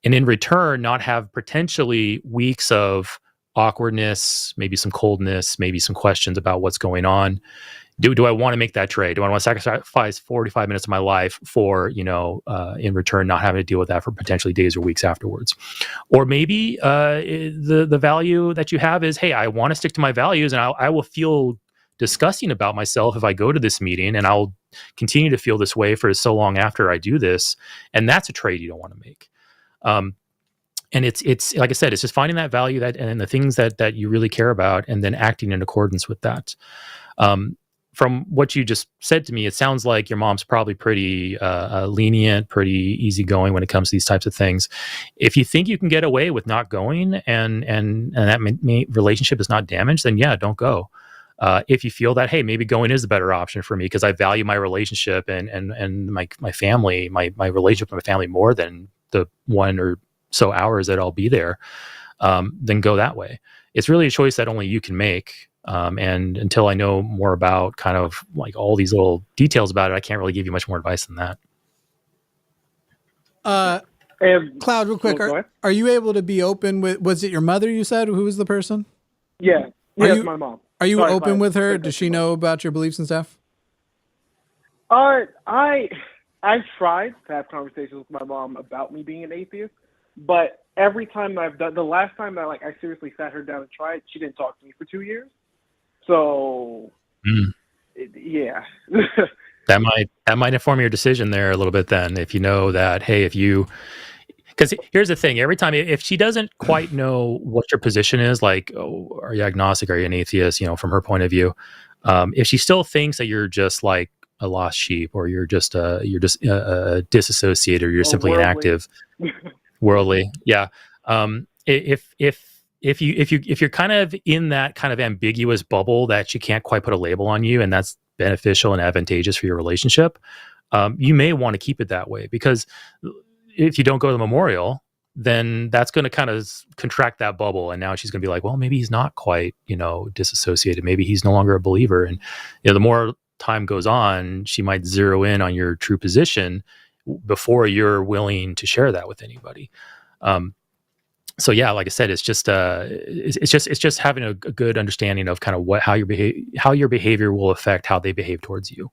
and in return not have potentially weeks of awkwardness, maybe some coldness, maybe some questions about what's going on? Do I want to make that trade? Do I want to sacrifice 45 minutes of my life for, in return, not having to deal with that for potentially days or weeks afterwards? Or maybe the value that you have is, hey, I want to stick to my values, and I will feel disgusting about myself if I go to this meeting, and I'll continue to feel this way for so long after I do this. And that's a trade you don't want to make. And it's like I said, it's just finding that value and the things that you really care about, and then acting in accordance with that. From what you just said to me, it sounds like your mom's probably pretty lenient, pretty easygoing when it comes to these types of things. If you think you can get away with not going and that relationship is not damaged, then yeah, don't go. If you feel that, hey, maybe going is the better option for me because I value my relationship and my family, my relationship with my family more than the 1 or so hours that I'll be there, then go that way. It's really a choice that only you can make. And until I know more about kind of like all these little details about it, I can't really give you much more advice than that. Cloud, real quick, are you able to be open with, was it your mother you said? Who was the person? Yeah. It's my mom. Are you open with her? Does she know about your beliefs and stuff? I've tried to have conversations with my mom about me being an atheist, but every time I've done, the last time that I seriously sat her down and tried, she didn't talk to me for 2 years. So, yeah. That might inform your decision there a little bit then, if you know that, hey, because here's the thing, every time, if she doesn't quite know what your position is, like, oh, are you agnostic, are you an atheist, from her point of view, If she still thinks that you're just like a lost sheep, or you're just disassociated, or you're simply worldly. inactive, worldly, yeah. If you're kind of in that kind of ambiguous bubble that she can't quite put a label on you, and that's beneficial and advantageous for your relationship, you may want to keep it that way, because if you don't go to the memorial, then that's going to kind of contract that bubble, and now she's going to be like, well, maybe he's not quite, disassociated. Maybe he's no longer a believer. And the more time goes on, she might zero in on your true position before you're willing to share that with anybody. So yeah, like I said, it's just having a good understanding of kind of how your behavior will affect how they behave towards you.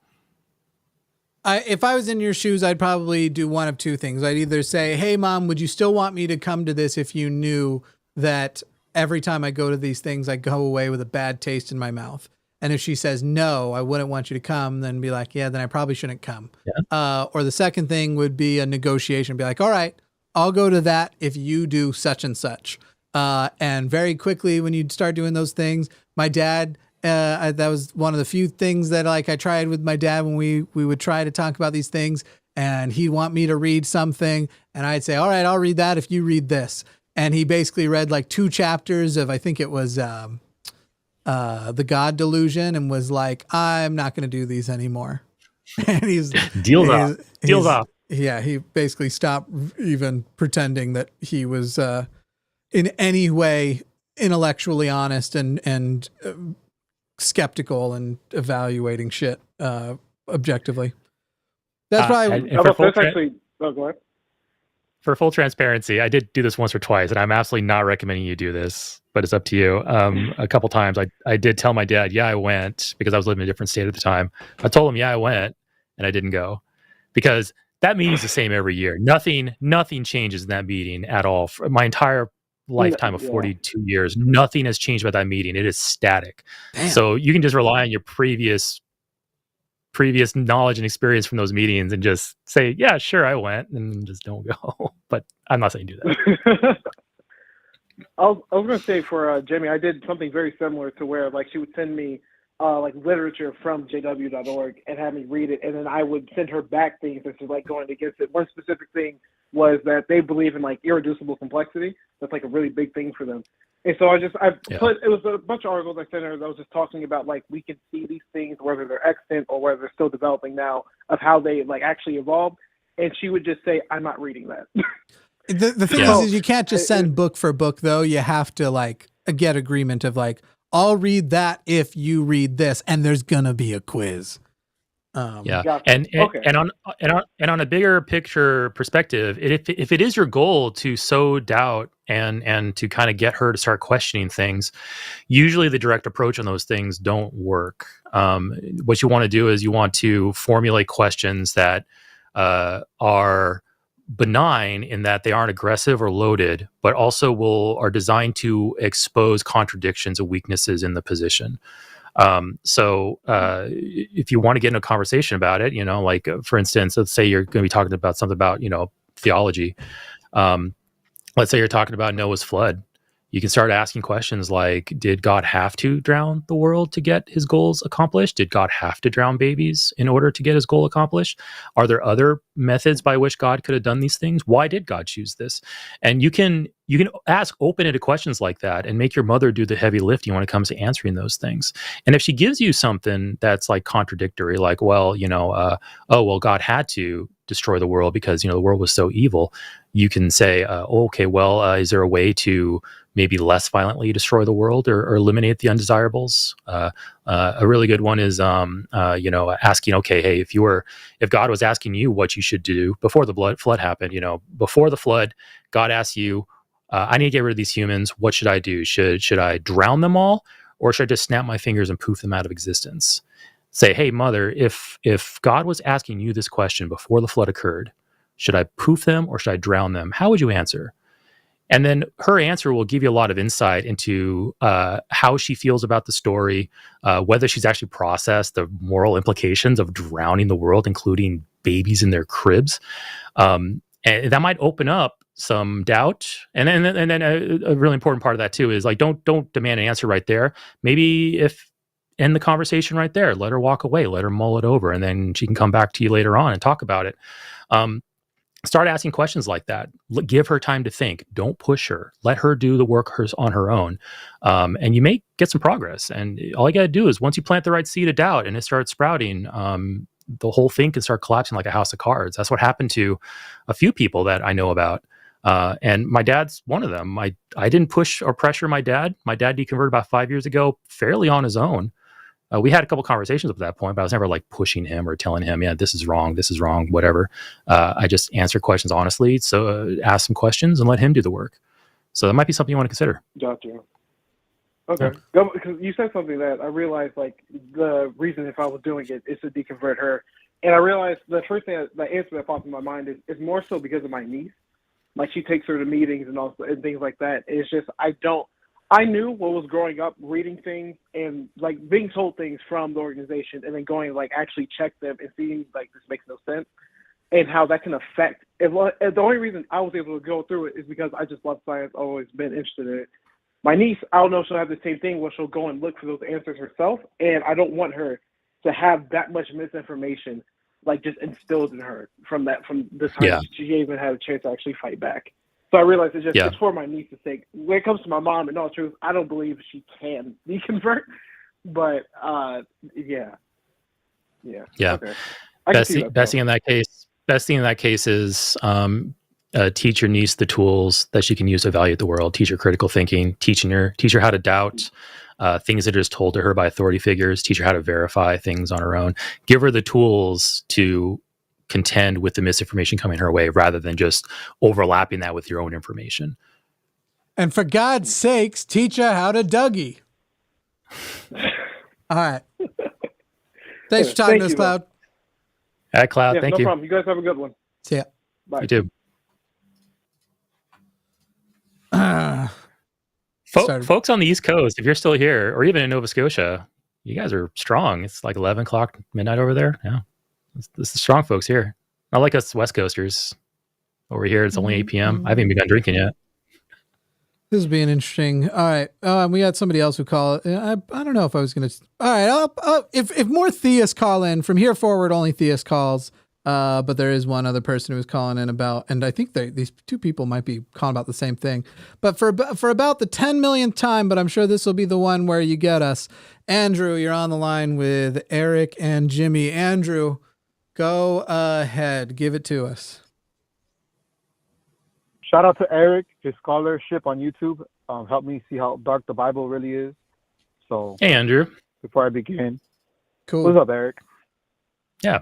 If I was in your shoes, I'd probably do one of two things. I'd either say, hey, Mom, would you still want me to come to this if you knew that every time I go to these things, I go away with a bad taste in my mouth? And if she says, no, I wouldn't want you to come, then be like, yeah, then I probably shouldn't come. Yeah. Or the second thing would be a negotiation. Be like, all right, I'll go to that if you do such and such. And very quickly, when you start doing those things, my dad... that was one of the few things that I tried with my dad when we would try to talk about these things, and he'd want me to read something, and I'd say, all right, I'll read that if you read this. And he basically read like 2 chapters of, I think it was the God Delusion, and was like, I'm not going to do these anymore. And deals off. Yeah. He basically stopped even pretending that he was in any way intellectually honest and skeptical and evaluating shit objectively. That's probably. Go ahead. For full transparency, I did do this once or twice, and I'm absolutely not recommending you do this, but it's up to you. A couple times, I did tell my dad, yeah, I went, because I was living in a different state at the time. I told him, yeah, I went, and I didn't go, because that meeting's the same every year. Nothing changes in that meeting at all. For my entire lifetime of 42 years, nothing has changed about that meeting. It is static. Damn. So you can just rely on your previous knowledge and experience from those meetings and just say, yeah, sure, I went, and just don't go. But I'm not saying do that. I was going to say for Jamie, I did something very similar to where she would send me literature from jw.org and have me read it, and then I would send her back things that she's going against it. One specific thing was that they believe in irreducible complexity. That's a really big thing for them. And so it was a bunch of articles I sent her that was just talking about we can see these things, whether they're extant or whether they're still developing now, of how they actually evolved. And she would just say, I'm not reading that. The thing is you can't just send book for book though. You have to get agreement of I'll read that if you read this, and there's gonna be a quiz. Gotcha. And on a bigger picture perspective, if it is your goal to sow doubt and to kind of get her to start questioning things, usually the direct approach on those things don't work. What you want to do is you want to formulate questions that are benign in that they aren't aggressive or loaded, but also are designed to expose contradictions or weaknesses in the position. So if you want to get into a conversation about it, for instance, let's say you're going to be talking about something about, theology. Let's say you're talking about Noah's flood. You can start asking questions like, did God have to drown the world to get his goals accomplished? Did God have to drown babies in order to get his goal accomplished? Are there other methods by which God could have done these things? Why did God choose this? And you can ask open-ended questions like that and make your mother do the heavy lifting when it comes to answering those things. And if she gives you something that's contradictory, God had to destroy the world because, the world was so evil, you can say, is there a way to maybe less violently destroy the world or eliminate the undesirables? A really good one is, asking, hey, if God was asking you what you should do before the flood happened, before the flood, God asked you, I need to get rid of these humans. What should I do? Should I drown them all, or should I just snap my fingers and poof them out of existence? Say, hey, mother, if God was asking you this question before the flood occurred, should I poof them or should I drown them? How would you answer? And then her answer will give you a lot of insight into how she feels about the story, whether she's actually processed the moral implications of drowning the world, including babies in their cribs. And that might open up some doubt. And then a really important part of that too is don't demand an answer right there. Maybe if end the conversation right there. Let her walk away. Let her mull it over, and then she can come back to you later on and talk about it. Start asking questions like that. Give her time to think. Don't push her. Let her do the work on her own, and you may get some progress. And all you got to do is, once you plant the right seed of doubt and it starts sprouting, the whole thing can start collapsing like a house of cards. That's what happened to a few people that I know about. And my dad's one of them. I didn't push or pressure my dad. My dad deconverted about 5 years ago, fairly on his own. We had a couple conversations up at that point, but I was never like pushing him or telling him, yeah, this is wrong, whatever. I just answered questions honestly. So ask some questions and let him do the work. So that might be something you want to consider. Gotcha. Okay. Yeah. Because you said something that I realized, like, the reason if I was doing it is to deconvert her. And I realized the first thing, the answer that popped in my mind is more so because of my niece. Like, she takes her to meetings and things like that. It's just, I knew what was growing up, reading things and like being told things from the organization and then going like actually check them and seeing like this makes no sense and how that can affect. The only reason I was able to go through it is because I just love science, always been interested in it. My niece, I don't know if she'll have the same thing where she'll go and look for those answers herself, and I don't want her to have that much misinformation like just instilled in her from the time she even had a chance to actually fight back. So I realized it's for my niece's sake. When it comes to my mom, in all truth, I don't believe she can deconvert. But yeah. Okay. Best thing in that case is teach your niece the tools that she can use to evaluate the world. Teach her critical thinking. Teach her how to doubt things that are just told to her by authority figures. Teach her how to verify things on her own. Give her the tools to contend with the misinformation coming her way rather than just overlapping that with your own information. And for God's sakes, teach her how to Dougie. All right. Thanks for talking to us, Cloud. All right, Cloud. Thank you. No problem. You guys have a good one. See ya. Bye. You too. Folks on the East Coast, if you're still here, or even in Nova Scotia, you guys are strong. It's like 11 o'clock midnight over there. Yeah. This is strong folks here. Not like us West Coasters. Over here, it's only 8 p.m. I haven't even begun drinking yet. This is being interesting. All right. We got somebody else who called. I don't know if I was going to. All right. If more theists call in, from here forward, only theist calls. But there is one other person who was calling in about, and I think these two people might be calling about the same thing. But for about the 10 millionth time, but I'm sure this will be the one where you get us. Andrew, you're on the line with Eric and Jimmy. Andrew, go ahead. Give it to us. Shout out to Eric. His scholarship on YouTube helped me see how dark the Bible really is. So, hey, Andrew. Before I begin. Cool. What's up, Eric? Yeah.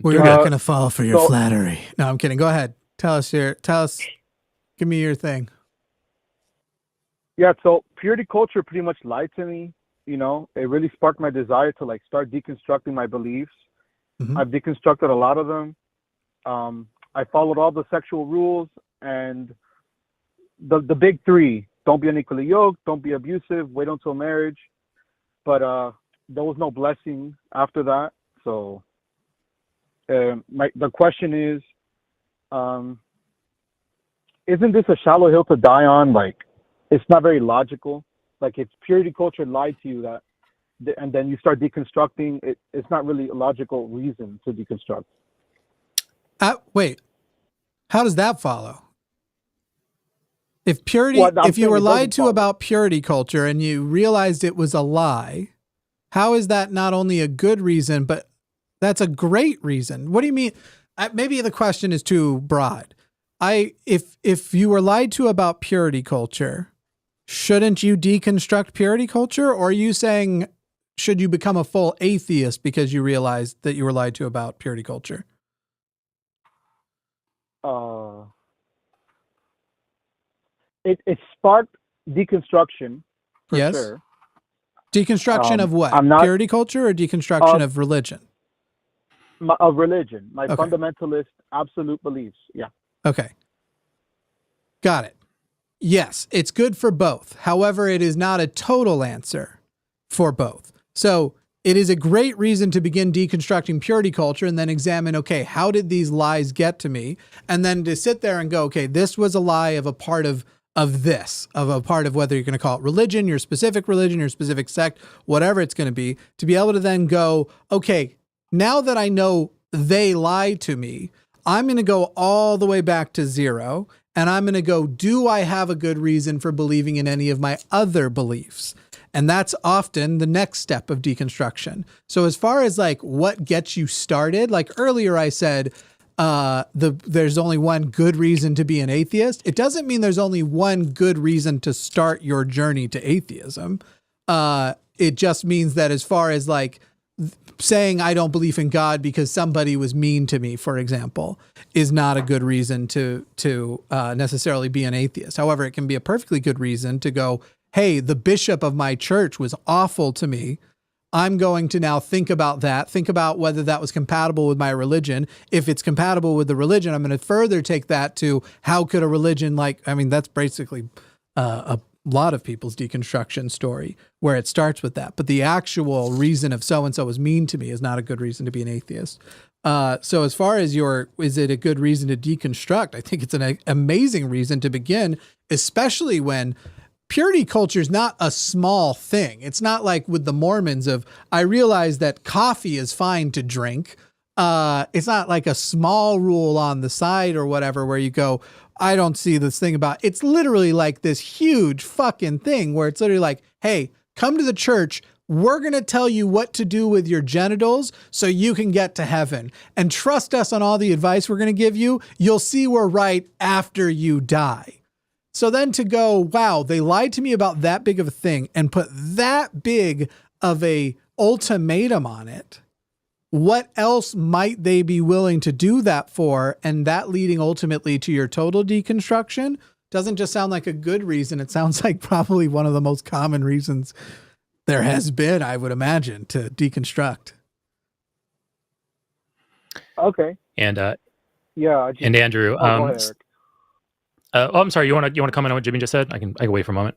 We're not going to fall for your flattery. No, I'm kidding. Go ahead. Tell us. Give me your thing. Yeah. So purity culture pretty much lied to me. You know, it really sparked my desire to like start deconstructing my beliefs. Mm-hmm. I've deconstructed a lot of them. I followed all the sexual rules and the big three: don't be unequally yoked, don't be abusive, wait until marriage. But there was no blessing after that. So the question is, isn't this a shallow hill to die on? Like, it's not very logical. Like, if purity culture lied to you that, and then you start deconstructing, it's not really a logical reason to deconstruct. Wait, how does that follow? If if you were lied to about purity culture and you realized it was a lie, how is that not only a good reason, but that's a great reason? What do you mean? Maybe the question is too broad. If you were lied to about purity culture, shouldn't you deconstruct purity culture? Or are you saying, should you become a full atheist because you realized that you were lied to about purity culture? It sparked deconstruction. For yes. Sure. Deconstruction of what? Purity culture or deconstruction of religion? Of religion. My fundamentalist absolute beliefs. Yeah. Okay. Got it. Yes, it's good for both. However, it is not a total answer for both. So it is a great reason to begin deconstructing purity culture and then examine, okay, how did these lies get to me? And then to sit there and go, okay, this was a lie of a part of of this, of a part of whether you're going to call it religion, your specific sect, whatever it's going to be able to then go, okay, now that I know they lied to me, I'm going to go all the way back to zero. And I'm going to go, do I have a good reason for believing in any of my other beliefs? And that's often the next step of deconstruction. So as far as like what gets you started, like earlier I said, there's only one good reason to be an atheist. It doesn't mean there's only one good reason to start your journey to atheism. It just means that as far as like saying I don't believe in God because somebody was mean to me, for example, is not a good reason to necessarily be an atheist. However, it can be a perfectly good reason to go, hey, the bishop of my church was awful to me. I'm going to now think about that, think about whether that was compatible with my religion. If it's compatible with the religion, I'm going to further take that to how could a religion that's basically a lot of people's deconstruction story where it starts with that. But the actual reason of so-and-so was mean to me is not a good reason to be an atheist. So as far as is it a good reason to deconstruct? I think it's an amazing reason to begin, especially when purity culture is not a small thing. It's not like with the Mormons of, I realize that coffee is fine to drink. It's not like a small rule on the side or whatever where you go, I don't see this thing about, it's literally like this huge fucking thing where it's literally like, hey, come to the church. We're going to tell you what to do with your genitals so you can get to heaven, and trust us on all the advice we're going to give you. You'll see we're right after you die. So then to go, wow, they lied to me about that big of a thing and put that big of a ultimatum on it. What else might they be willing to do that for? And that leading ultimately to your total deconstruction doesn't just sound like a good reason. It sounds like probably one of the most common reasons there has been, I would imagine, to deconstruct. Okay. And yeah. And Andrew, go ahead, Eric. I'm sorry. You want to comment on what Jimmy just said? I can wait for a moment.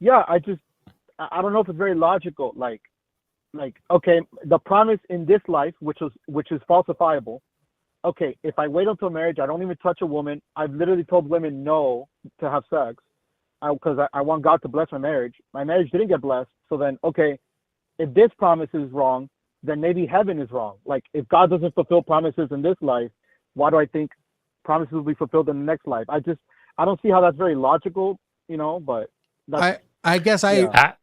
Yeah, I don't know if it's very logical. Like, okay, the promise in this life, which is falsifiable. Okay, if I wait until marriage, I don't even touch a woman. I've literally told women no to have sex because I want God to bless my marriage. My marriage didn't get blessed. So then, okay, if this promise is wrong, then maybe heaven is wrong. Like, if God doesn't fulfill promises in this life, why do I think promises will be fulfilled in the next life? I don't see how that's very logical, but that's... I guess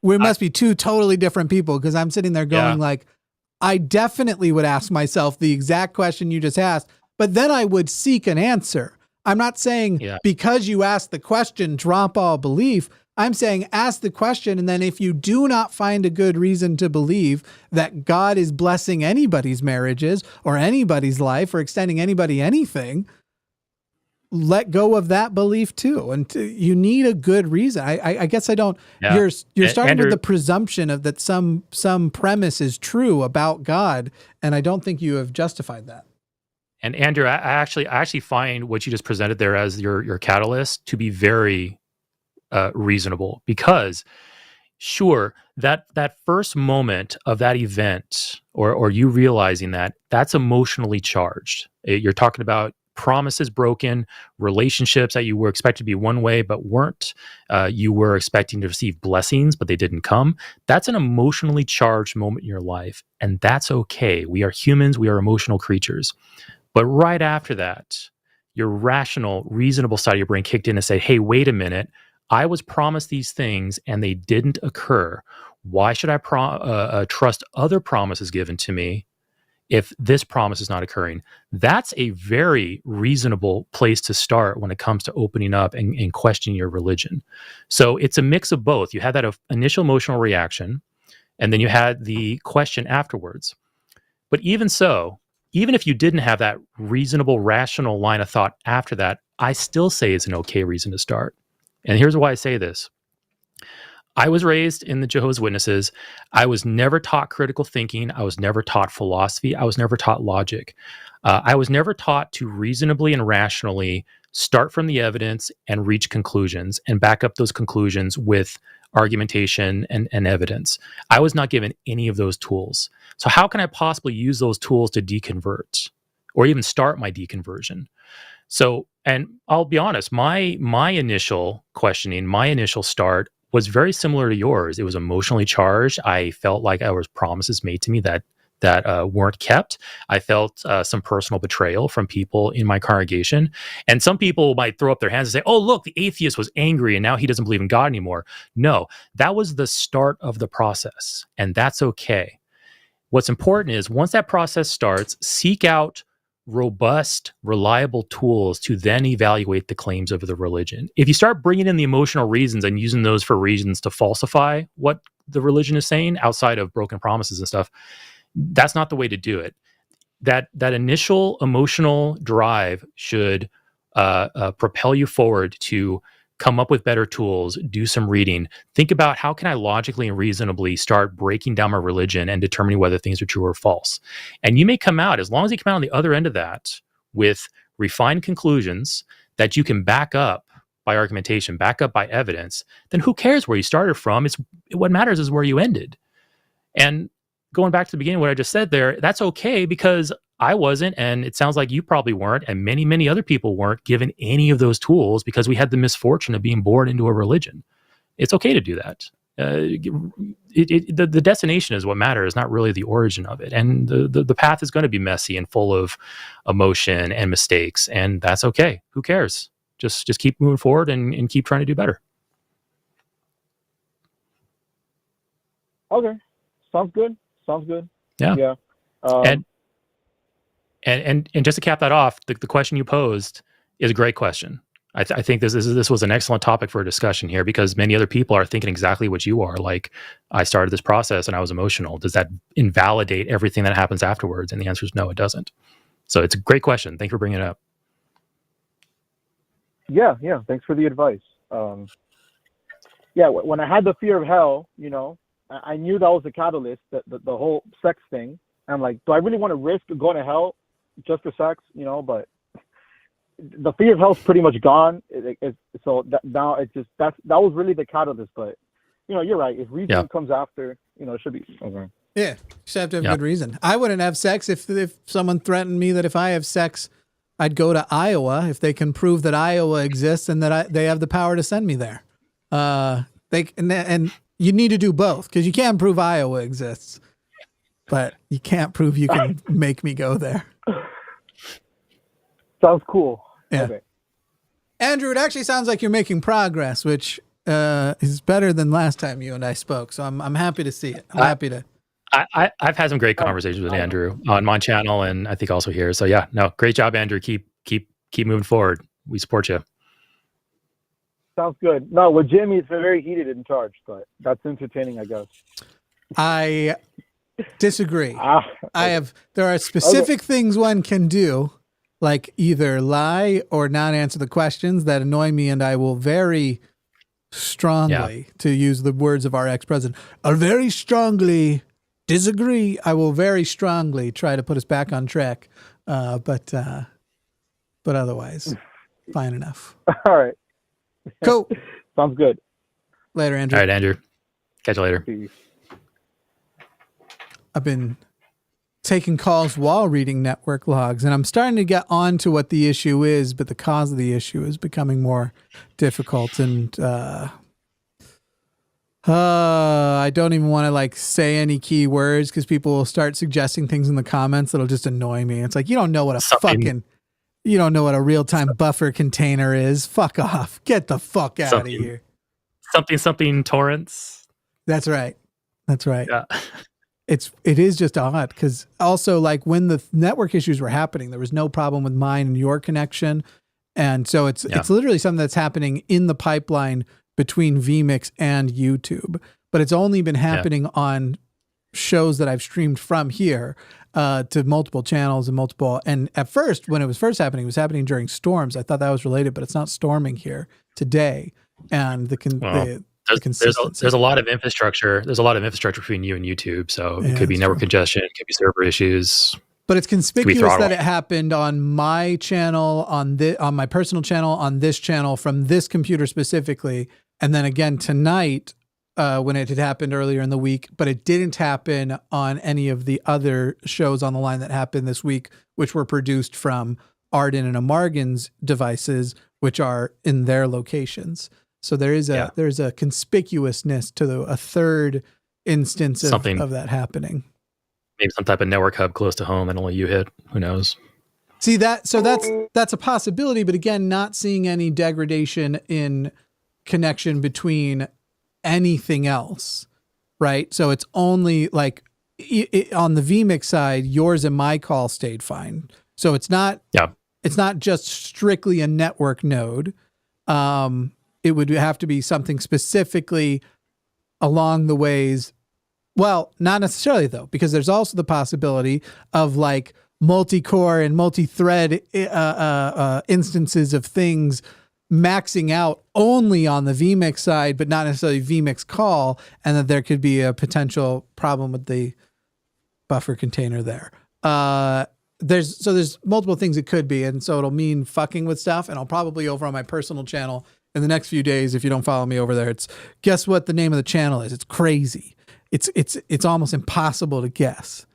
we must be two totally different people, because I'm sitting there going like, I definitely would ask myself the exact question you just asked, but then I would seek an answer. I'm not saying because you asked the question, drop all belief. I'm saying ask the question, and then if you do not find a good reason to believe that God is blessing anybody's marriages or anybody's life or extending anybody anything, let go of that belief too. And you need a good reason. I guess I don't, you're starting Andrew, with the presumption of that some premise is true about God. And I don't think you have justified that. And Andrew, I actually find what you just presented there as your catalyst to be very reasonable, because sure, that first moment of that event or you realizing that's emotionally charged. You're talking about promises broken, relationships that you were expected to be one way but weren't. You were expecting to receive blessings, but they didn't come. That's an emotionally charged moment in your life, and that's okay. We are humans. We are emotional creatures. But right after that, your rational, reasonable side of your brain kicked in and said, hey, wait a minute. I was promised these things and they didn't occur. Why should I trust other promises given to me if this promise is not occurring? That's a very reasonable place to start when it comes to opening up and questioning your religion. So it's a mix of both. You had that initial emotional reaction, and then you had the question afterwards. But even so, even if you didn't have that reasonable, rational line of thought after that, I still say it's an okay reason to start. And here's why I say this. I was raised in the Jehovah's Witnesses. I was never taught critical thinking. I was never taught philosophy. I was never taught logic. I was never taught to reasonably and rationally start from the evidence and reach conclusions and back up those conclusions with argumentation and evidence. I was not given any of those tools. So how can I possibly use those tools to deconvert? or even start my deconversion. So, and I'll be honest, my initial questioning, my initial start was very similar to yours. It was emotionally charged. I felt like there was promises made to me that weren't kept. I felt some personal betrayal from people in my congregation. And some people might throw up their hands and say, oh, look, the atheist was angry and now he doesn't believe in God anymore. No, that was the start of the process. And that's okay. What's important is once that process starts, seek out robust, reliable tools to then evaluate the claims of the religion. If you start bringing in the emotional reasons and using those for reasons to falsify what the religion is saying outside of broken promises and stuff, that's not the way to do it. That initial emotional drive should propel you forward to come up with better tools, do some reading, think about how can I logically and reasonably start breaking down my religion and determining whether things are true or false. And you may come out, as long as you come out on the other end of that with refined conclusions that you can back up by argumentation, back up by evidence, then who cares where you started from? What matters is where you ended. And going back to the beginning, what I just said there, that's okay because I wasn't, and it sounds like you probably weren't, and many, many other people weren't given any of those tools because we had the misfortune of being born into a religion. It's okay to do that. The destination is what matters, not really the origin of it. And the path is going to be messy and full of emotion and mistakes, and that's okay. Who cares? Just keep moving forward and keep trying to do better. Okay, sounds good. Yeah. And just to cap that off, the question you posed is a great question. I think this was an excellent topic for a discussion here because many other people are thinking exactly what you are. Like, I started this process and I was emotional. Does that invalidate everything that happens afterwards? And the answer is no, it doesn't. So it's a great question. Thank you for bringing it up. Yeah. Thanks for the advice. When I had the fear of hell, I knew that was the catalyst, the whole sex thing. And I'm like, do I really want to risk going to hell just for sex? But the fear of hell's pretty much gone. Now that was really the catalyst. But you're right. If reason comes after, it should be okay. Yeah, you just have to have good reason. I wouldn't have sex if someone threatened me that if I have sex, I'd go to Iowa if they can prove that Iowa exists and that they have the power to send me there. And you need to do both because you can't prove Iowa exists, but you can't prove you can make me go there. Sounds cool. Yeah. Okay. Andrew, it actually sounds like you're making progress, which is better than last time you and I spoke. So I'm happy to see it. I'm happy to. I've had some great conversations with Andrew on my channel and I think also here. So great job, Andrew. Keep moving forward. We support you. Sounds good. No, with Jimmy, it's very heated and charged, but that's entertaining, I guess. I disagree. There are specific things one can do, like either lie or not answer the questions that annoy me, and I will very strongly, to use the words of our ex-president, I'll very strongly disagree. I will very strongly try to put us back on track, but otherwise, fine enough. All right. Cool. Sounds good. Later, Andrew. All right, Andrew. Catch you later. Peace. I've been taking calls while reading network logs, and I'm starting to get on to what the issue is, but the cause of the issue is becoming more difficult. And I don't even want to say any key words because people will start suggesting things in the comments that'll just annoy me. It's like, you don't know what you don't know what a real-time buffer container is. Fuck off. Get the fuck out of here. Something torrents. That's right. Yeah. It is just odd because also when the network issues were happening, there was no problem with mine and your connection. And so it's literally something that's happening in the pipeline between vMix and YouTube, but it's only been happening on shows that I've streamed from here to multiple channels and at first, when it was first happening, it was happening during storms. I thought that was related, but it's not storming here today. And there's a lot of infrastructure. There's a lot of infrastructure between you and YouTube. So it could be network congestion, it could be server issues. But it's conspicuous that it happened on my channel, on my personal channel, on this channel, from this computer specifically. And then again tonight when it had happened earlier in the week, but it didn't happen on any of the other shows on the line that happened this week, which were produced from Arden and Amargan's devices, which are in their locations. So there's a conspicuousness to a third instance of that happening. Maybe some type of network hub close to home and only you hit. Who knows? See that? So that's a possibility, but again, not seeing any degradation in connection between anything else, right? So it's only like on the vMix side, yours and my call stayed fine. So it's not just strictly a network node. It would have to be something specifically along the ways. Well, not necessarily though, because there's also the possibility of like multi-core and multi-thread instances of things maxing out only on the vMix side, but not necessarily vMix call, and that there could be a potential problem with the buffer container there. There's multiple things it could be, and so it'll mean fucking with stuff, and I'll probably over on my personal channel in the next few days, if you don't follow me over there, it's guess what the name of the channel is. It's crazy. It's almost impossible to guess.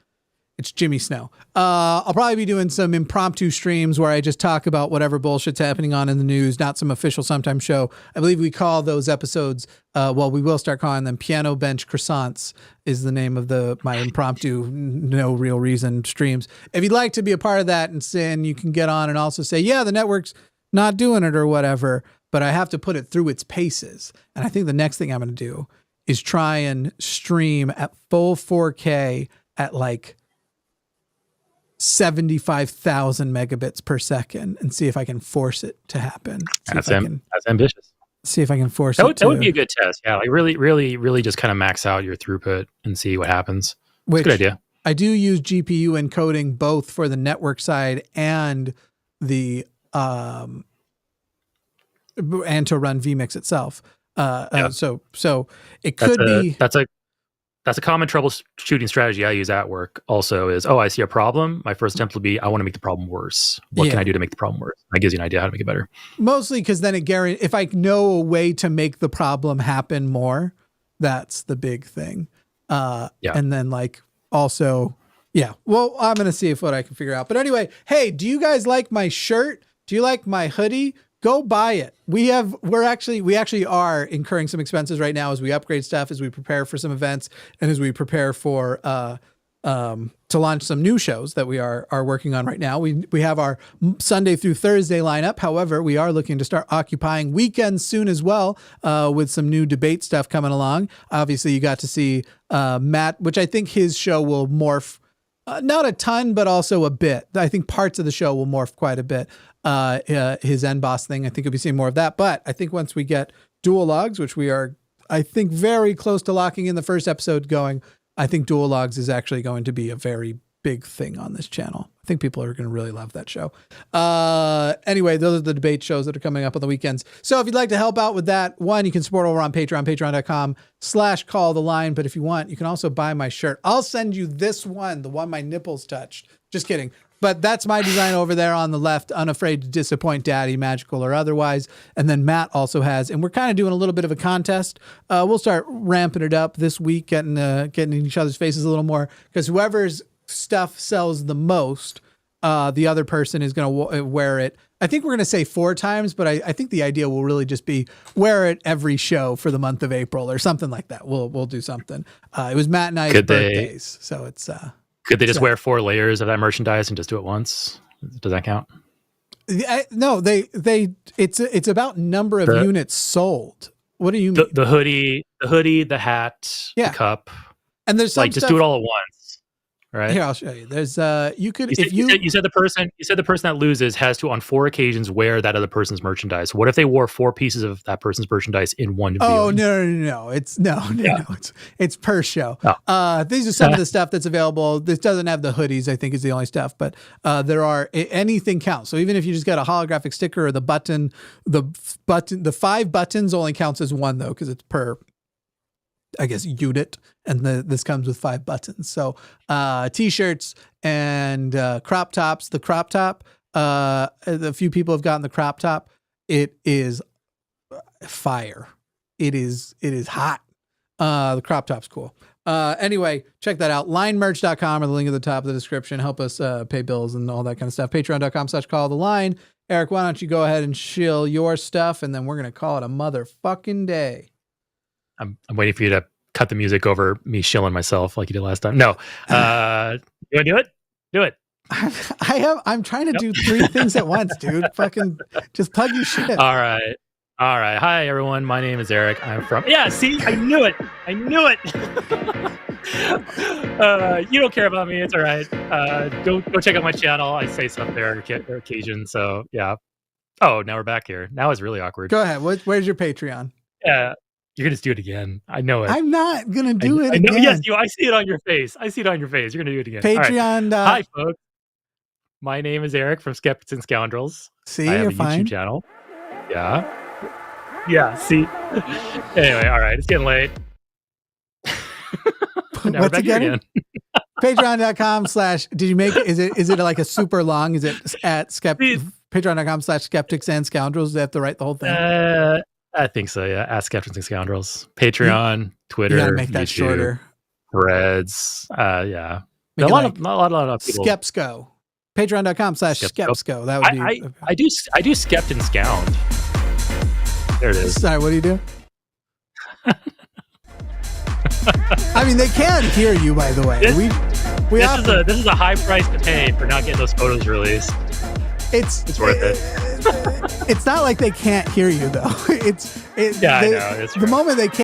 It's Jimmy Snow. I'll probably be doing some impromptu streams where I just talk about whatever bullshit's happening in the news, not some official sometime show. I believe we call those episodes, we will start calling them Piano Bench Croissants is the name of my impromptu, no real reason streams. If you'd like to be a part of that and you can get on and also say, yeah, the network's not doing it or whatever, but I have to put it through its paces. And I think the next thing I'm going to do is try and stream at full 4K at like 75,000 megabits per second and see if I can force it to happen. That's ambitious. See if I can force it. That would be a good test. Yeah, like really just kind of max out your throughput and see what happens. It's a good idea. I do use GPU encoding both for the network side and the and to run vMix itself. So it could be. That's a common troubleshooting strategy I use at work also is, I see a problem. My first attempt will be, I want to make the problem worse. What can I do to make the problem worse? That gives you an idea how to make it better. Mostly because then if I know a way to make the problem happen more, that's the big thing. And then like also, well, I'm going to see what I can figure out. But anyway, hey, do you guys like my shirt? Do you like my hoodie? Go buy it. We actually are incurring some expenses right now as we upgrade stuff, as we prepare for some events, and as we prepare for to launch some new shows that we are working on right now. We have our Sunday through Thursday lineup. However, we are looking to start occupying weekends soon as well, with some new debate stuff coming along. Obviously, you got to see Matt, which I think his show will morph. Not a ton, but also a bit. I think parts of the show will morph quite a bit. His end boss thing, I think you'll be seeing more of that. But I think once we get dual logs, which we are, I think, very close to locking in the first episode going, I think dual logs is actually going to be a very big thing on this channel. I think people are going to really love that show. Anyway, those are the debate shows that are coming up on the weekends. So if you'd like to help out with that, one, you can support over on Patreon, patreon.com/call the line. But if you want, you can also buy my shirt. I'll send you this one, the one my nipples touched. Just kidding. But that's my design over there on the left, unafraid to disappoint daddy, magical or otherwise. And then Matt also has, and we're kind of doing a little bit of a contest. We'll start ramping it up this week, getting in each other's faces a little more, because whoever's stuff sells the most, the other person is going to wear it. I think we're going to say 4 times, but I think the idea will really just be wear it every show for the month of April or something like that. We'll do something. It was Matt and I's birthdays, so it's could they just wear 4 layers of that merchandise and just do it once? Does that count? No, it's about number of units sold. What do you mean? The hoodie, the hat, the cup, and there's some like just do it all at once. Right. Here, I'll show you. There's you said the person that loses has to on 4 occasions wear that other person's merchandise. What if they wore 4 pieces of that person's merchandise in one viewing? Oh no. It's per show. Oh. These are some of the stuff that's available. This doesn't have the hoodies, I think is the only stuff, but there are anything counts. So even if you just got a holographic sticker or the 5 buttons only counts as one though, because it's per, I guess, unit, and this comes with 5 buttons. So t-shirts and crop tops. The crop top, a few people have gotten the crop top. It is fire. It is hot. The crop top's cool. Anyway, check that out. Linemerch.com or the link at the top of the description. Help us pay bills and all that kind of stuff. Patreon.com/call-the-line. Eric, why don't you go ahead and shill your stuff, and then we're going to call it a motherfucking day. I'm waiting for you to cut the music over me shilling myself like you did last time. No. You want to do it? Do it. I'm trying to do 3 things at once, dude. Fucking just plug your shit. All right. Hi, everyone. My name is Eric. I'm from... Yeah, see? I knew it. You don't care about me. It's all right. Go check out my channel. I say stuff there on occasion. So, yeah. Oh, now we're back here. Now it's really awkward. Go ahead. Where's your Patreon? Yeah. You're going to do it again. I know it. I'm not going to do it again. Yes, I see it on your face. You're going to do it again. Patreon. Right. Hi, folks. My name is Eric from Skeptics and Scoundrels. See, I have you're a fine. YouTube channel. Yeah, see? Anyway, all right. It's getting late. What's again? Patreon.com/ did you make it? Is it like a super long? Is it at Patreon.com/skeptics and scoundrels? Do they have to write the whole thing? I think so, yeah. Ask Skeptics and Scoundrels. Patreon, Twitter, you gotta make that YouTube, shorter. Threads. Yeah. Make a lot of people. Skepsco. Patreon.com/Skepsco. That would be. I do Skept and Scound. There it is. Sorry, what do you do? I mean, they can hear you, by the way. This is a high price to pay for not getting those photos released. It's worth it. It's not like they can't hear you, though. I know. The moment they can't.